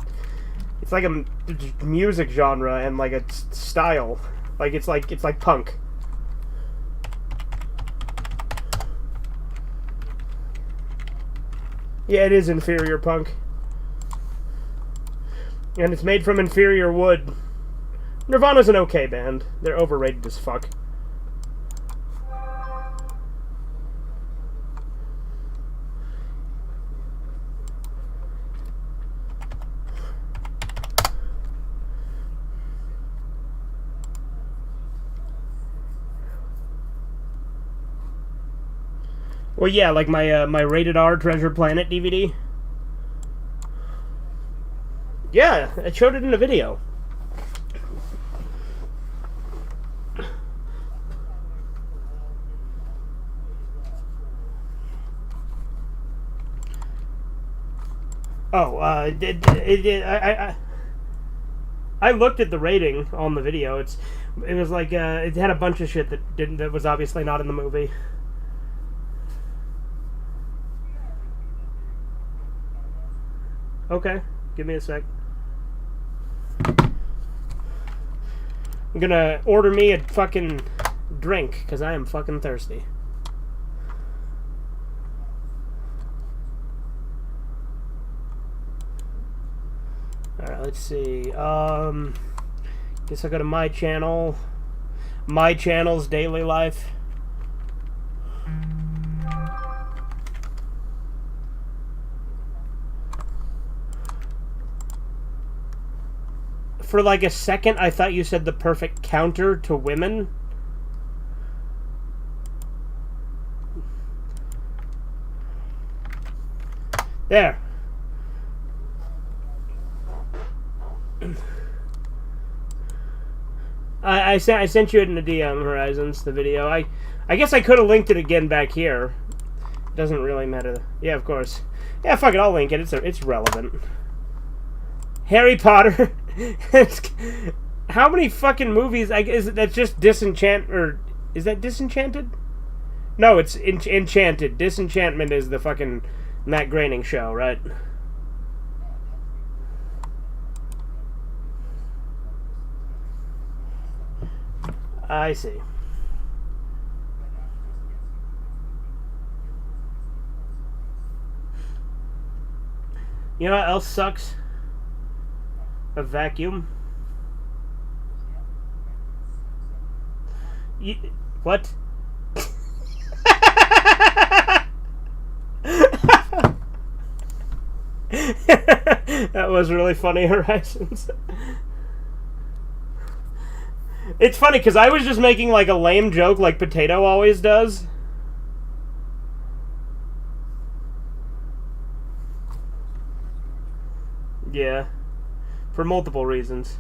It's like a music genre and like a style. Like it's like punk. Yeah, it is inferior punk. And it's made from inferior wood. Nirvana's an okay band. They're overrated as fuck. Well, yeah, like my Rated R Treasure Planet DVD. Yeah, I showed it in a video. Oh, I looked at the rating on the video. It was like it had a bunch of shit that was obviously not in the movie. Okay, give me a sec. I'm gonna order me a fucking drink, because I am fucking thirsty. Alright, let's see. Guess I'll go to my channel. My channel's daily life. For like a second, I thought you said the perfect counter to women. There. I sent you it in the DM, Horizons, the video. I guess I could have linked it again back here. Doesn't really matter. Yeah, of course. Yeah, fuck it, I'll link it. It's relevant. Harry Potter. How many fucking movies? Is that's just Disenchant, or is that Disenchanted? No, it's Enchanted. Disenchantment is the fucking Matt Groening show, right? I see. You know what else sucks? A vacuum. What? That was really funny, Horizons. It's funny because I was just making like a lame joke like Potato always does. Yeah. For multiple reasons.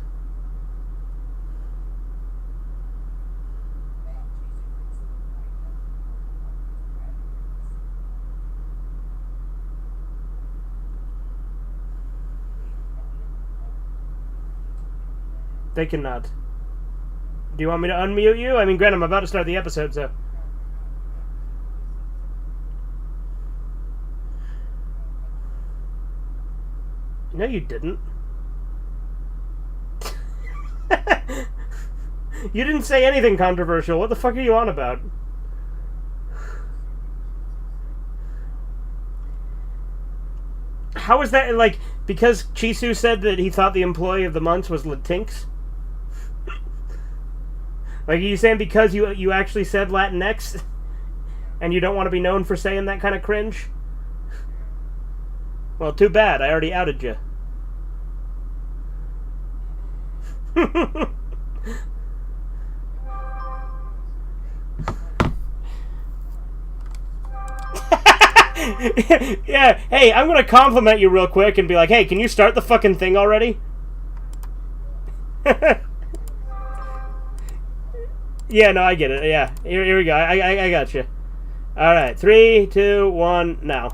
They cannot. Do you want me to unmute you? I mean, granted, I'm about to start the episode, so... No, you didn't. You didn't say anything controversial. What the fuck are you on about? How is that, like, because Chisu said that he thought the employee of the month was Latinx? Like, are you saying because you actually said Latinx and you don't want to be known for saying that kind of cringe? Well, too bad. I already outed you. Yeah, hey, I'm gonna compliment you real quick and be like, hey, can you start the fucking thing already? Yeah, no, I get it. Yeah, here we go. I got you. All right, 3, 2, 1, now.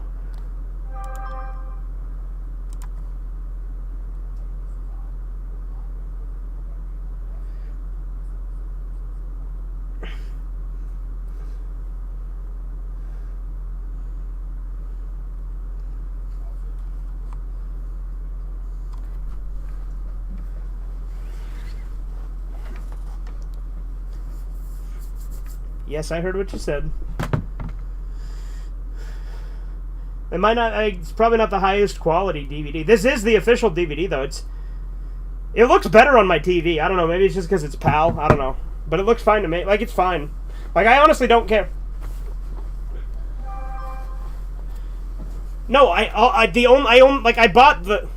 Yes, I heard what you said. It might not. It's probably not the highest quality DVD. This is the official DVD, though. It looks better on my TV. I don't know. Maybe it's just because it's PAL. I don't know, but it looks fine to me. Like, it's fine. Like, I honestly don't care. No, I bought the.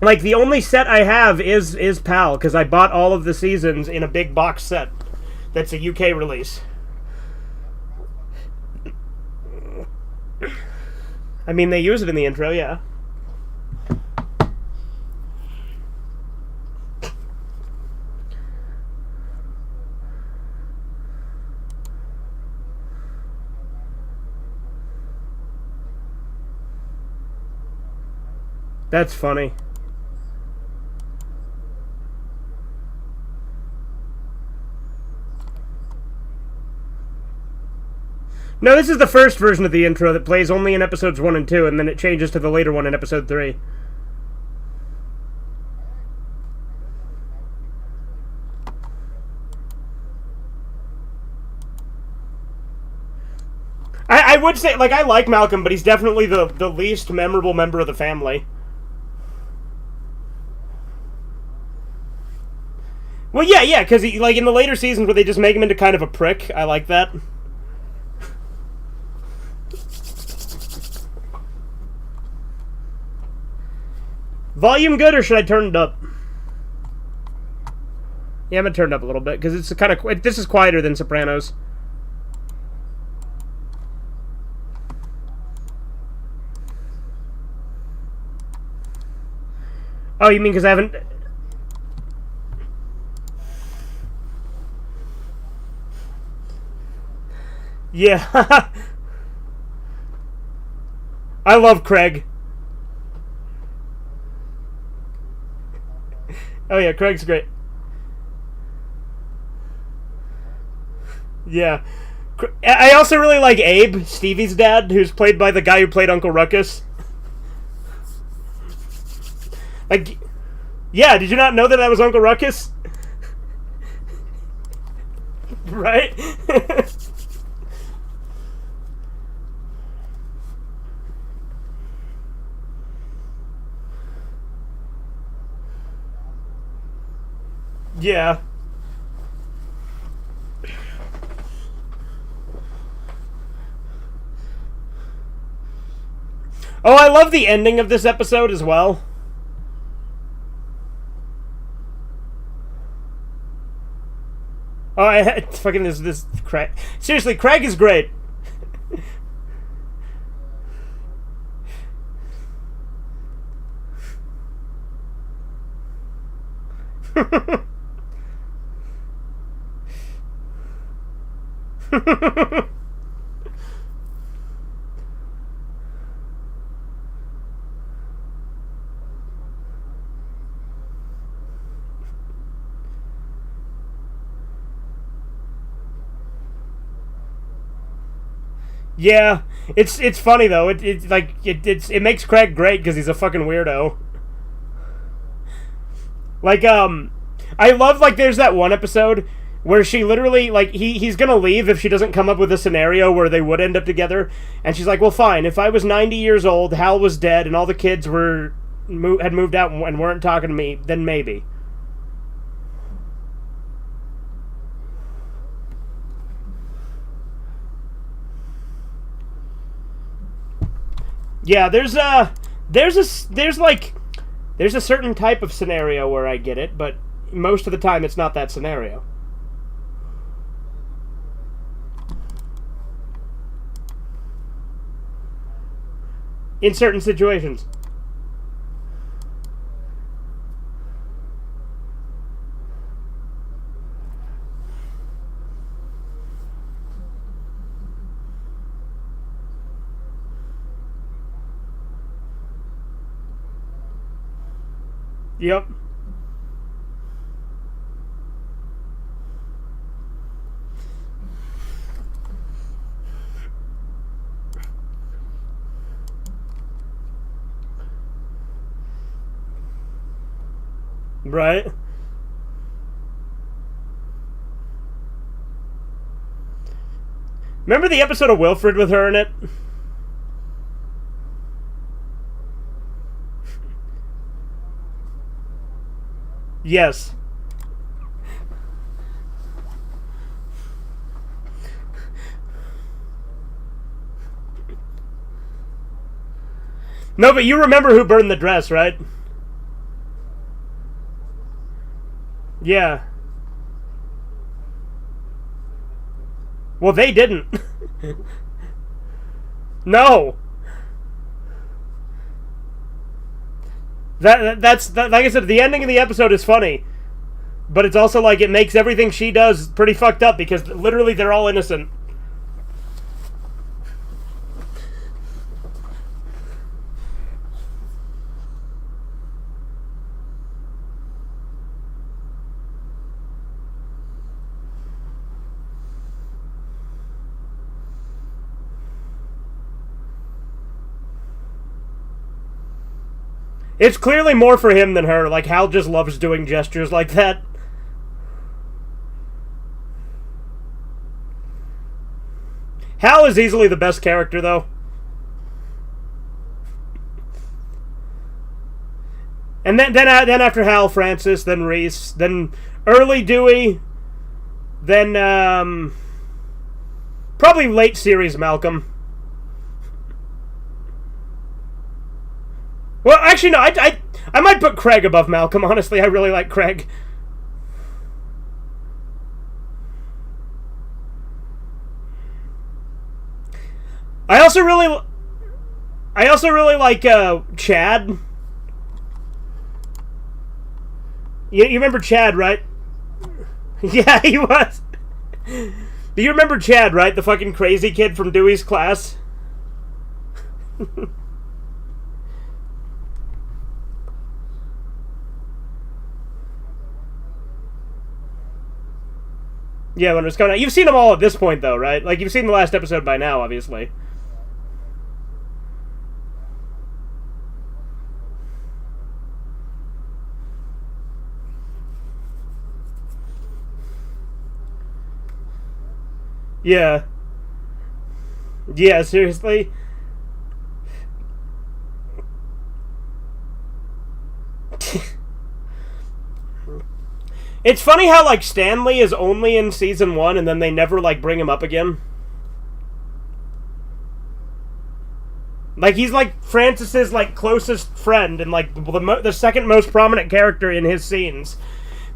Like, the only set I have is PAL because I bought all of the seasons in a big box set. That's a UK release. I mean, they use it in the intro, yeah. That's funny. No, this is the first version of the intro that plays only in episodes 1 and 2, and then it changes to the later one in episode 3. I would say, like, I like Malcolm, but he's definitely the least memorable member of the family. Well, yeah, because, like, in the later seasons where they just make him into kind of a prick, I like that. Volume good, or should I turn it up? Yeah, I'm gonna turn it up a little bit because it's kind of this is quieter than Sopranos. Oh, you mean because I haven't? Yeah, I love Craig. Oh yeah, Craig's great. Yeah. I also really like Abe, Stevie's dad, who's played by the guy who played Uncle Ruckus. Like, yeah, did you not know that was Uncle Ruckus? Right? Yeah. Oh, I love the ending of this episode as well. Oh, fucking this Craig. Seriously, Craig is great. Yeah, it's funny though. It makes Craig great because he's a fucking weirdo. Like I love like there's that one episode where she literally like he's gonna leave if she doesn't come up with a scenario where they would end up together, and she's like, well, fine. If I was 90 years old, Hal was dead, and all the kids had moved out and weren't talking to me, then maybe. Yeah, there's a certain type of scenario where I get it, but most of the time it's not that scenario. In certain situations. Yep. Right. Remember the episode of Wilfred with her in it? Yes. No, but you remember who burned the dress, right? Yeah. Well, they didn't. No. That's like I said, the ending of the episode is funny, but it's also like it makes everything she does pretty fucked up because literally they're all innocent. It's clearly more for him than her. Like, Hal just loves doing gestures like that. Hal is easily the best character, though. And then after Hal, Francis, then Reese, then early Dewey, then probably late series Malcolm. Well, actually, no. I might put Craig above Malcolm. Honestly, I really like Craig. I also really like Chad. You remember Chad, right? Yeah, he was. Do you remember Chad, right? The fucking crazy kid from Dewey's class. Yeah, when it was coming out. You've seen them all at this point, though, right? Like, you've seen the last episode by now, obviously. Yeah. Yeah, seriously? It's funny how, like, Stanley is only in season 1 and then they never, like, bring him up again. Like, he's, like, Francis's, like, closest friend and, like, the second most prominent character in his scenes.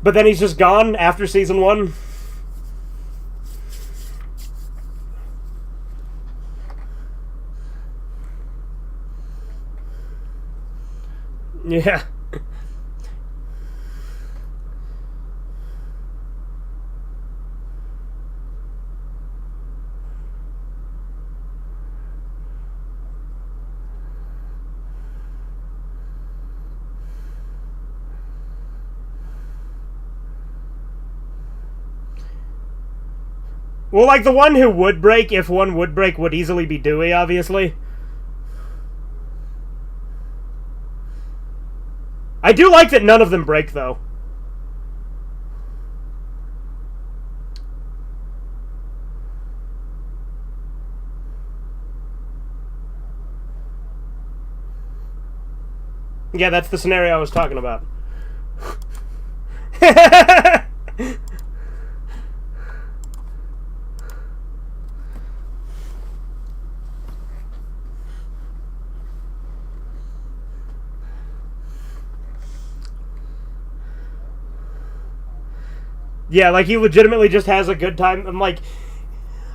But then he's just gone after season 1. Yeah. Well, like, the one who would break, if one would break, would easily be Dewey, obviously. I do like that none of them break, though. Yeah, that's the scenario I was talking about. Yeah, like, he legitimately just has a good time. I'm like,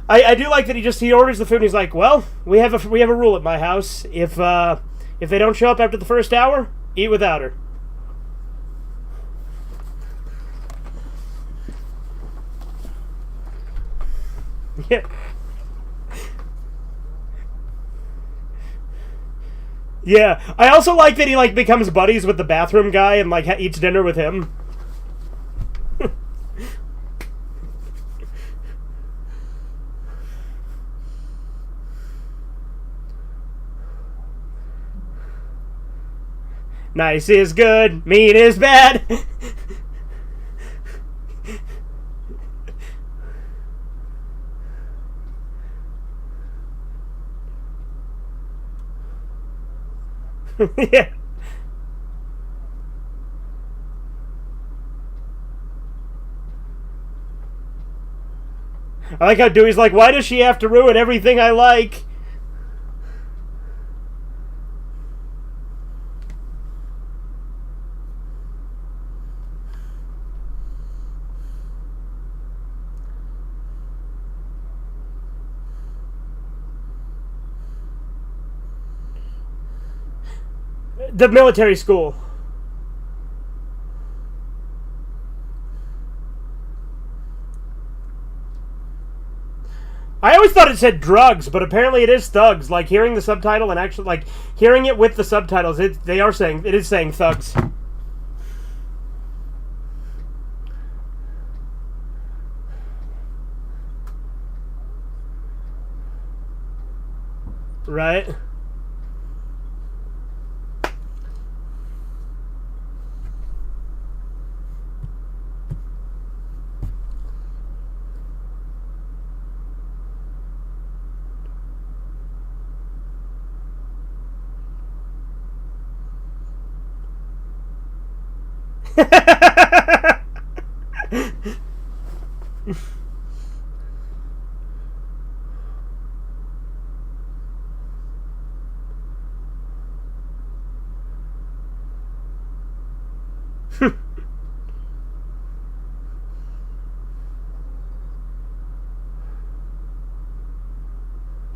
I do like that he orders the food and he's like, well, we have a rule at my house. If they don't show up after the first hour, eat without her. Yeah. Yeah. I also like that he, like, becomes buddies with the bathroom guy and, like, eats dinner with him. Nice is good, mean is bad. Yeah. I like how Dewey's like, why does she have to ruin everything I like? The military school. I always thought it said drugs, but apparently it is thugs. Like, hearing the subtitle and actually, like, hearing it with the subtitles, it is saying thugs. Right?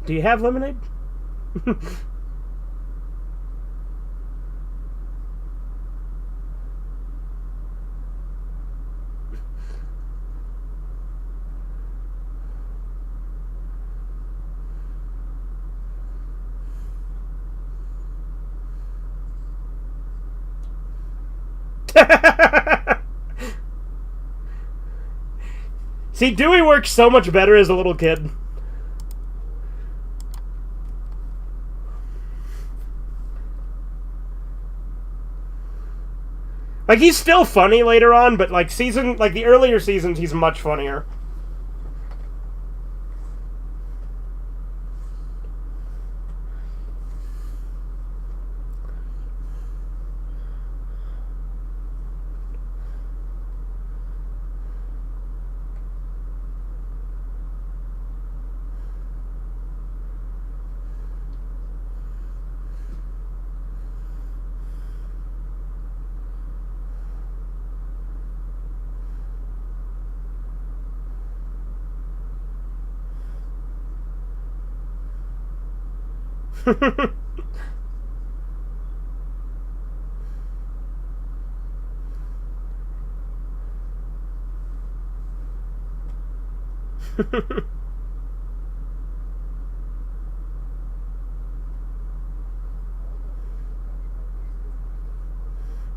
Do you have lemonade? See, Dewey works so much better as a little kid. Like, he's still funny later on, but like the earlier seasons, he's much funnier.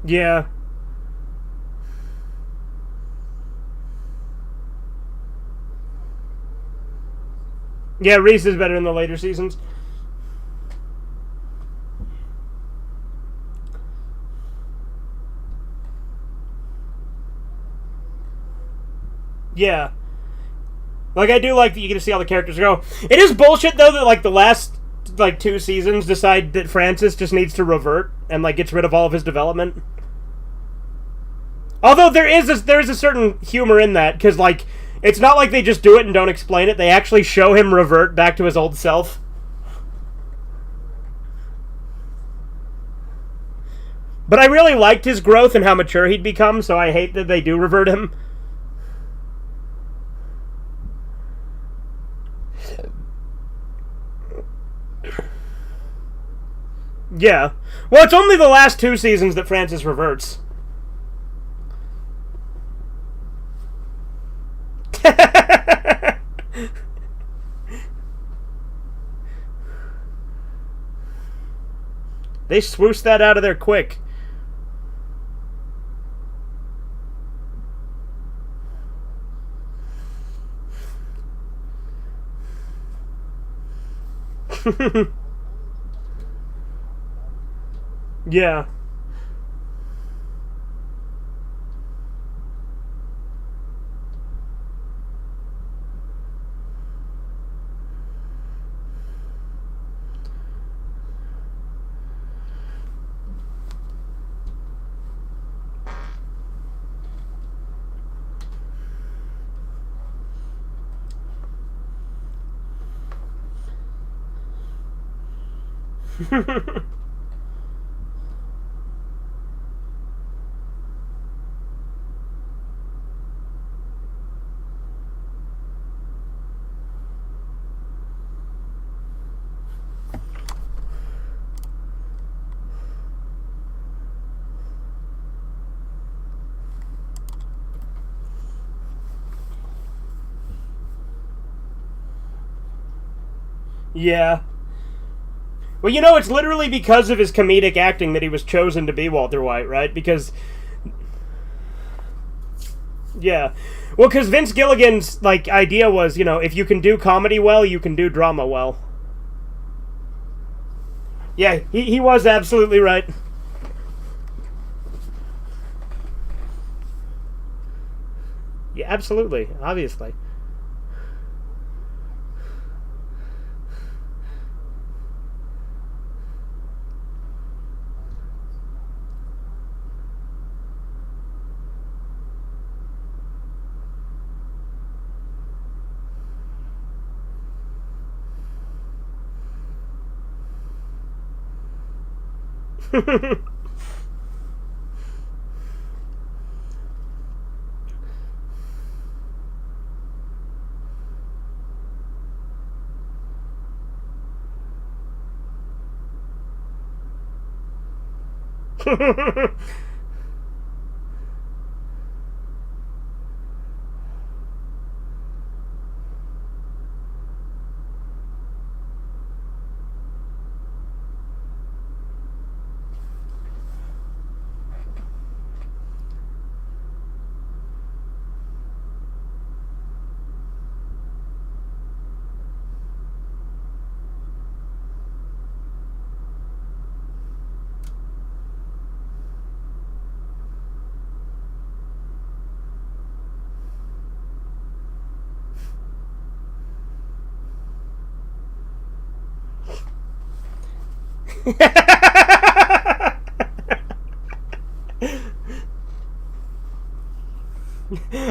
Yeah. Yeah, Reese is better in the later seasons. Yeah. Like, I do like that you get to see all the characters go. It is bullshit, though, that, like, the last, like, 2 seasons decide that Francis just needs to revert and, like, gets rid of all of his development. Although there is a certain humor in that, because, like, it's not like they just do it and don't explain it. They actually show him revert back to his old self. But I really liked his growth and how mature he'd become, so I hate that they do revert him. Yeah. Well, it's only the last 2 seasons that Francis reverts. They swooshed that out of there quick. Yeah. Yeah. Well, you know, it's literally because of his comedic acting that he was chosen to be Walter White, right? Because... Yeah. Well, because Vince Gilligan's, like, idea was, you know, if you can do comedy well, you can do drama well. Yeah, he was absolutely right. Yeah, absolutely. Obviously.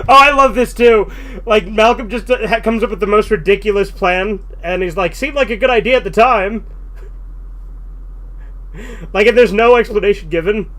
Oh, I love this too. Like, Malcolm just comes up with the most ridiculous plan, and he's like, seemed like a good idea at the time. Like, if there's no explanation given.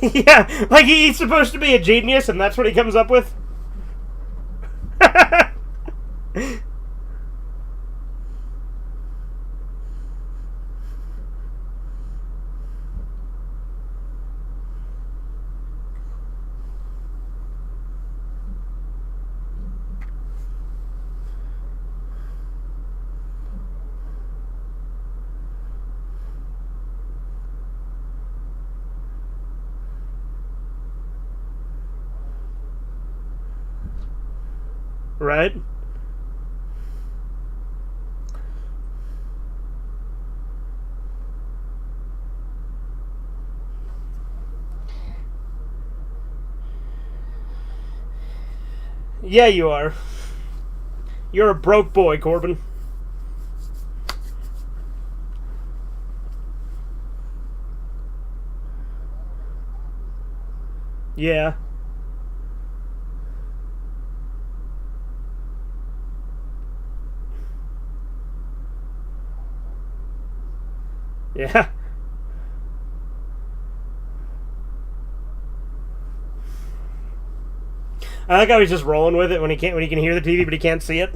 Yeah, like he's supposed to be a genius, and that's what he comes up with. Right? Yeah, you are. You're a broke boy, Corbin. Yeah. Yeah. I like how he's just rolling with it when he can hear the TV but he can't see it.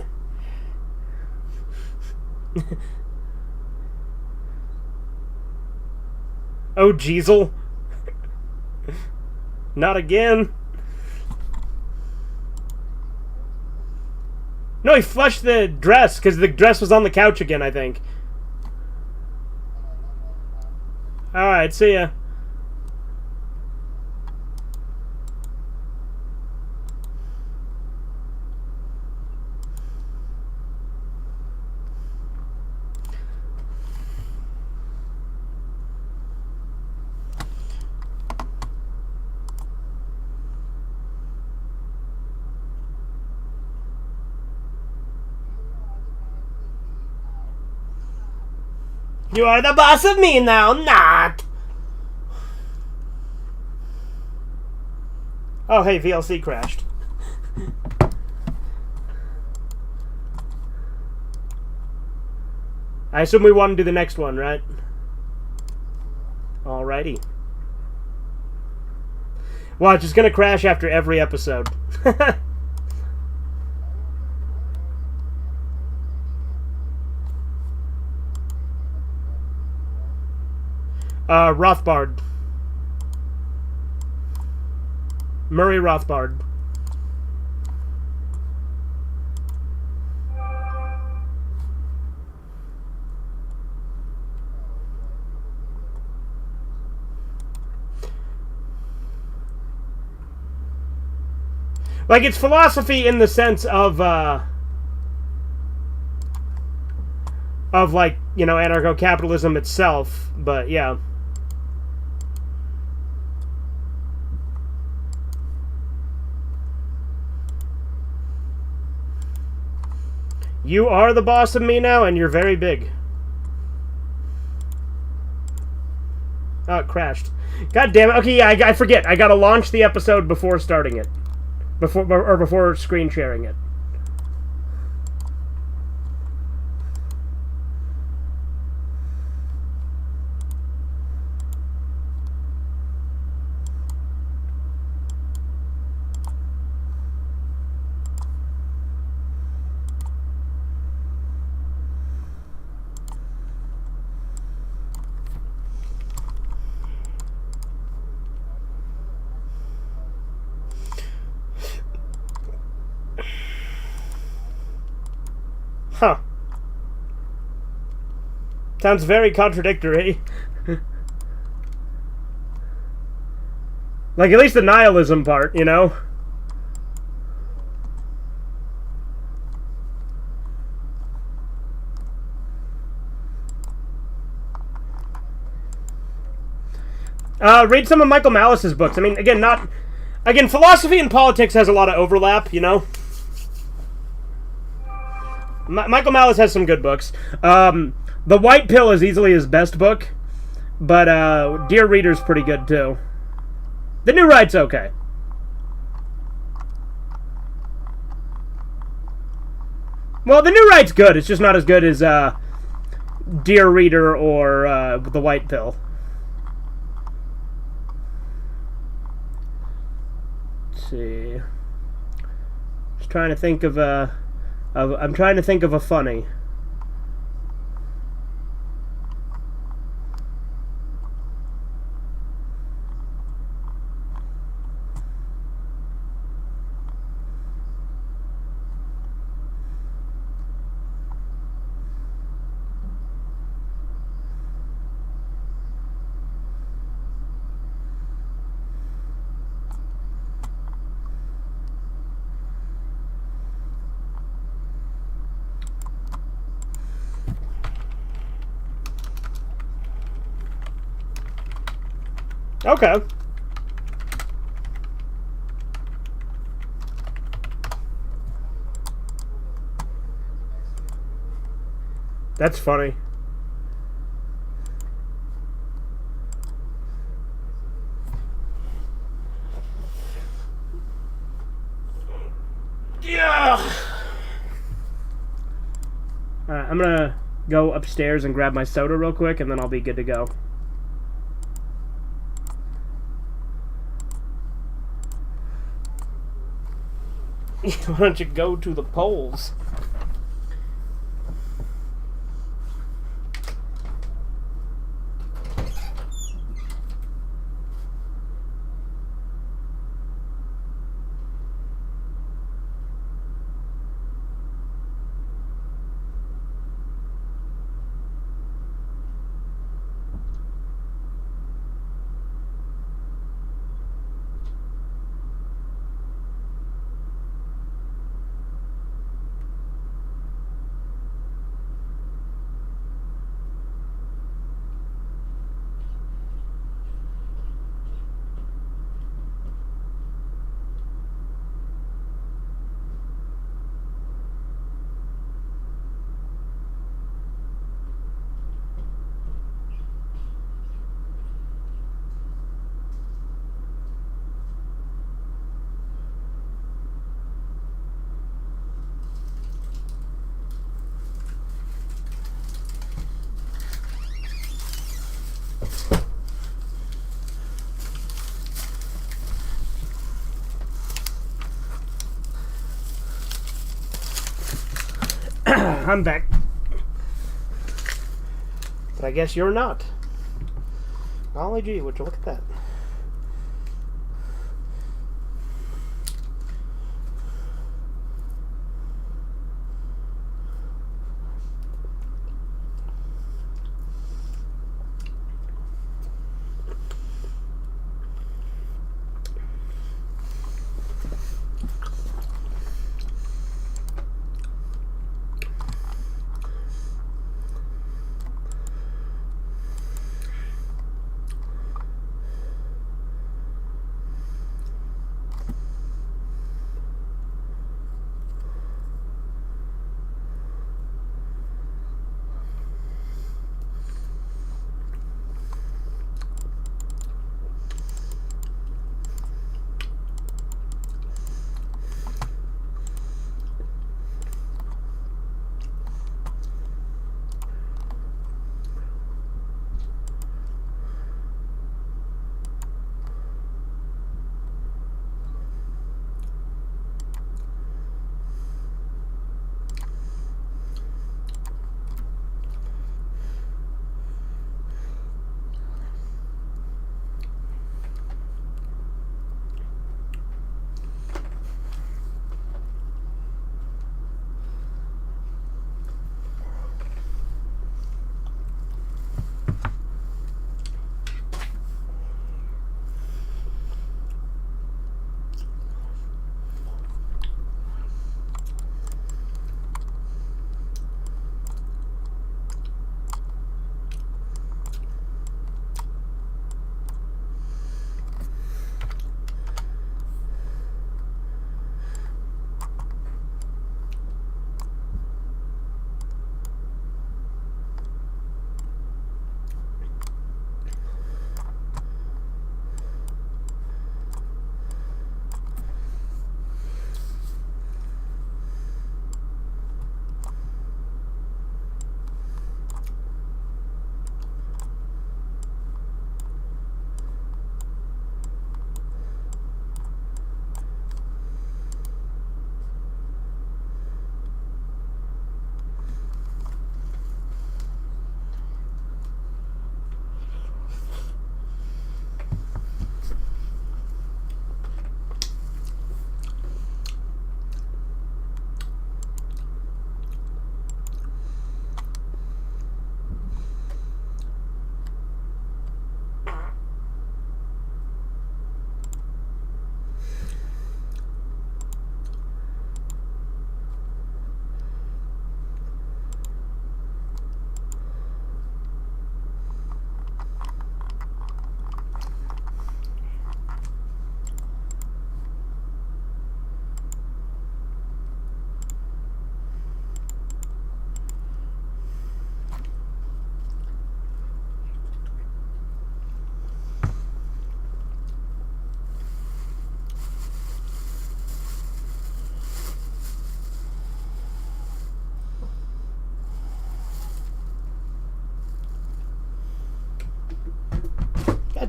Oh, Jeezel. Not again. No, he flushed the dress because the dress was on the couch again, I think. Alright, see ya. You are the boss of me now, not! Oh, hey, VLC crashed. I assume we want to do the next one, right? Alrighty. Watch, it's gonna crash after every episode. Rothbard. Murray Rothbard. Like, it's philosophy in the sense of like, you know, anarcho-capitalism itself, but yeah. You are the boss of me now, and you're very big. Oh, it crashed. God damn it. Okay, yeah, I forget. I gotta launch the episode before starting it. Before screen sharing it. Huh. Sounds very contradictory. Like, at least the nihilism part, you know? Read some of Michael Malice's books. I mean, again, philosophy and politics has a lot of overlap, you know? Michael Malice has some good books. The White Pill is easily his best book, but Dear Reader's pretty good too. The New Right's okay. Well, The New Right's good. It's just not as good as Dear Reader or The White Pill. Let's see. Just trying to think of a. I'm trying to think of a funny. Okay. That's funny. Yeah. Alright, I'm gonna go upstairs and grab my soda real quick, and then I'll be good to go. Why don't you go to the polls? I'm back. But I guess you're not. Golly gee, would you look at that?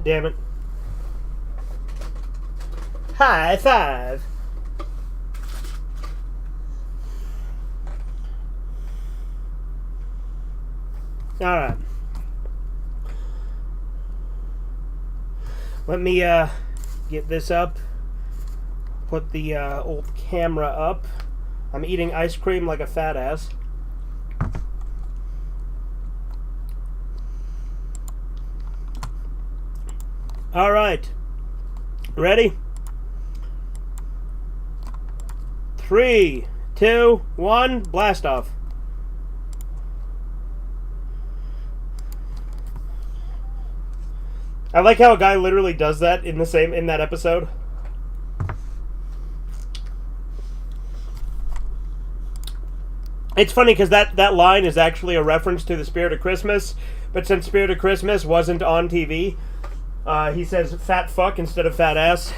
damn it. High five. Alright. Let me get this up. Put the old camera up. I'm eating ice cream like a fat ass. Alright. Ready? 3, 2, 1, blast off. I like how a guy literally does that in that episode. It's funny because that line is actually a reference to the Spirit of Christmas, but since Spirit of Christmas wasn't on TV, he says fat fuck instead of fat ass.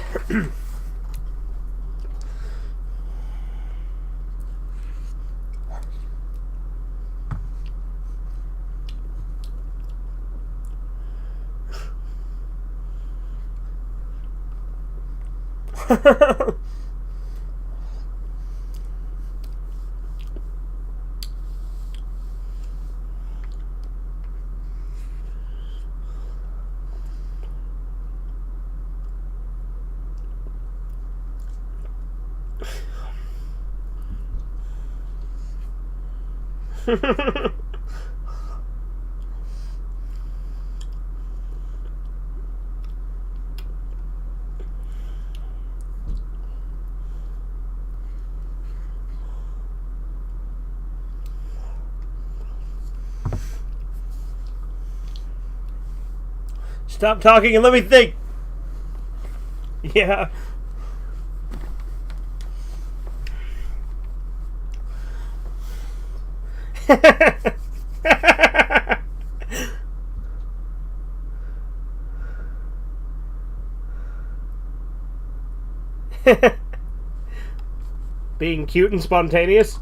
Stop talking and let me think. Yeah. Being cute and spontaneous.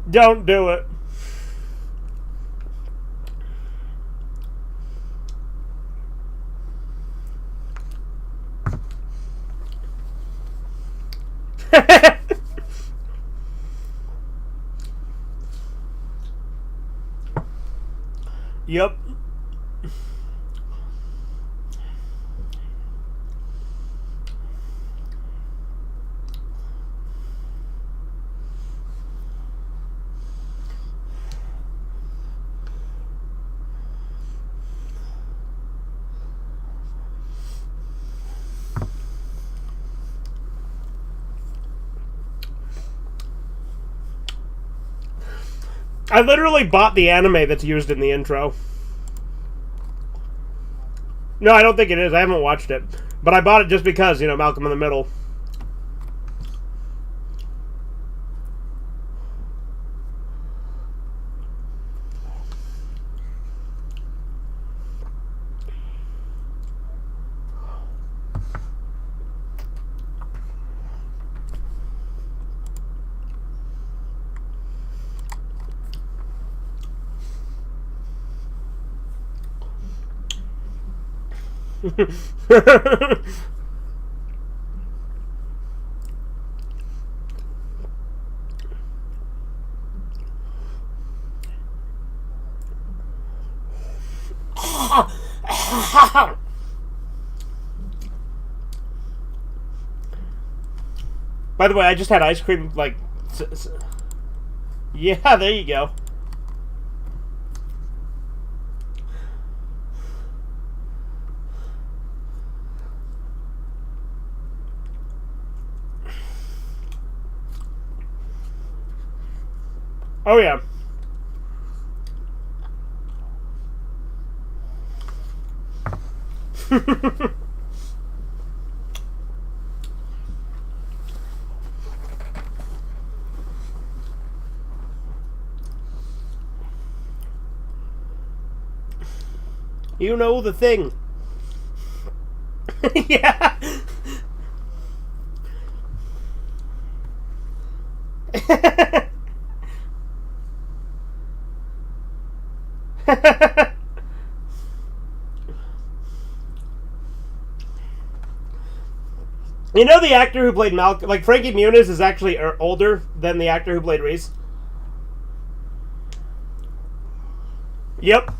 Don't do it. Yep. I literally bought the anime that's used in the intro. No, I don't think it is. I haven't watched it. But I bought it just because, you know, Malcolm in the Middle. By the way, I just had ice cream, like... Yeah, there you go. Oh, yeah. You know the thing. Yeah. You know the actor who played Malcolm, like Frankie Muniz, is actually older than the actor who played Reese. Yep.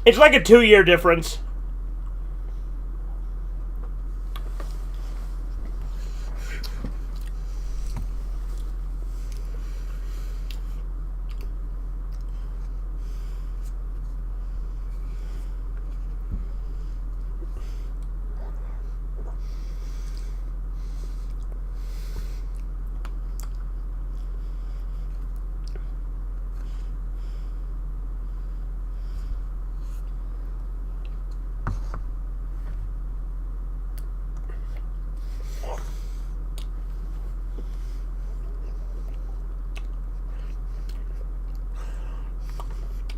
It's like a 2-year difference.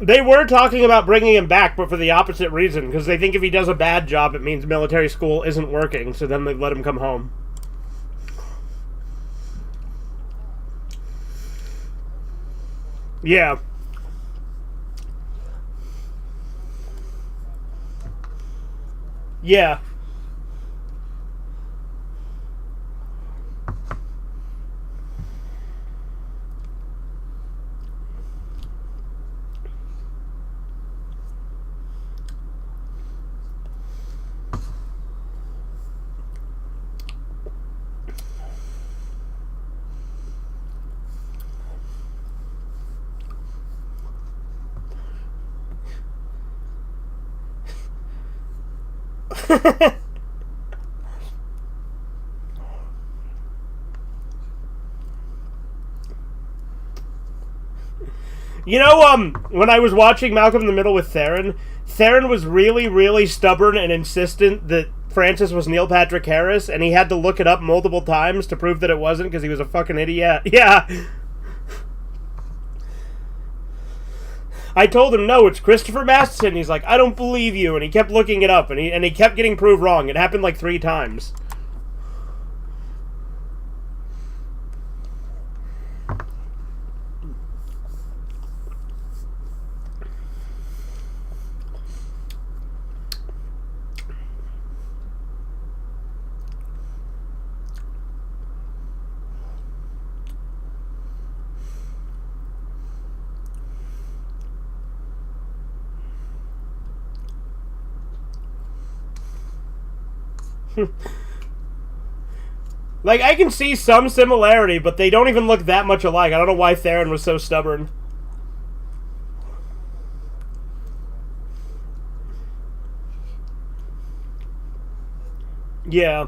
They were talking about bringing him back, but for the opposite reason, because they think if he does a bad job, it means military school isn't working, so then they let him come home. Yeah. Yeah. You know, when I was watching Malcolm in the Middle with Theron, Theron was really, really stubborn and insistent that Francis was Neil Patrick Harris, and he had to look it up multiple times to prove that it wasn't because he was a fucking idiot. Yeah. I told him, no, it's Christopher Masterson. He's like, I don't believe you, and he kept looking it up, and he kept getting proved wrong. It happened like 3 times. Like, I can see some similarity, but they don't even look that much alike. I don't know why Theron was so stubborn. Yeah.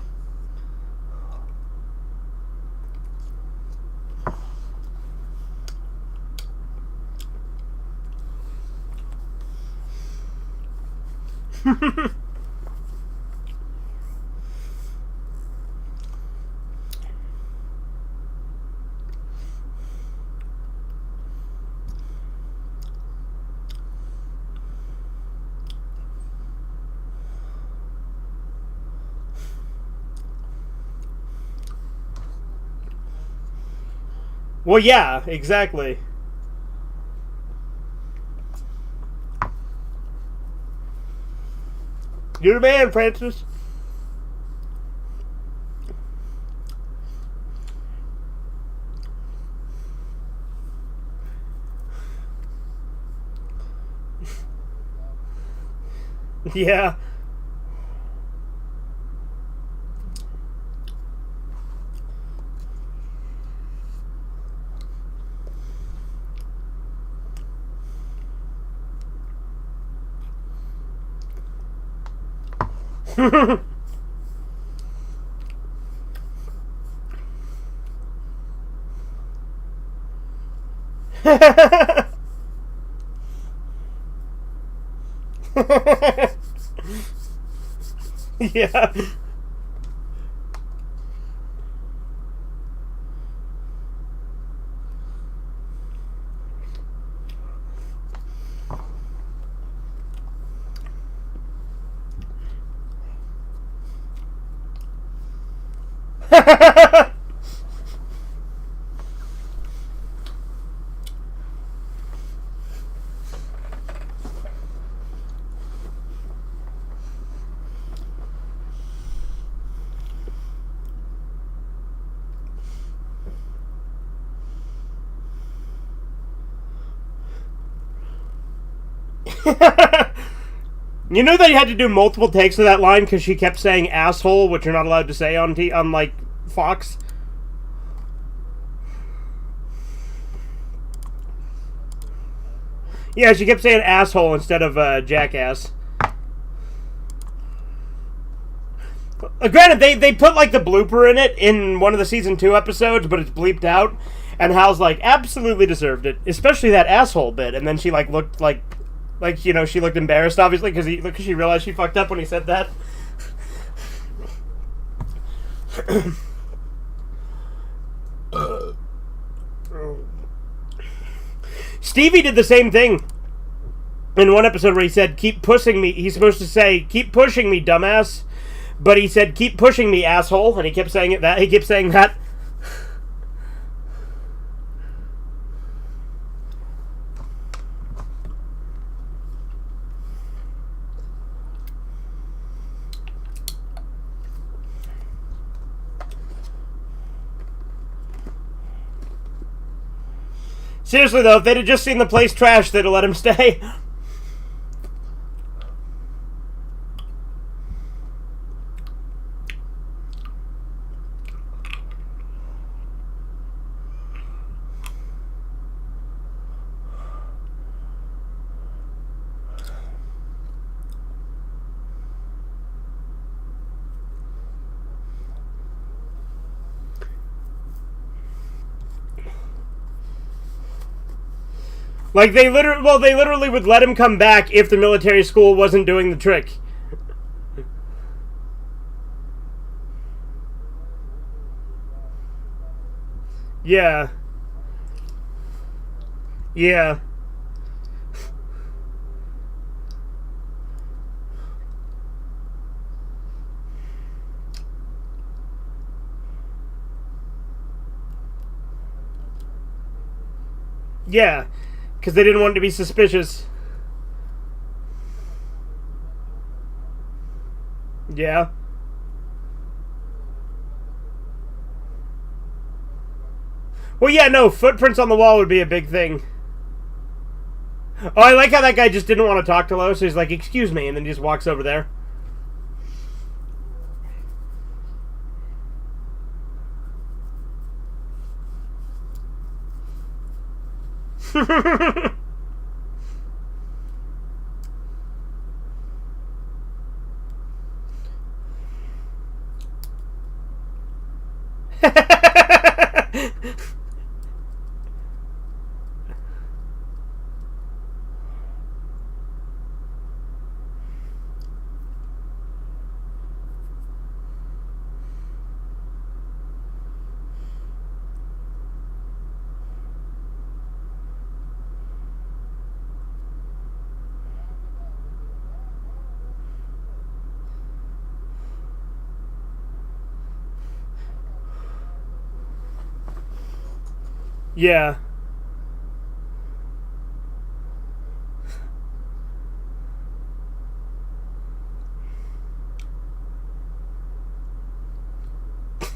Well, yeah, exactly. You're the man, Francis. Yeah. Yeah. You know that you had to do multiple takes of that line because she kept saying asshole, which you're not allowed to say on like Fox. Yeah, she kept saying asshole instead of jackass. Granted, they put like the blooper in it in one of the season 2 episodes, but it's bleeped out. And Hal's like, absolutely deserved it, especially that asshole bit. And then she like looked like you know, she looked embarrassed, obviously, because she realized she fucked up when he said that. Stevie did the same thing in one episode where he said, keep pushing me. He's supposed to say, keep pushing me, dumbass. But he said, keep pushing me, asshole. And he kept saying that. He kept saying that. Seriously, though, if they'd have just seen the place trash, they'd have let him stay. Like, they literally would let him come back if the military school wasn't doing the trick. Yeah. Yeah. Yeah. Because they didn't want to be suspicious. Yeah. Well, yeah, no, footprints on the wall would be a big thing. Oh, I like how that guy just didn't want to talk to Lois, so he's like, excuse me, and then he just walks over there. Yeah.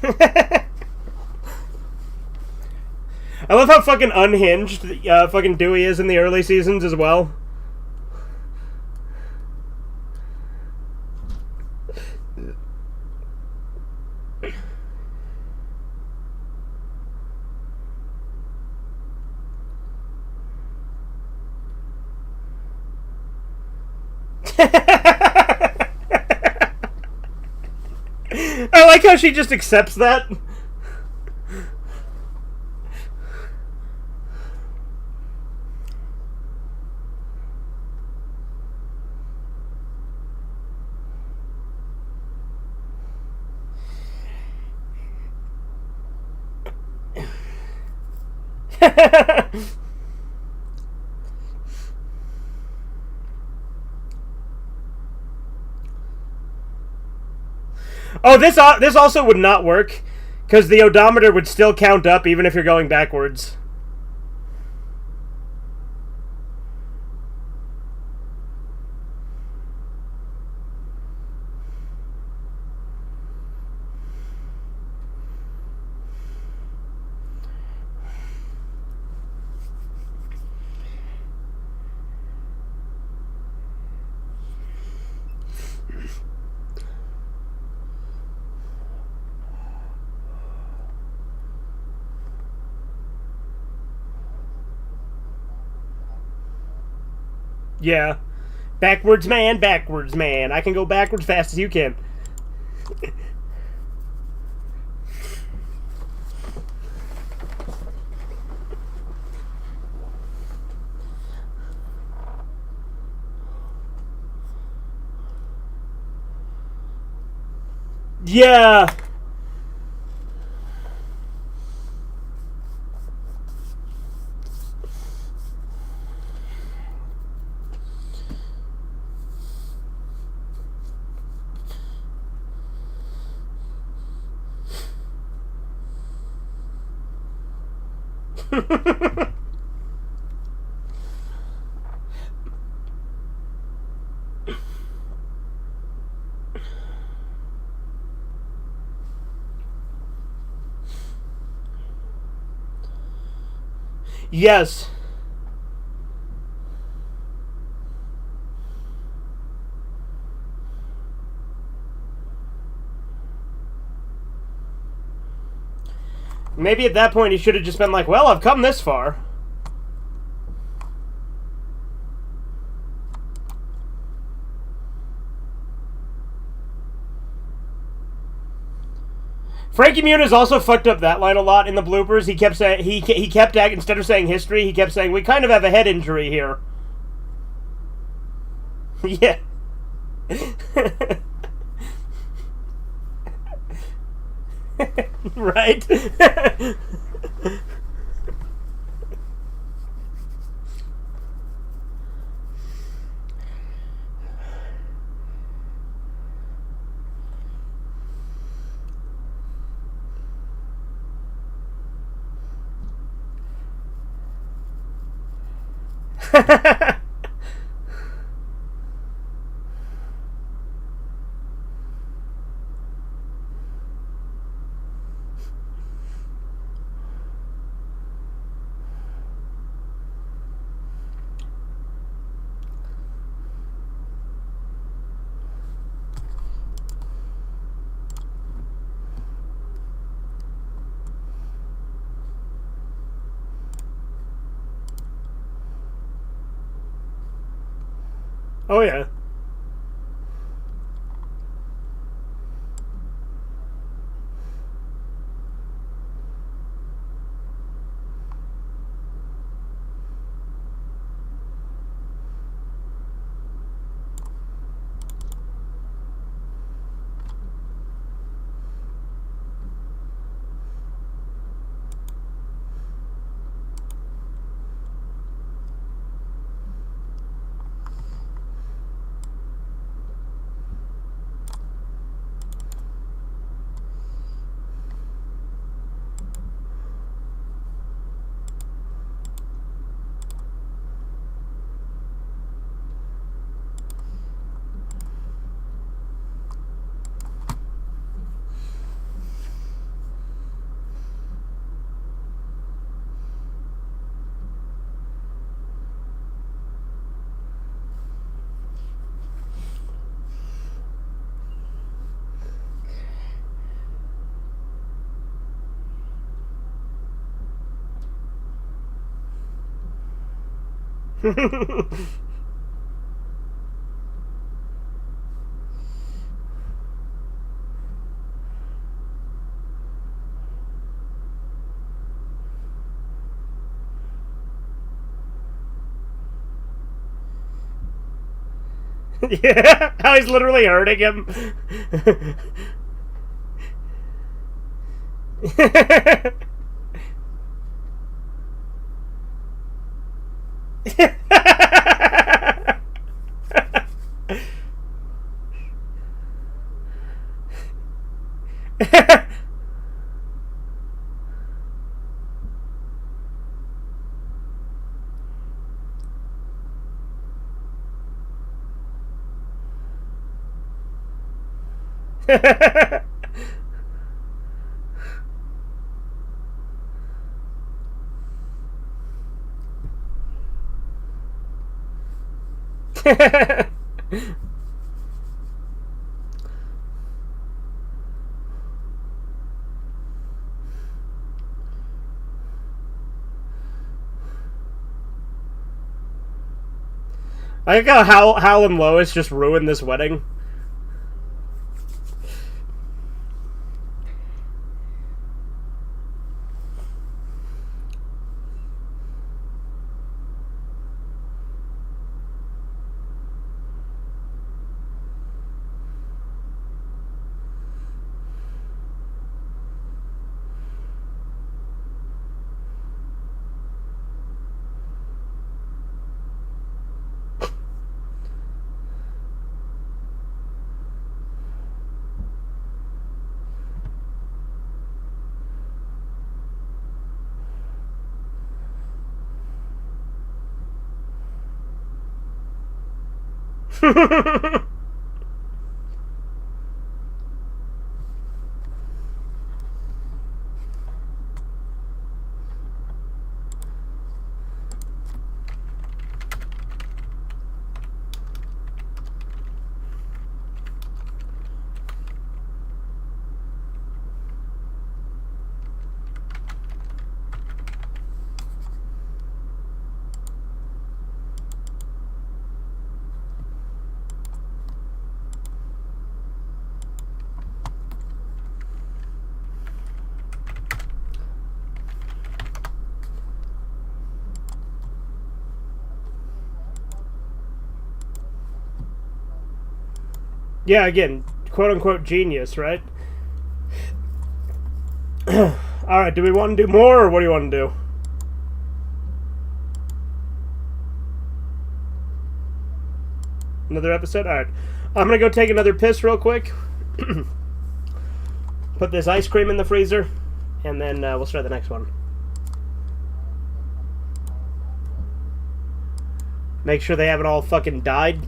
I love how fucking unhinged fucking Dewey is in the early seasons as well. I like how she just accepts that. Oh, this also would not work, because the odometer would still count up even if you're going backwards. Yeah. Backwards man, backwards man. I can go backwards fast as you can. Yeah. Yes. Maybe at that point he should have just been like, well, I've come this far. Frankie Muniz also fucked up that line a lot in the bloopers. He kept saying he kept instead of saying history, he kept saying we kind of have a head injury here. Yeah. Right. Oh yeah. Yeah, how he's literally hurting him. I like how Hal and Lois just ruined this wedding. Yeah, again, quote-unquote genius, right? Alright, do we want to do more, or what do you want to do? Another episode? Alright. I'm gonna go take another piss real quick. Put this ice cream in the freezer, and then we'll start the next one. Make sure they haven't all fucking died.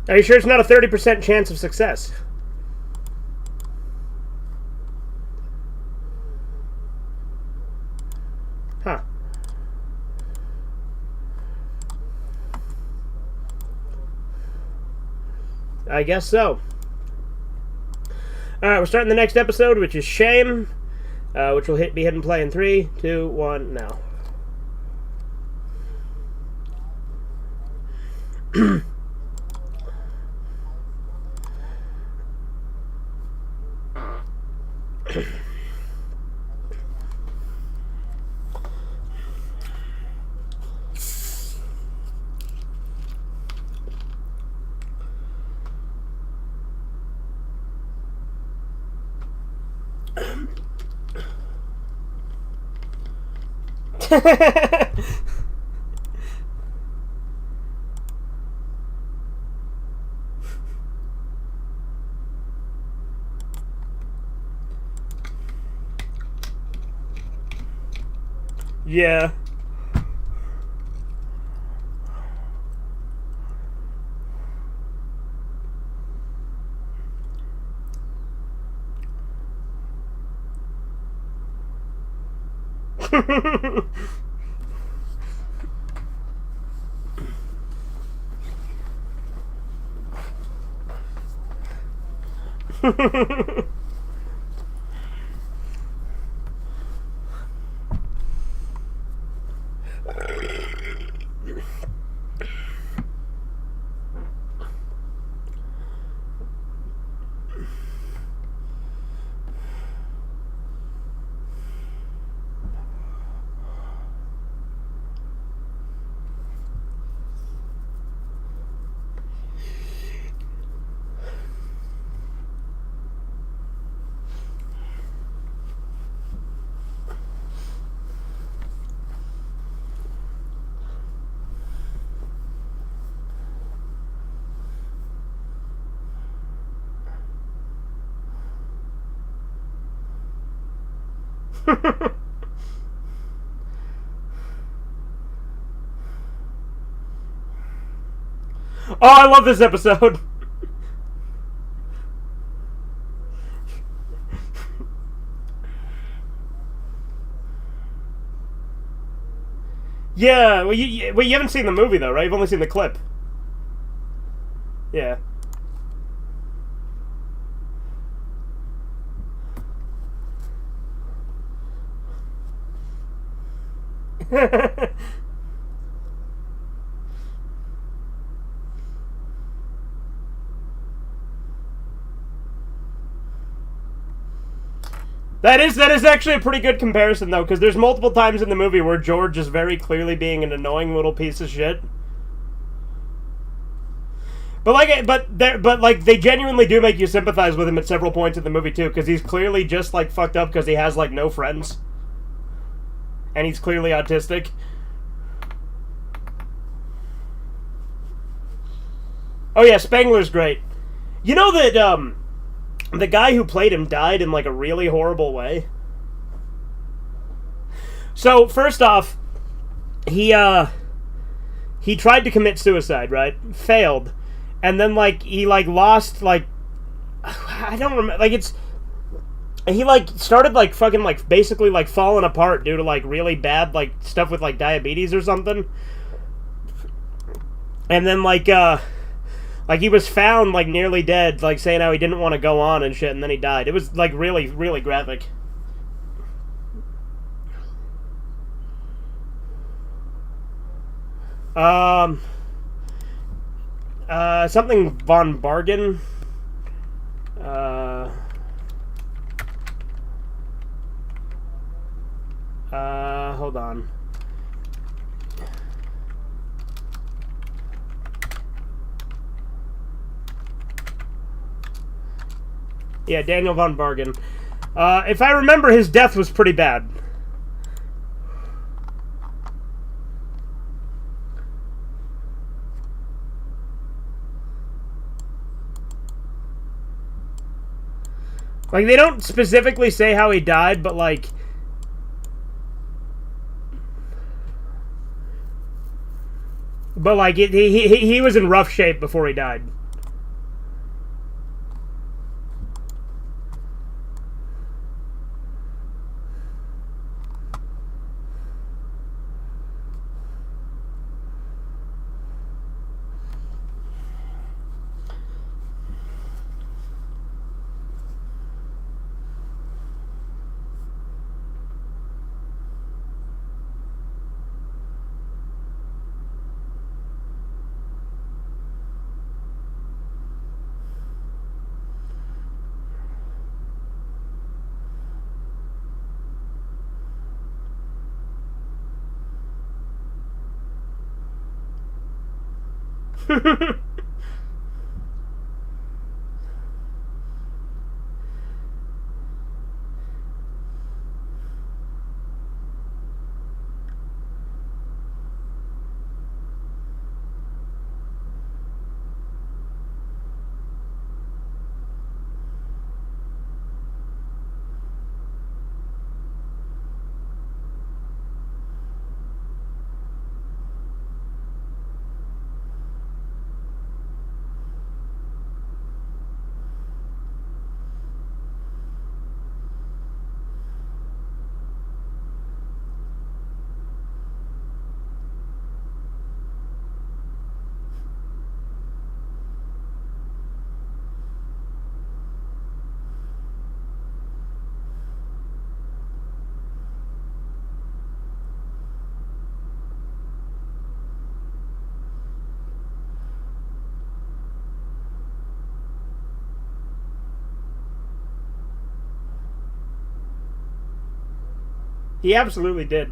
Are you sure it's not a 30% chance of success? Huh. I guess so. Alright, we're starting the next episode, which is Shame, which will be hit and play in 3, 2, 1, now. Yeah. Oh, I love this episode. Yeah, well, you haven't seen the movie though, right? You've only seen the clip. Yeah. That is actually a pretty good comparison though, because there's multiple times in the movie where George is very clearly being an annoying little piece of shit. But they genuinely do make you sympathize with him at several points in the movie too, because he's clearly just like fucked up because he has like no friends, and he's clearly autistic. Oh yeah, Spengler's great. You know that the guy who played him died in like a really horrible way. So first off, he tried to commit suicide, right? Failed. And then like he like lost like I don't remember, like it's he like started like fucking like basically like falling apart due to like really bad like stuff with like diabetes or something. And then like he was found like nearly dead, like saying how he didn't want to go on and shit, and then he died. It was like really, really graphic. Something von Bargen. Hold on. Yeah, Daniel von Bargen. If I remember, his death was pretty bad. Like, they don't specifically say how he died, but, like... But, like, he was in rough shape before he died. He absolutely did.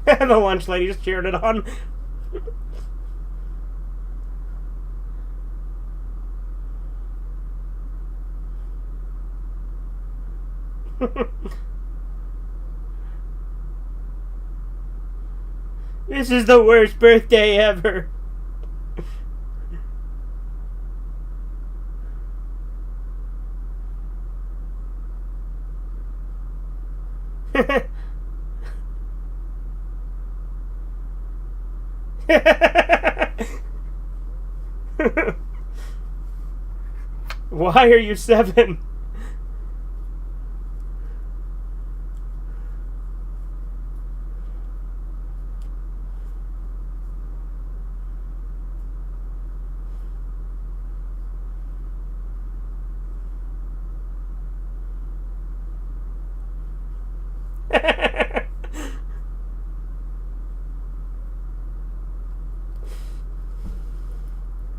The lunch lady just cheered it on. This is the worst birthday ever. Why are you 7?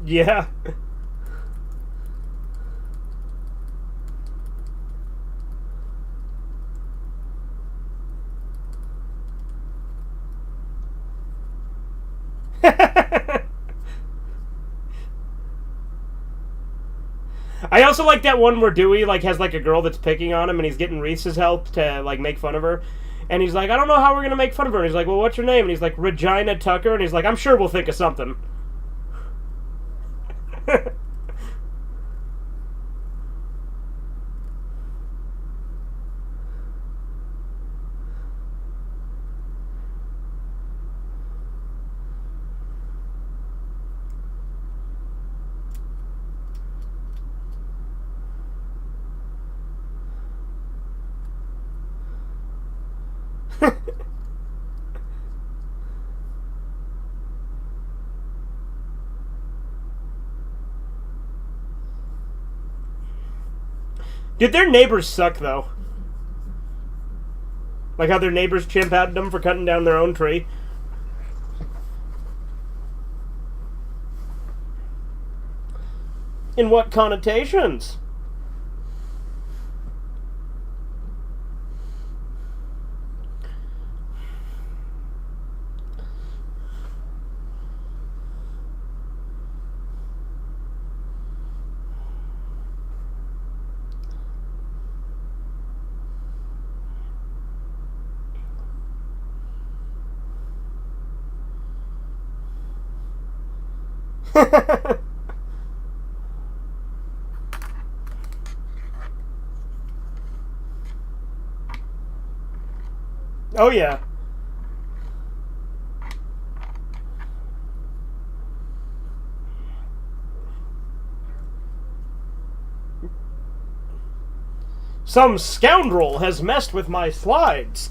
Yeah. I also like that one where Dewey has a girl that's picking on him, and he's getting Reese's help to make fun of her. And he's like, I don't know how we're gonna make fun of her. And he's like, well, what's your name? And he's like, Regina Tucker. And he's like, I'm sure we'll think of something. Dude, their neighbors suck, though. Like how their neighbors chimp out at them for cutting down their own tree. In what connotations? Oh, yeah. Some scoundrel has messed with my slides.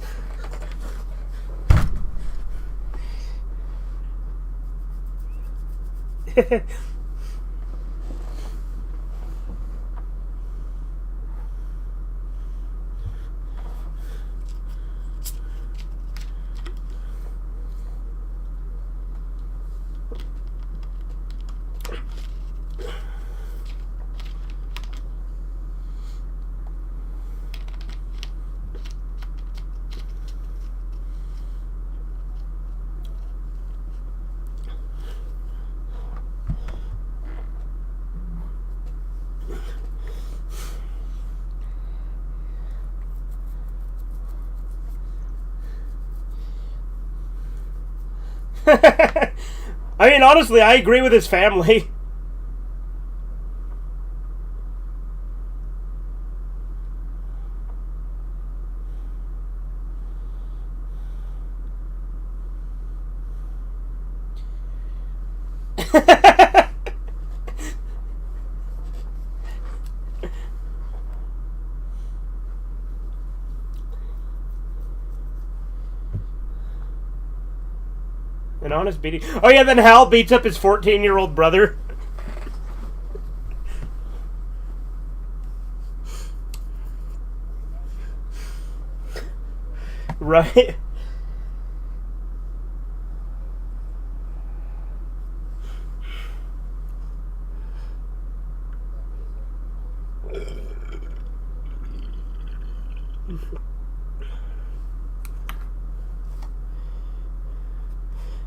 I mean, honestly, I agree with his family. An honest beating. Oh yeah, then Hal beats up his 14-year-old brother. Right.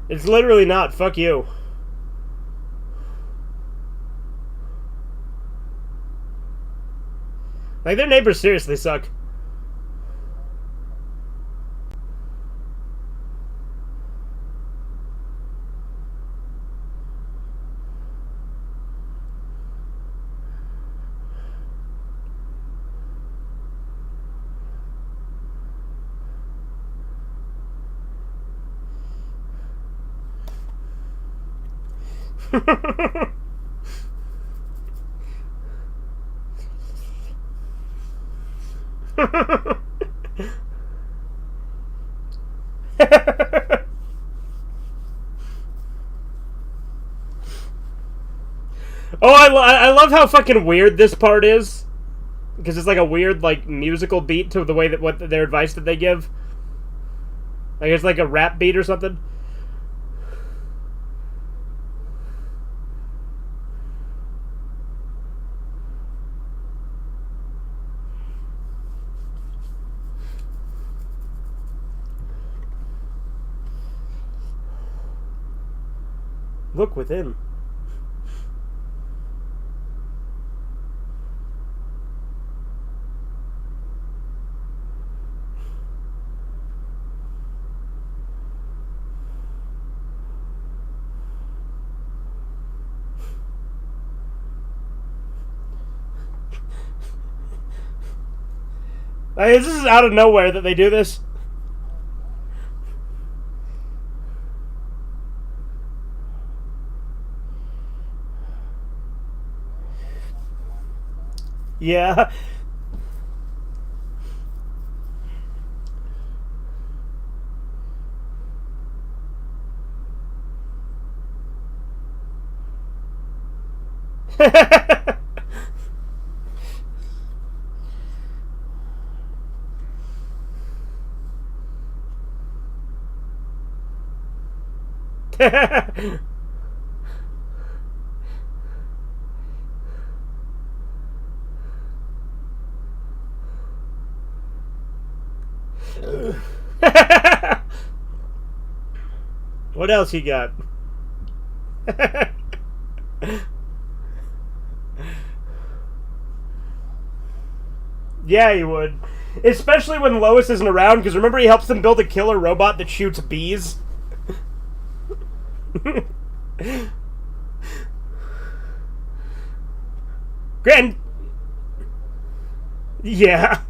It's literally not. Fuck you. Like, their neighbors seriously suck. Oh, I love how fucking weird this part is, because it's like a weird like musical beat to the way that what their advice that they give. Like it's like a rap beat or something. Look within. Like, this is out of nowhere that they do this. Yeah. What else he got? Yeah, he would. Especially when Lois isn't around, because remember he helps them build a killer robot that shoots bees? Grand... Yeah.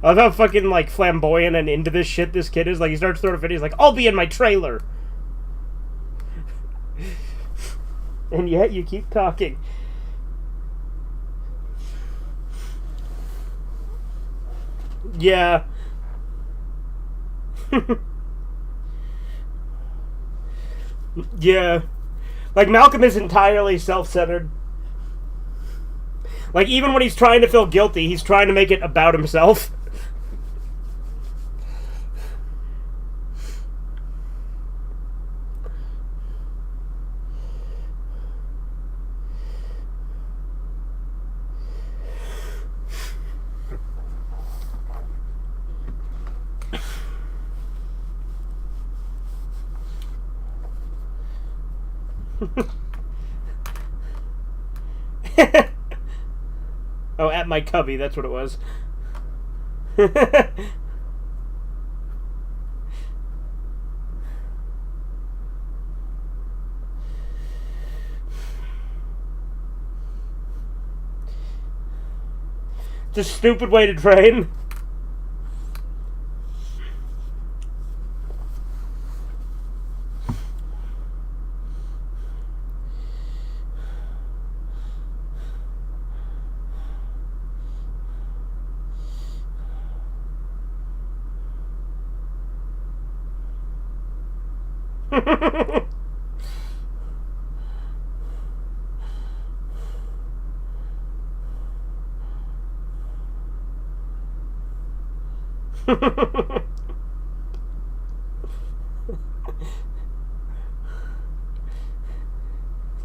I love how fucking, like, flamboyant and into this shit this kid is. Like, he starts throwing a fit, he's like, I'll be in my trailer. And yet you keep talking. Yeah. Yeah. Like, Malcolm is entirely self-centered. Like, even when he's trying to feel guilty, he's trying to make it about himself. Oh, at my cubby, that's what it was. a stupid way to train.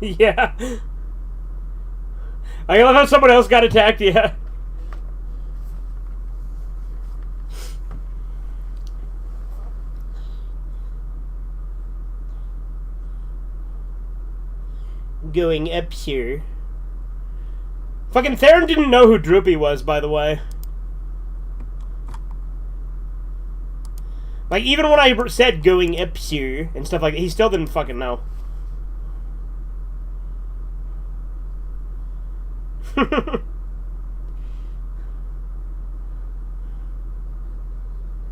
Yeah. I love how someone else got attacked, yeah. Going up here. Fucking Theron didn't know who Droopy was, by the way. Like, even when I said going up here and stuff like that, he still didn't fucking know.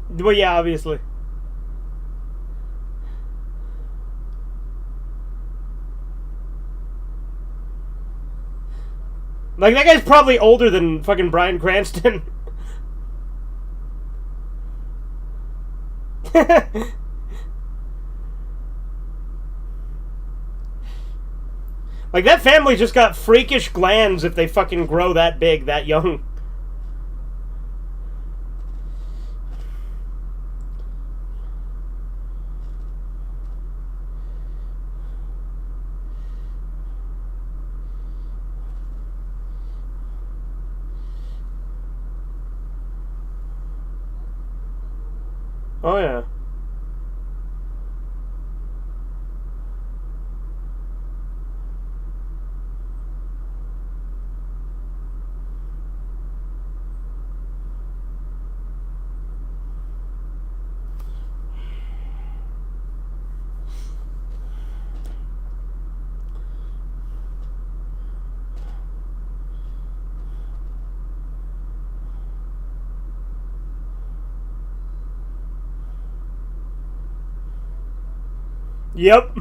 Well, yeah, obviously. Like, that guy's probably older than fucking Bryan Cranston. Like, that family just got freakish glands if they fucking grow that big, that young. Oh, yeah. Yep.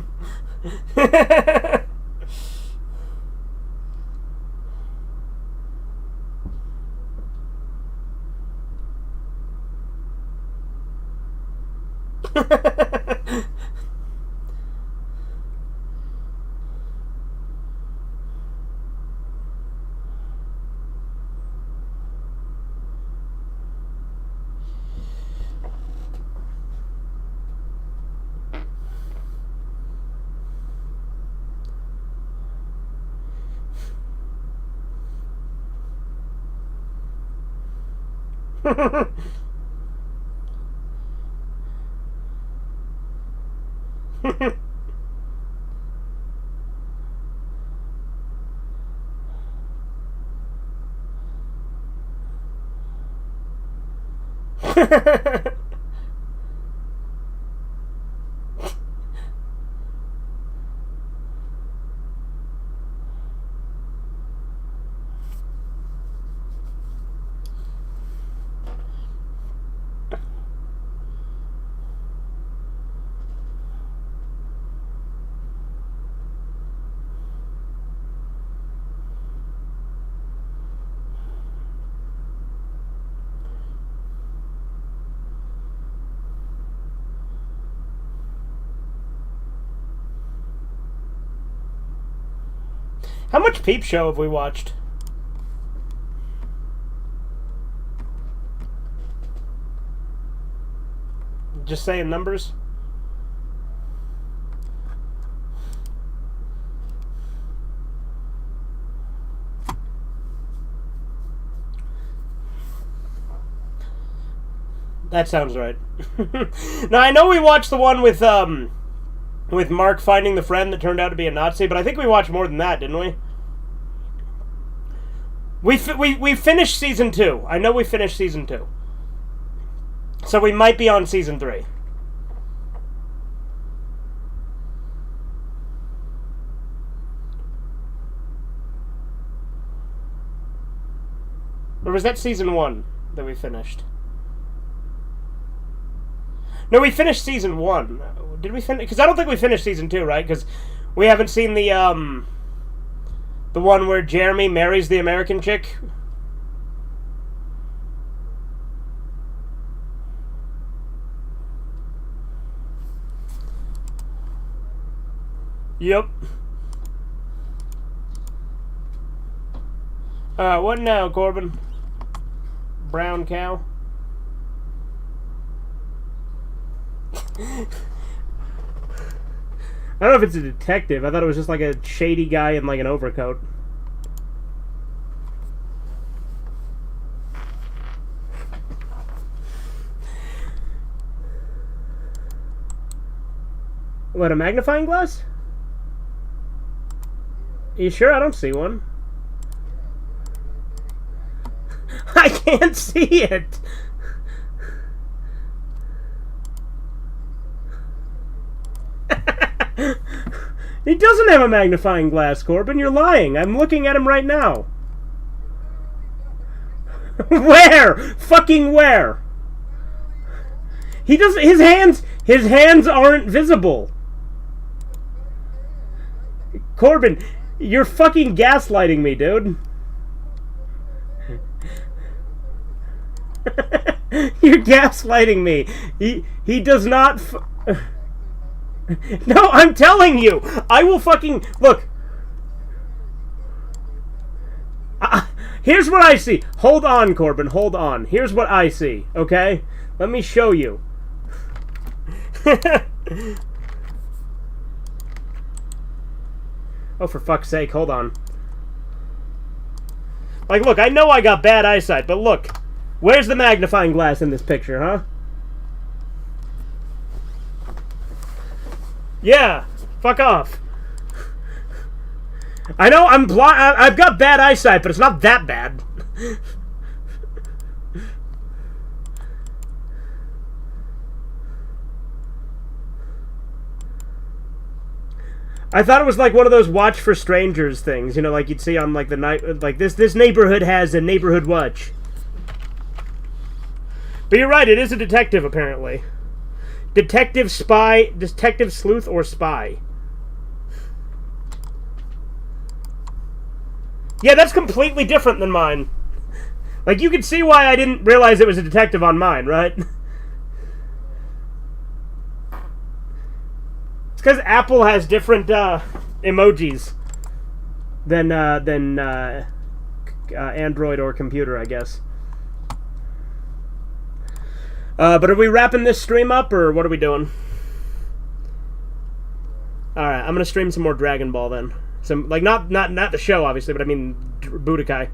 How much Peep Show have we watched? Just saying numbers? That sounds right. Now, I know we watched the one with Mark finding the friend that turned out to be a Nazi, but I think we watched more than that, didn't we? We finished season 2. I know we finished season 2. So we might be on season 3. Or was that season 1 that we finished? No, we finished season 1. Did we finish? Because I don't think we finished season 2, right? Because we haven't seen the one where Jeremy marries the American chick. Yep. What now, Corbin? Brown cow? I don't know if it's a detective. I thought it was just like a shady guy in like an overcoat. What, a magnifying glass? Are you sure? I don't see one. I can't see it! He doesn't have a magnifying glass, Corbin. You're lying. I'm looking at him right now. Where? Fucking where? He doesn't. His hands aren't visible. Corbin, you're fucking gaslighting me, dude. You're gaslighting me. He does not. No, I'm telling you. I will fucking look. Here's what I see. Hold on, Corbin. Hold on. Here's what I see. Okay, let me show you. Oh, for fuck's sake, hold on. Like, look, I know I got bad eyesight, but look. Where's the magnifying glass in this picture, huh? Yeah, fuck off. I know I'm blind. I've got bad eyesight, but it's not that bad. I thought it was like one of those watch for strangers things, you know, like you'd see on like the night, like this neighborhood has a neighborhood watch. But you're right, it is a detective apparently. Detective sleuth or spy. Yeah, that's completely different than mine. Like you can see why I didn't realize it was a detective on mine, right? Because Apple has different emojis than Android or computer, I guess. But are we wrapping this stream up, or what are we doing? All right, I'm gonna stream some more Dragon Ball then. Some like not the show, obviously, but I mean Budokai.